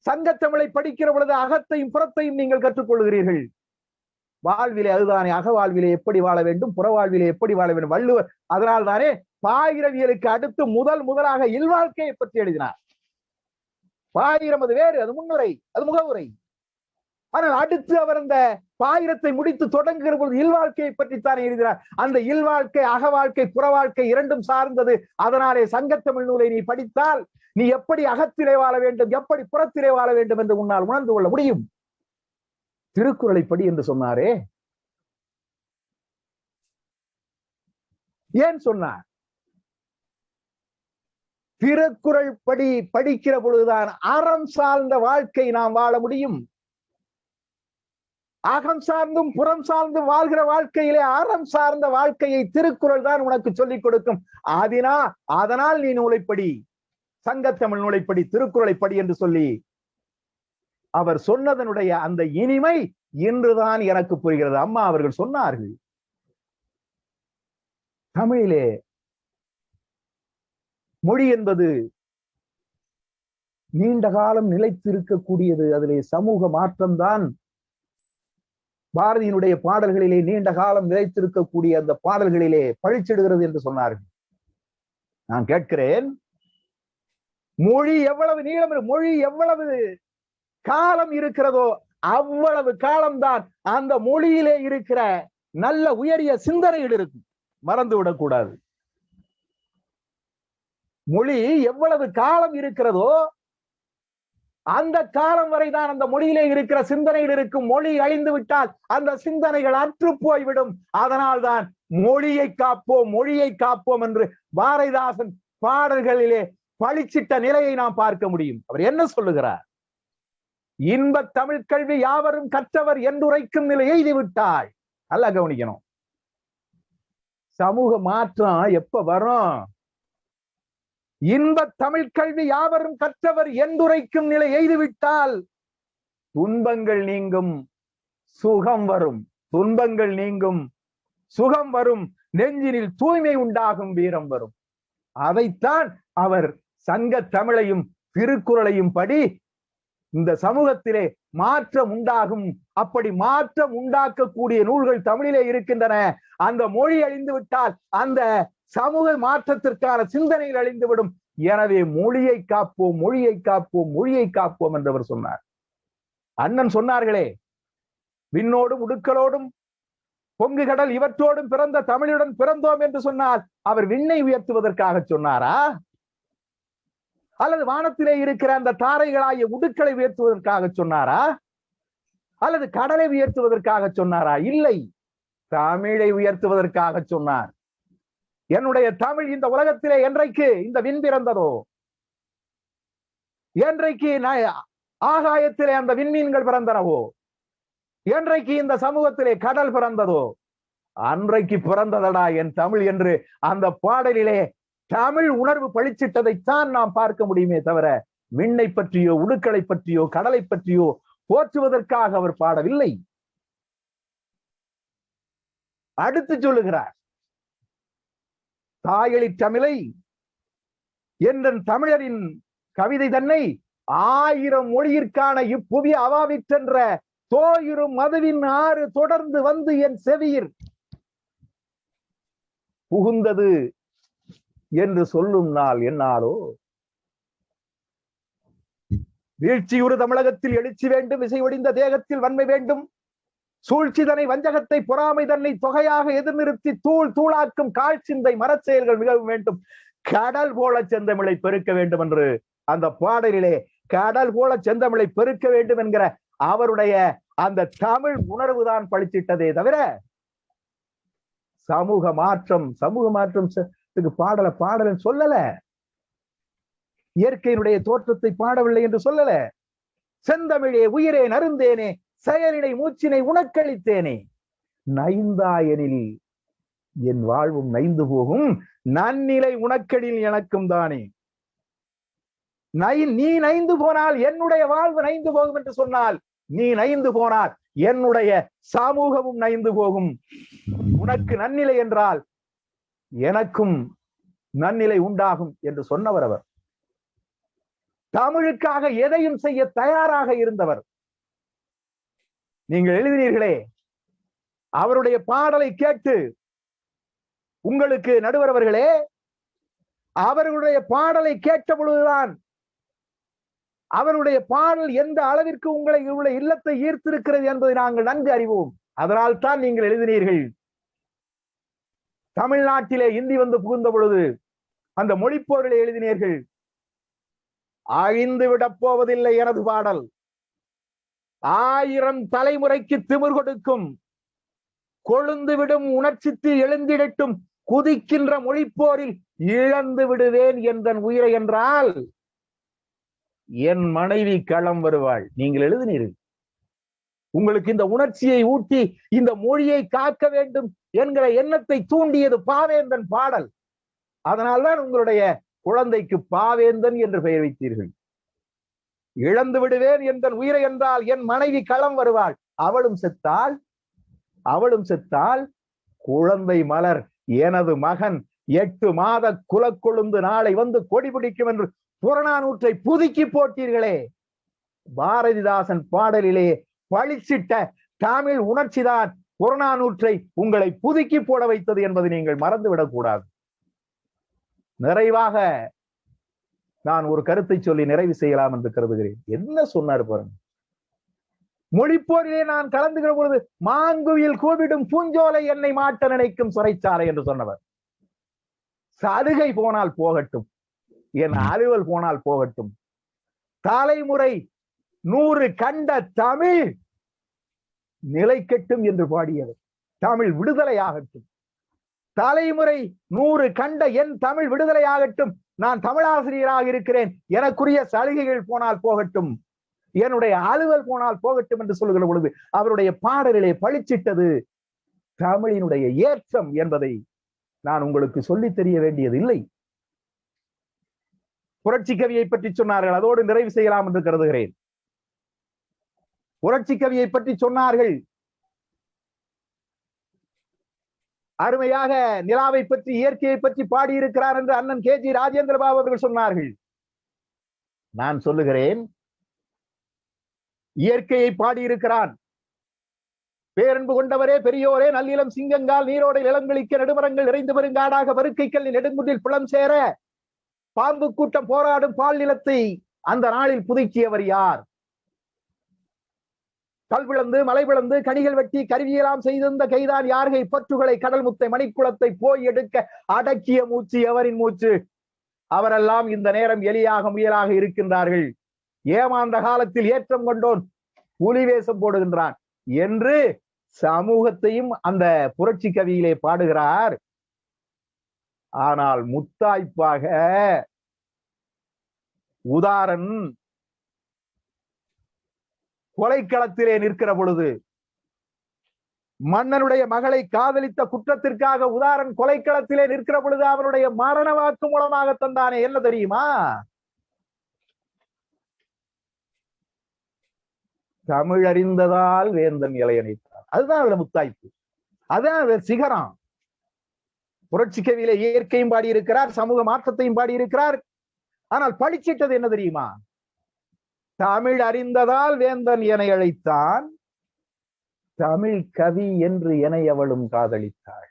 சங்கத்தமிழை படிக்கிற பொழுது அகத்தையும் புறத்தையும் நீங்கள் கற்றுக்கொள்கிறீர்கள். வாழ்விலே அதுதானே, அக வாழ்விலே எப்படி வாழ வேண்டும், புற வாழ்விலே எப்படி வாழ வேண்டும். வள்ளுவர் அதனால் தானே பாயிரவியலுக்கு அடுத்து முதலாக இல்வாழ்க்கையை பற்றி எழுதினார். பாயிரம் அது வேறு, அது முன்னுரை, அது முகவுரை. ஆனால் அடுத்து அவர் அந்த பாயிரத்தை முடித்து தொடங்குகிற பொழுது இல்வாழ்க்கையை பற்றித்தானே எழுதினார். அந்த இல்வாழ்க்கை, அக வாழ்க்கை, புற வாழ்க்கை இரண்டும் சார்ந்தது. அதனாலே சங்கத்தமிழ் நூலை நீ படித்தால் நீ எப்படி அகத்திலே வாழ வேண்டும், எப்படி புறத்திலே வாழ வேண்டும் என்று உன்னால் உணர்ந்து கொள்ள முடியும். திருக்குறளை படி என்று சொன்னாரே, ஏன் சொன்னார்? திருக்குறள் படி படிக்கிற பொழுதுதான் அறம் சார்ந்த வாழ்க்கை நாம் வாழ முடியும். அகம் சார்ந்தும் புறம் சார்ந்தும் வாழ்கிற வாழ்க்கையிலே அறம் சார்ந்த வாழ்க்கையை திருக்குறள் தான் உனக்கு சொல்லிக் கொடுக்கும். அதனால் நீ நூலைப்படி, சங்கத்தமிழ் நூலைப்படி, திருக்குறளை படி என்று சொல்லி அவர் சொன்னதனுடைய அந்த இனிமை இன்றுதான் எனக்கு புரிகிறது. அம்மா அவர்கள் சொன்னார்கள், தமிழிலே மொழி என்பது நீண்ட காலம் நிலைத்திருக்கக்கூடியது. அதிலே சமூக மாற்றம்தான் பாரதியினுடைய பாடல்களிலே நீண்ட காலம் நிலைத்திருக்கக்கூடிய அந்த பாடல்களிலே பழிச்சிடுகிறது என்று சொன்னார்கள். நான் கேட்கிறேன், மொழி எவ்வளவு நீளம், மொழி எவ்வளவு காலம் இருக்கிறதோ அவ்வளவு காலம்தான் அந்த மொழியிலே இருக்கிற நல்ல உயரிய சிந்தனைகள் இருக்கும். மறந்து விடக்கூடாது. மொழி எவ்வளவு காலம் இருக்கிறதோ அந்த காலம் வரைதான் அந்த மொழியிலே இருக்கிற சிந்தனைகள் இருக்கும். மொழி அழிந்து விட்டால் அந்த சிந்தனைகள் அற்று போய்விடும். அதனால்தான் மொழியை காப்போம், மொழியை காப்போம் என்று பாரதிதாசன் பாடல்களிலே பழிச்சிட்ட நிலையை நாம் பார்க்க முடியும். அவர் என்ன சொல்லுகிறார்? இன்ப தமிழ் கல்வி யாவரும் கற்றவர் என்றுரைக்கும் நிலை எய்துவிட்டாள். நல்லா கவனிக்கணும். சமூக மாற்றம் எப்ப வரும்? இன்ப தமிழ் கல்வி யாவரும் கற்றவர் என்றுரைக்கும் நிலை எய்துவிட்டால் துன்பங்கள் நீங்கும், சுகம் வரும். துன்பங்கள் நீங்கும், சுகம் வரும். நெஞ்சினில் தூய்மை உண்டாகும், வீரம் வரும். அதைத்தான் அவர் சங்க தமிழையும் திருக்குறளையும் படி இந்த சமூகத்திலே மாற்றம் உண்டாகும். அப்படி மாற்றம் உண்டாக்கக்கூடிய நூல்கள் தமிழிலே இருக்கின்றன. அந்த மொழி அழிந்து விட்டால் அந்த சமூக மாற்றத்திற்கான சிந்தனைகள் அழிந்துவிடும். எனவே மொழியை காப்போம், மொழியை காப்போம், மொழியை காப்போம் என்றவர் சொன்னார். அண்ணன் சொன்னார்களே, விண்ணோடும் உடுக்களோடும் பொங்கு கடல் இவற்றோடும் பிறந்த தமிழுடன் பிறந்தோம் என்று சொன்னால் அவர் விண்ணை உயர்த்துவதற்காக சொன்னாரா? அல்லது வானத்திலே இருக்கிற அந்த தாரைகளாகிய உடுக்களை உயர்த்துவதற்காக சொன்னாரா? அல்லது கடலை உயர்த்துவதற்காக சொன்னாரா? இல்லை, தமிழை உயர்த்துவதற்காக சொன்னார். என்னுடைய தமிழ் இந்த உலகத்திலே என்றைக்கு இந்த விண் பிறந்ததோ, என்றைக்கு ஆகாயத்திலே அந்த விண்மீன்கள் பிறந்தனவோ, என்றைக்கு இந்த சமூகத்திலே கடல் பிறந்ததோ, அன்றைக்கு பிறந்ததடா என் தமிழ் என்று அந்த பாடலிலே தமிழ் உணர்வு பழிச்சிட்டதைத்தான் நாம் பார்க்க முடியுமே தவிர விண்ணை பற்றியோ உடுக்களை பற்றியோ கடலை பற்றியோ போற்றுவதற்காக அவர் பாடவில்லை. அடுத்து சொல்லுகிறார், தாயளி தமிழை என்ற தமிழரின் கவிதை தன்னை 1000 மொழியிற்கான இப்புவி அவாவிற்றென்ற தோயுறும் மதுவின் ஆறு தொடர்ந்து வந்து என் செவியிர் புகுந்தது என்று சொல்லும் நாள் என்னாலோ. வீழ்ச்சியுறு தமிழகத்தில் எழுச்சி வேண்டும், விசை ஒடிந்த தேகத்தில் வன்மை வேண்டும், சூழ்ச்சிதனை வஞ்சகத்தை பொறாமை தன்னை தொகையாக எதிர்நிறுத்தி தூள் தூளாக்கும் கால் சிந்தை மரச்செயல்கள் மிகவும் வேண்டும். கடல் போல செந்தமிழை பெருக்க வேண்டும் என்று அந்த பாடலிலே கடல் போல செந்தமிழை பெருக்க வேண்டும் என்கிற அவருடைய அந்த தமிழ் உணர்வு தான் பழிச்சிட்டதே தவிர சமூக மாற்றம் பாடல சொல்லல. இயற்கையினுடைய தோற்றத்தை பாடவில்லை என்று சொல்லல. செந்தமிழே உயிரே நருந்தேனே செயலினை மூச்சினை உனக்களித்தேனே நைந்தாயனில் என் வாழ்வும் நைந்து போகும் நன்னிலை உனக்கடில் எனக்கும் தானே. நீ நைந்து போனால் என்னுடைய வாழ்வு நைந்து போகும் என்று சொன்னால் நீ நைந்து போனால் என்னுடைய சமூகமும் நைந்து போகும். உனக்கு நன்னிலை என்றால் எனக்கும் நன்னிலை உண்டாகும் என்று சொன்னவர் அவர். தமிழுக்காக எதையும் செய்ய தயாராக இருந்தவர். நீங்கள் எழுதினீர்களே, அவருடைய பாடலை கேட்டு உங்களுக்கு நடுவர் அவர்களே, அவர்களுடைய பாடலை கேட்ட பொழுதுதான் அவருடைய பாடல் எந்த அளவிற்கு உங்களுடைய இல்லத்தை ஈர்த்திருக்கிறது என்பதை நாங்கள் நன்கு அறிவோம். அதனால் தான் நீங்கள் எழுதினீர்கள், தமிழ்நாட்டிலே இந்தி வந்து புகுந்த பொழுது அந்த மொழிப்போர்களை எழுதினீர்கள், அழிந்து விடப் போவதில்லை எனது பாடல், 1000 தலைமுறைக்கு திமிர் கொடுக்கும், கொழுந்து விடும் உணர்ச்சித்து எழுந்திடட்டும், குதிக்கின்ற மொழிப்போரில் இழந்து விடுவேன் என்ற உயிரை என்றால் என் மனைவி களம் வருவாள். நீங்கள் எழுதினீர்கள். உங்களுக்கு இந்த உணர்ச்சியை ஊட்டி இந்த மொழியை காக்க வேண்டும் என்கிற எண்ணத்தை தூண்டியது பாவேந்தன் பாடல். அதனால்தான் உங்களுடைய குழந்தைக்கு பாவேந்தன் என்று பெயர் வைத்தீர்கள். இழந்து விடுவேன் என்ற உயிரை என்றால் என் மனைவி களம் வருவாள். அவளும் செத்தால் குழந்தை மலர் எனது மகன் 8 மாத குலக்கொழுந்து நாளை வந்து கொடி பிடிக்கும் என்று புறநானூற்றை புதுக்கி போட்டீர்களே. பாரதிதாசன் பாடலிலே பழிச்சிட்ட தமிழ் உணர்ச்சிதான் புறநானூற்றை உங்களை புதுக்கி போட வைத்தது என்பதை நீங்கள் மறந்துவிடக் கூடாது. நிறைவாக நான் ஒரு கருத்தை சொல்லி நிறைவு செய்யலாம் என்று கருதுகிறேன். என்ன சொன்னார் பாருங்க. மொழிப்போரிலே நான் கலந்துகிற பொழுது மாங்குயில் கூவிடும் பூஞ்சோலை என்னை மாட்ட நினைக்கும் சிறைச்சாலை என்று சொன்னவர். சலுகை போனால் போகட்டும், என் அலுவல் போனால் போகட்டும், தலைமுறை 100 கண்ட தமிழ் நிலைக்கட்டும் என்று பாடியவர். தமிழ் விடுதலையாகட்டும், தலைமுறை 100 கண்ட என் தமிழ் விடுதலையாகட்டும், நான் தமிழாசிரியராக இருக்கிறேன், எனக்குரிய சலுகைகள் போனால் போகட்டும், என்னுடைய அலுவல் போனால் போகட்டும் என்று சொல்லுகிற பொழுது அவருடைய பாடலிலே பழிச்சிட்டது தமிழினுடைய ஏற்றம் என்பதை நான் உங்களுக்கு சொல்லித் தெரிய வேண்டியது இல்லை. புரட்சி கவியை பற்றி சொன்னார்கள், அதோடு நிறைவு செய்யலாம் என்று கருதுகிறேன். புரட்சி கவியை பற்றி சொன்னார்கள், அருமையாக நிலாவை பற்றி இயற்கையை பற்றி பாடியிருக்கிறார் என்று அண்ணன் KG ராஜேந்திர பாபு அவர்கள் சொன்னார்கள். நான் சொல்லுகிறேன், இயற்கையை பாடியிருக்கிறான். பேரன்பு கொண்டவரே பெரியோரே நல்லிலம் சிங்கங்கால் நீரோடை இளங்களிக்க நெடுமரங்கள் நிறைந்து பெருங்காடாக வருக்கைக்கல்லின் நெடுங்குன்றில் புலம் சேர பாம்பு கூட்டம் போராடும் பால் நிலத்தை அந்த நாளில் புதுக்கியவர் யார்? கல் விளந்து மலை விளந்து கனிகள் வெட்டி கருவியெல்லாம் செய்திருந்த கைதான் யார்கை பற்றுகளை கடல் முத்தை மணிக்குளத்தை போய் எடுக்க அடக்கிய மூச்சு எவரின் மூச்சு? அவரெல்லாம் இந்த நேரம் எலியாக முயலாக இருக்கின்றார்கள். ஏமாந்த காலத்தில் ஏற்றம் கொண்டோன் புலி வேஷம் போடுகின்றான் என்று சமூகத்தையும் அந்த புரட்சி கவியிலே பாடுகிறார். ஆனால் முத்தாய்ப்பாக உதாரன் கொலைக்களத்திலே நிற்கிற பொழுது, மன்னனுடைய மகளை காதலித்த குற்றத்திற்காக உதாரன் கொலைக்களத்திலே நிற்கிற பொழுது அவனுடைய மரண வாக்கு மூலமாக தந்தானே, என்ன தெரியுமா? தமிழ் அறிந்ததால் வேந்தன் இளையனைத்தார். அதுதான் அதுல முத்தாய்ப்பு, அதுதான் சிகரம். புரட்சி கவியிலே இயற்கையும் பாடியிருக்கிறார், சமூக மாற்றத்தையும் பாடியிருக்கிறார். ஆனால் படிச்சிட்டது என்ன தெரியுமா? தமிழ் அறிந்ததால் வேந்தன் என அழைத்தான், தமிழ் கவி என்று என அவளும் காதலித்தாள்.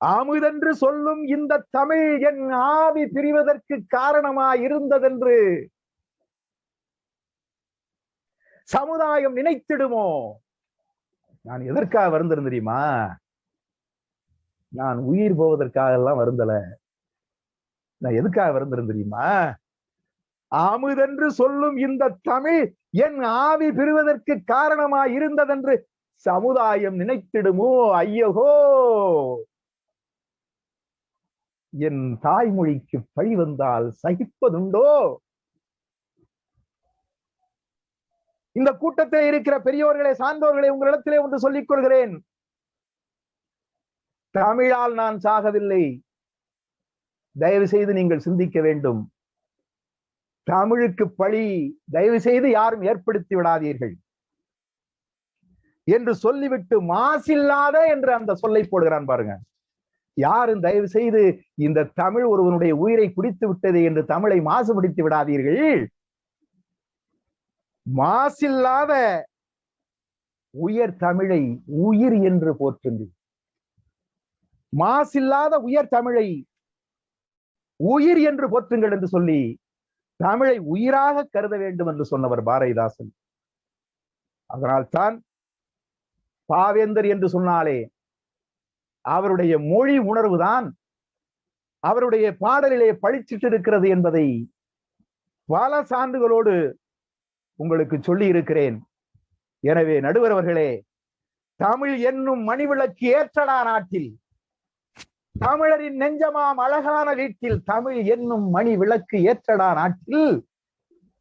அமுதென்று சொல்லும் இந்த தமிழ் என் ஆவி பிரிவதற்கு காரணமாய் இருந்ததென்று சமுதாயம் நினைத்திடுமோ? நான் எதற்காக வருந்தேன் தெரியுமா? நான் உயிர் போவதற்காக எல்லாம் வருந்தல. நான் எதுக்காக வருந்தேன் தெரியுமா? அமுதென்று சொல்லும் இந்த தமிழ் என் ஆவி பெறுவதற்கு காரணமாய் இருந்ததென்று சமுதாயம் நினைத்திடுமோ? ஐயகோ, என் தாய்மொழிக்கு பழி வந்தால் சகிப்பதுண்டோ? இந்த கூட்டத்தில் இருக்கிற பெரியோர்களே, சான்றோர்களே, உங்களிடத்திலே ஒன்று சொல்லிக் கொள்கிறேன். தமிழால் நான் சாகவில்லை. தயவு செய்து நீங்கள் சிந்திக்க வேண்டும். தமிழுக்கு பழி தயவு செய்து யாரும் ஏற்படுத்தி விடாதீர்கள் என்று சொல்லிவிட்டு மாசில்லாத என்று அந்த சொல்லை போடுகிறான் பாருங்க. யாரும் தயவு செய்து இந்த தமிழ் ஒருவனுடைய உயிரை குடித்து விட்டது என்று தமிழை மாசுபடுத்தி விடாதீர்கள். மாசில்லாத உயர் தமிழை உயிர் என்று போற்றுங்கள். மாசில்லாத உயர் தமிழை உயிர் என்று போற்றுங்கள் என்று சொல்லி தமிழை உயிராக கருத வேண்டும் என்று சொன்னவர் பாரதிதாசன். அதனால்தான் பாவேந்தர் என்று சொன்னாலே அவருடைய மொழி உணர்வுதான் அவருடைய பாடலிலே பளிச்சிட்டு இருக்கிறது என்பதை பல சான்றுகளோடு உங்களுக்கு சொல்லி இருக்கிறேன். எனவே நடுவர் அவர்களே, தமிழ் என்னும் மணிவிளக்கு ஏற்றடா நாட்டில், தமிழரின் நெஞ்சமாம் அழகான வீட்டில் தமிழ் என்னும் மணி விளக்கு ஏற்றடா நாட்டில்,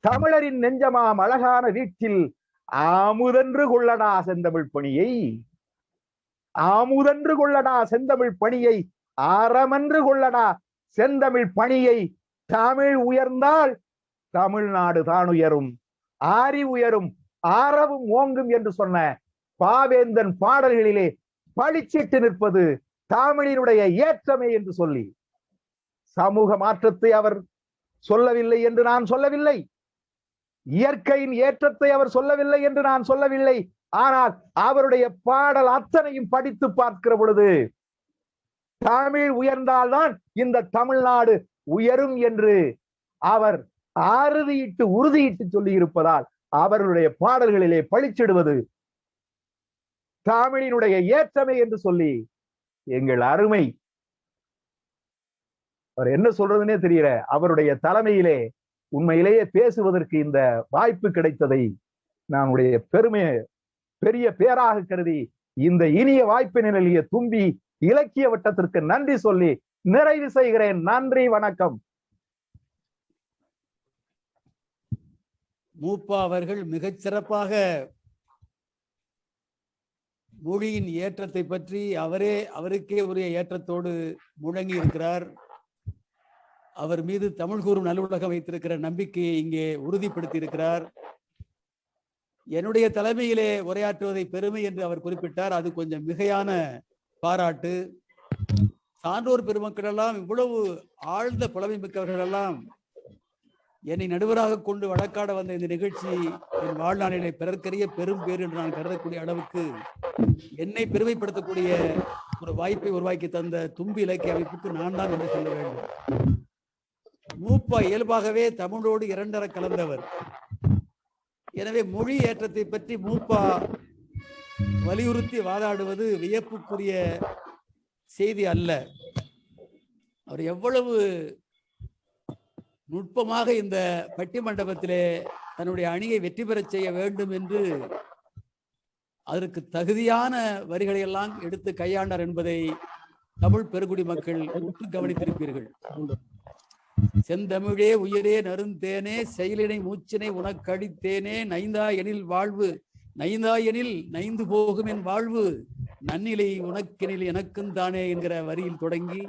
தமிழரின் நெஞ்சமாம் அழகான வீட்டில் ஆமுதென்று கொள்ளடா செந்தமிழ் பணியை, ஆமுதென்று கொள்ளடா செந்தமிழ் பணியை, அறமென்று கொள்ளடா செந்தமிழ் பணியை. தமிழ் உயர்ந்தால் தமிழ்நாடு தான் உயரும், ஆரி உயரும், ஆரவும் ஓங்கும் என்று சொன்ன பாவேந்தன் பாடல்களிலே பளிச்சிட்டு நிற்பது தமிழினுடைய ஏற்றமே என்று சொல்லி, சமூக மாற்றத்தை அவர் சொல்லவில்லை என்று நான் சொல்லவில்லை, இயற்கையின் ஏற்றத்தை அவர் சொல்லவில்லை என்று நான் சொல்லவில்லை. ஆனால் அவருடைய பாடல் அத்தனையும் படித்து பார்க்கிற பொழுது தமிழ் உயர்ந்தால்தான் இந்த தமிழ்நாடு உயரும் என்று அவர் அறுதியிட்டு உறுதியிட்டு சொல்லி இருப்பதால் அவர்களுடைய பாடல்களிலே பளிச்சிடுவது தமிழினுடைய ஏற்றமே என்று சொல்லி எங்கள் அருமை, அவர் என்ன சொல்றதுன்னே தெரியல, அவருடைய தலைமையிலே உண்மையிலேயே பேசுவதற்கு இந்த வாய்ப்பு கிடைத்ததை நம்முடைய பெரிய பேராக கருதி இந்த இனிய வாய்ப்பினை நல்கிய தும்பி இலக்கிய வட்டத்திற்கு நன்றி சொல்லி நிறைவு செய்கிறேன். நன்றி, வணக்கம். மூப்பா அவர்கள் மிகச் சிறப்பாக மொழியின் ஏற்றத்தை பற்றி அவருக்கே உரிய ஏற்றத்தோடு முழங்கி இருக்கிறார். அவர் மீது தமிழ் கூறும் நல்லுலகம் வைத்திருக்கிற நம்பிக்கையை இங்கே உறுதிப்படுத்தி இருக்கிறார். என்னுடைய தலைமையிலே உரையாற்றுவதை பெருமை என்று அவர் குறிப்பிட்டார். அது கொஞ்சம் மிகையான பாராட்டு. சான்றோர் பெருமக்கள் எல்லாம், இவ்வளவு ஆழ்ந்த புலமை மிக்கவர்கள் எல்லாம் என்னை நடுவராக கொண்டு வழக்காட வந்த இந்த நிகழ்ச்சி என் வாழ்நாளிலே பிறர்க்கரிய பெரும் பேர் என்று நான் கருதக்கூடிய அளவுக்கு என்னை பெருமைப்படுத்தக்கூடிய ஒரு வாய்ப்பை உருவாக்கி தந்த தும்பி இலக்கிய அமைப்புக்கு நான் தான் என்று சொல்ல வேண்டும். மூப்பா இயல்பாகவே தமிழோடு இரண்டர கலந்தவர். எனவே மொழி ஏற்றத்தை பற்றி மூப்பா வலியுறுத்தி வாதாடுவது வியப்புக்குரிய செய்தி அல்ல. அவர் எவ்வளவு நுட்பமாக இந்த பட்டிமண்டபத்திலே தன்னுடைய அணியை வெற்றி பெறச் செய்ய வேண்டும் என்று அதற்கு தகுதியான வரிகளை எல்லாம் எடுத்து கையாண்டார் என்பதை தமிழ் பெருங்குடி மக்கள் உற்று கவனித்திருப்பீர்கள். செந்தமிழே உயிரே நருந்தேனே செயலினை மூச்சினை உனக்கடித்தேனே நைந்தா எனில் வாழ்வு நைந்தா எனில் நைந்து போகும் என் வாழ்வு நன்னிலை உனக்கெனில் எனக்கும் தானே என்கிற வரியில் தொடங்கி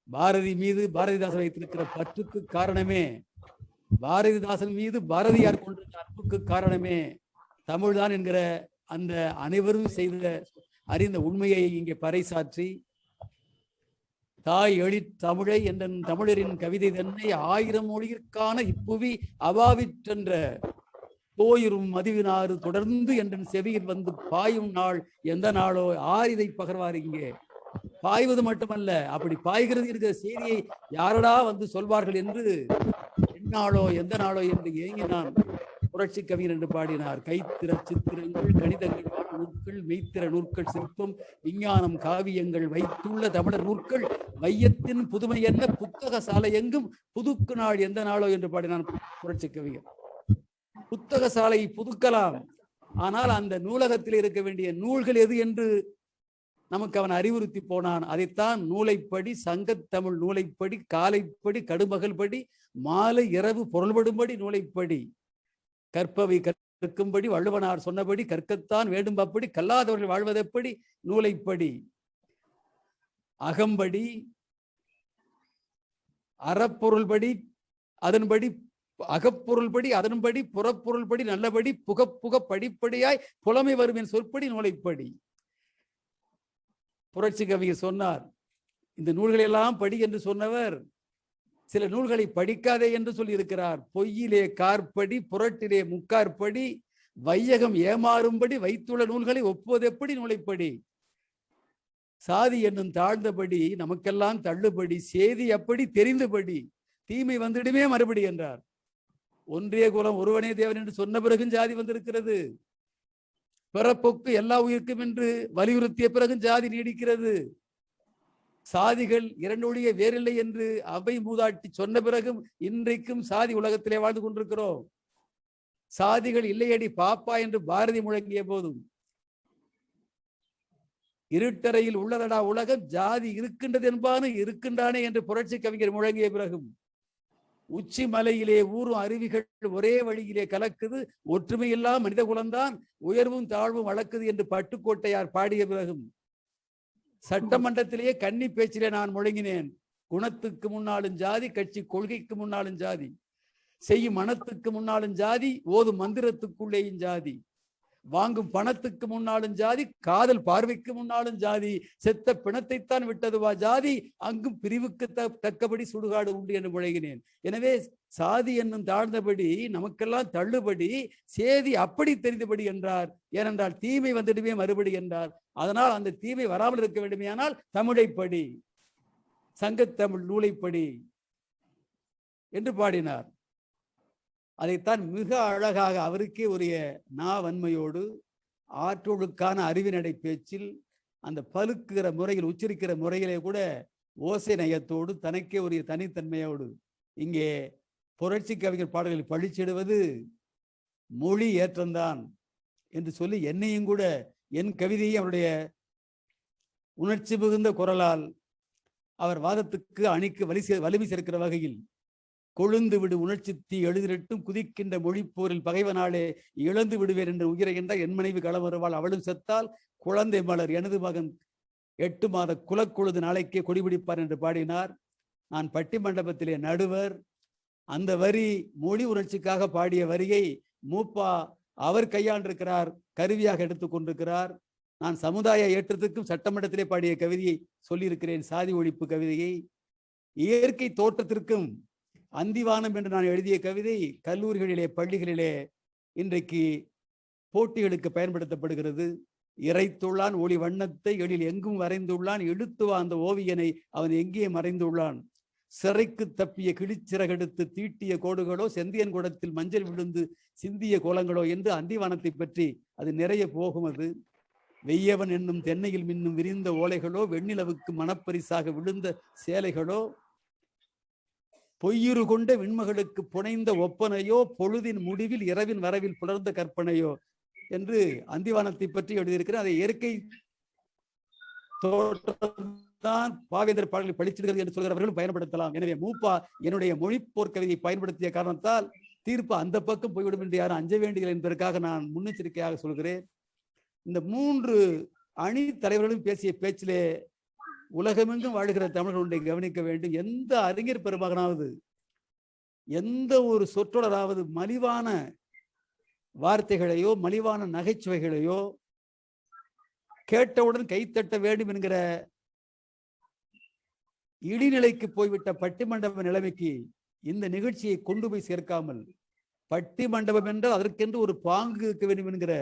பாரதி மீது பாரதிதாசன் வைத்திருக்கிற பற்றுக்கு காரணமே, பாரதிதாசன் மீது பாரதியார் கொண்டிருந்த அன்புக்கு காரணமே தமிழ்தான் என்கிற அந்த அனைவரும் செய்த அறிந்த உண்மையை இங்கே பறைசாற்றி, தாய் எழி தமிழை என்ற தமிழரின் கவிதை தன்னை 1000 மொழியிற்கான இப்புவி அவாவிற்றென்ற போயிரும் மதிவினாறு தொடர்ந்து என்ற செவியில் வந்து பாயும் நாள் எந்த நாளோ ஆரிதை பகர்வார். இங்கே பாய்வது மட்டுமல்ல, அப்படி பாய்கிறது இருக்கிற செய்தியை யாரடா வந்து சொல்வார்கள் என்று எந்நாளோ எந்த நாளோ என்று ஏங்கினான் புரட்சி கவிஞர் என்று பாடினார். கைத்திற சித்திரங்கள், கணிதங்கள், நூற்கள், மெய்த்திற நூற்கள், சிற்பம், விஞ்ஞானம், காவியங்கள் வைத்துள்ள தமிழர் நூற்கள் வையத்தின் புதுமை என்ன புத்தக சாலை எங்கும் புதுக்கு நாள் எந்த நாளோ என்று பாடினான் புரட்சி கவிஞர். புத்தக சாலை புதுக்கலாம், ஆனால் அந்த நூலகத்தில் இருக்க வேண்டிய நூல்கள் எது என்று நமக்கு அவன் அறிவுறுத்தி போனான். அதைத்தான் நூலைப்படி, சங்கத்தமிழ் நூலைப்படி, காலைப்படி, கடுமகள் படி, மாலை இரவு பொருள்படும்படி நூலைப்படி, கற்பவை கற்கும்படி வள்ளுவனார் சொன்னபடி கற்கத்தான் வேண்டும் அப்படி, கல்லாதவர்கள் வாழ்வதெப்படி நூலைப்படி, அகம்படி, அறப்பொருள்படி அதன்படி, அகப்பொருள்படி அதன்படி, புறப்பொருள்படி நல்லபடி, புக படிப்படியாய் புலமை வருவின் சொற்படி நூலைப்படி. புரட்சி கவிஞர் சொன்னார், இந்த நூல்களை எல்லாம் படி என்று சொன்னவர் சில நூல்களை படிக்காதே என்று சொல்லி இருக்கிறார். பொய்யிலே கார்படி, புரட்டிலே முக்கார்படி, வையகம் ஏமாறும்படி வைத்துள்ள நூல்களை ஒப்புவது எப்படி நூலைப்படி. சாதி என்னும் தாழ்ந்தபடி நமக்கெல்லாம் தள்ளுபடி, சேதி அப்படி தெரிந்தபடி, தீமை வந்துடுமே மறுபடி என்றார். ஒன்றே குலம் ஒருவனே தேவன் என்று சொன்ன பிறகும் ஜாதி வந்திருக்கிறது. பிறப்பொக்கு எல்லா உயிர்க்கும் என்று வலியுறுத்திய பிறகும் ஜாதி நீடிக்கிறது. சாதிகள் இரண்டொழிய வேறில்லை என்று அவை மூதாட்டி சொன்ன பிறகும் இன்றைக்கும் சாதி உலகத்திலே வாழ்ந்து கொண்டிருக்கிறோம். சாதிகள் இல்லையடி பாப்பா என்று பாரதி முழங்கிய போதும், இருட்டறையில் உள்ளதடா உலகம், ஜாதி இருக்கின்றது என்பானு இருக்கின்றானே என்று புரட்சி கவிஞர் முழங்கிய பிறகும், உச்சி மலையிலே ஊரும் அருவிகள் ஒரே வழியிலே கலக்குது, ஒற்றுமையில்லா மனித குலம்தான் உயர்வும் தாழ்வும் வளர்க்குது என்று பட்டுக்கோட்டையார் பாடிய பிறகும், சட்டமன்றத்திலேயே கன்னி பேச்சிலே நான் முழங்கினேன், குணத்துக்கு முன்னாலும் ஜாதி, கட்சி கொள்கைக்கு முன்னாலும் ஜாதி, செய்யும் மனத்துக்கு முன்னாலும் ஜாதி, ஓதும் மந்திரத்துக்குள்ளேயும் ஜாதி, வாங்கும் பணத்துக்கு முன்னாலும் ஜாதி, காதல் பார்வைக்கு முன்னாலும் ஜாதி, செத்த பிணத்தைத்தான் விட்டதுவா ஜாதி, அங்கும் பிரிவுக்கு தக்கபடி சுடுகாடு உண்டு என்று முழங்கினேன். எனவே சாதி என்னும் தாழ்ந்தபடி நமக்கெல்லாம் தள்ளுபடி, சேதி அப்படி தெரிந்தபடி என்றார். ஏனென்றால் தீமை வந்துடுமே மறுபடி என்றார். அதனால் அந்த தீமை வராமல் இருக்க வேண்டுமேயானால் தமிழைப்படி, சங்கத்தமிழ் நூலைப்படி என்று பாடினார். அதைத்தான் மிக அழகாக அவருக்கே உரிய நாவன்மையோடு ஆற்றொழுக்கான அறிவினடை பேச்சில் அந்த பலுக்குகிற முறையில் உச்சரிக்கிற முறையிலே கூட ஓசை நயத்தோடு தனக்கே உரிய தனித்தன்மையோடு இங்கே புரட்சி கவிஞர் பாடல்களை பழிச்சிடுவது மொழி ஏற்றம்தான் என்று சொல்லி என்னையும் கூட என் கவிதையை அவருடைய உணர்ச்சி மிகுந்த குரலால் அவர் வாதத்துக்கு அணிக்கு வலிமை சேர்க்கிற வகையில் கொழுந்து விடு உணர்ச்சி தீ எழுதிரட்டும் குதிக்கின்ற மொழிப்போரில் பகைவனாலே இழந்து விடுவேன் என்று உயிரை என்றால் என் மனைவி களம் வருவாள் அவளும் செத்தால் குழந்தை மலர் எனது மகன் 8 மாத குலக்கொழுது நாளைக்கே கொடிபிடிப்பார் என்று பாடினார். நான் பட்டி மண்டபத்திலே நடுவர். அந்த வரி மொழி உணர்ச்சிக்காக பாடிய வரியை மூப்பா அவர் கையாண்டிருக்கிறார், கருவியாக எடுத்துக் கொண்டிருக்கிறார். நான் சமுதாய ஏற்றத்துக்கும் சட்டமன்றத்திலே பாடிய கவிதையை சொல்லியிருக்கிறேன், சாதி ஒழிப்பு கவிதையை. இயற்கை தோற்றத்திற்கும் அந்திவானம் என்று நான் எழுதிய கவிதை கல்லூரிகளிலே பள்ளிகளிலே இன்றைக்கு போட்டிகளுக்கு பயன்படுத்தப்படுகிறது. இறைத்துள்ளான் ஒளி வண்ணத்தை எழில் எங்கும் வரைந்துள்ளான், எழுத்துவா அந்த ஓவியனை அவன் எங்கே மறைந்துள்ளான். சிறைக்கு தப்பிய கிழிச்சிறகெடுத்து தீட்டிய கோடுகளோ, செந்தியன் குடத்தில் மஞ்சள் விழுந்து சிந்திய கோலங்களோ என்று அந்திவானத்தை பற்றி அது நிறைய போகும். அது வெய்யவன் என்னும் தென்னையில் மின்னும் விரிந்த ஓலைகளோ, வெண்ணிலவுக்கு மனப்பரிசாக விழுந்த சேலைகளோ, பொய்யுறு கொண்ட விண்மகளுக்கு புனைந்த ஒப்பனையோ, பொழுதின் முடிவில் இரவின் வரவில் புலர்ந்த கற்பனையோ என்று அந்திவானத்தை பற்றி எழுதியிருக்கிறேன். அதை இயற்கை தோற்றம்தான் பாவேந்தர் பாடல்களை பழிச்சிடுகிறது என்று சொல்கிறவர்களும் பயன்படுத்தலாம். எனவே மூப்பா என்னுடைய மொழிப்போர் கவிதையை பயன்படுத்திய காரணத்தால் தீர்ப்பு அந்த பக்கம் போய்விடும் என்று யாரும் அஞ்ச வேண்டியது என்பதற்காக நான் முன்னெச்சரிக்கையாக சொல்கிறேன். இந்த 3 அணி தலைவர்களும் பேசிய பேச்சிலே உலகமெங்கும் வாழ்கிற தமிழர்கள் ஒன்றை கவனிக்க வேண்டும். எந்த அறிஞர் பெருமகனாவது, எந்த ஒரு சொற்றொடராவது மலிவான வார்த்தைகளையோ மலிவான நகைச்சுவைகளையோ கேட்டவுடன் கைத்தட்ட வேண்டும் என்கிற இடிநிலைக்கு போய்விட்ட பட்டிமண்டப நிலைமைக்கு இந்த நிகழ்ச்சியை கொண்டு போய் சேர்க்காமல், பட்டிமண்டபம் என்றால் அதற்கென்று ஒரு பாங்கு இருக்க வேண்டும் என்கிற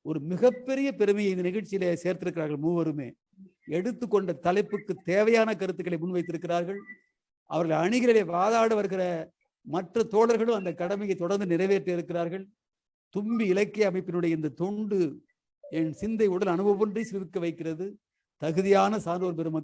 ஒரு மிகப்பெரிய பெருமையை இந்த நிகழ்ச்சியிலே சேர்த்திருக்கிறார்கள். மூவருமே எடுத்துக்கொண்ட தலைப்புக்கு தேவையான கருத்துக்களை முன்வைத்திருக்கிறார்கள். அவர்கள் அணிகளிலே வாதாட வருகிற மற்ற தோழர்களும் அந்த கடமையை தொடர்ந்து நிறைவேற்ற இருக்கிறார்கள். தும்பி இலக்கிய அமைப்பினுடைய இந்த தொண்டு என் சிந்தை உடல் அனுபவொன்றி சிரிக்க வைக்கிறது. தகுதியான சான்றோர் பெருமக்கள்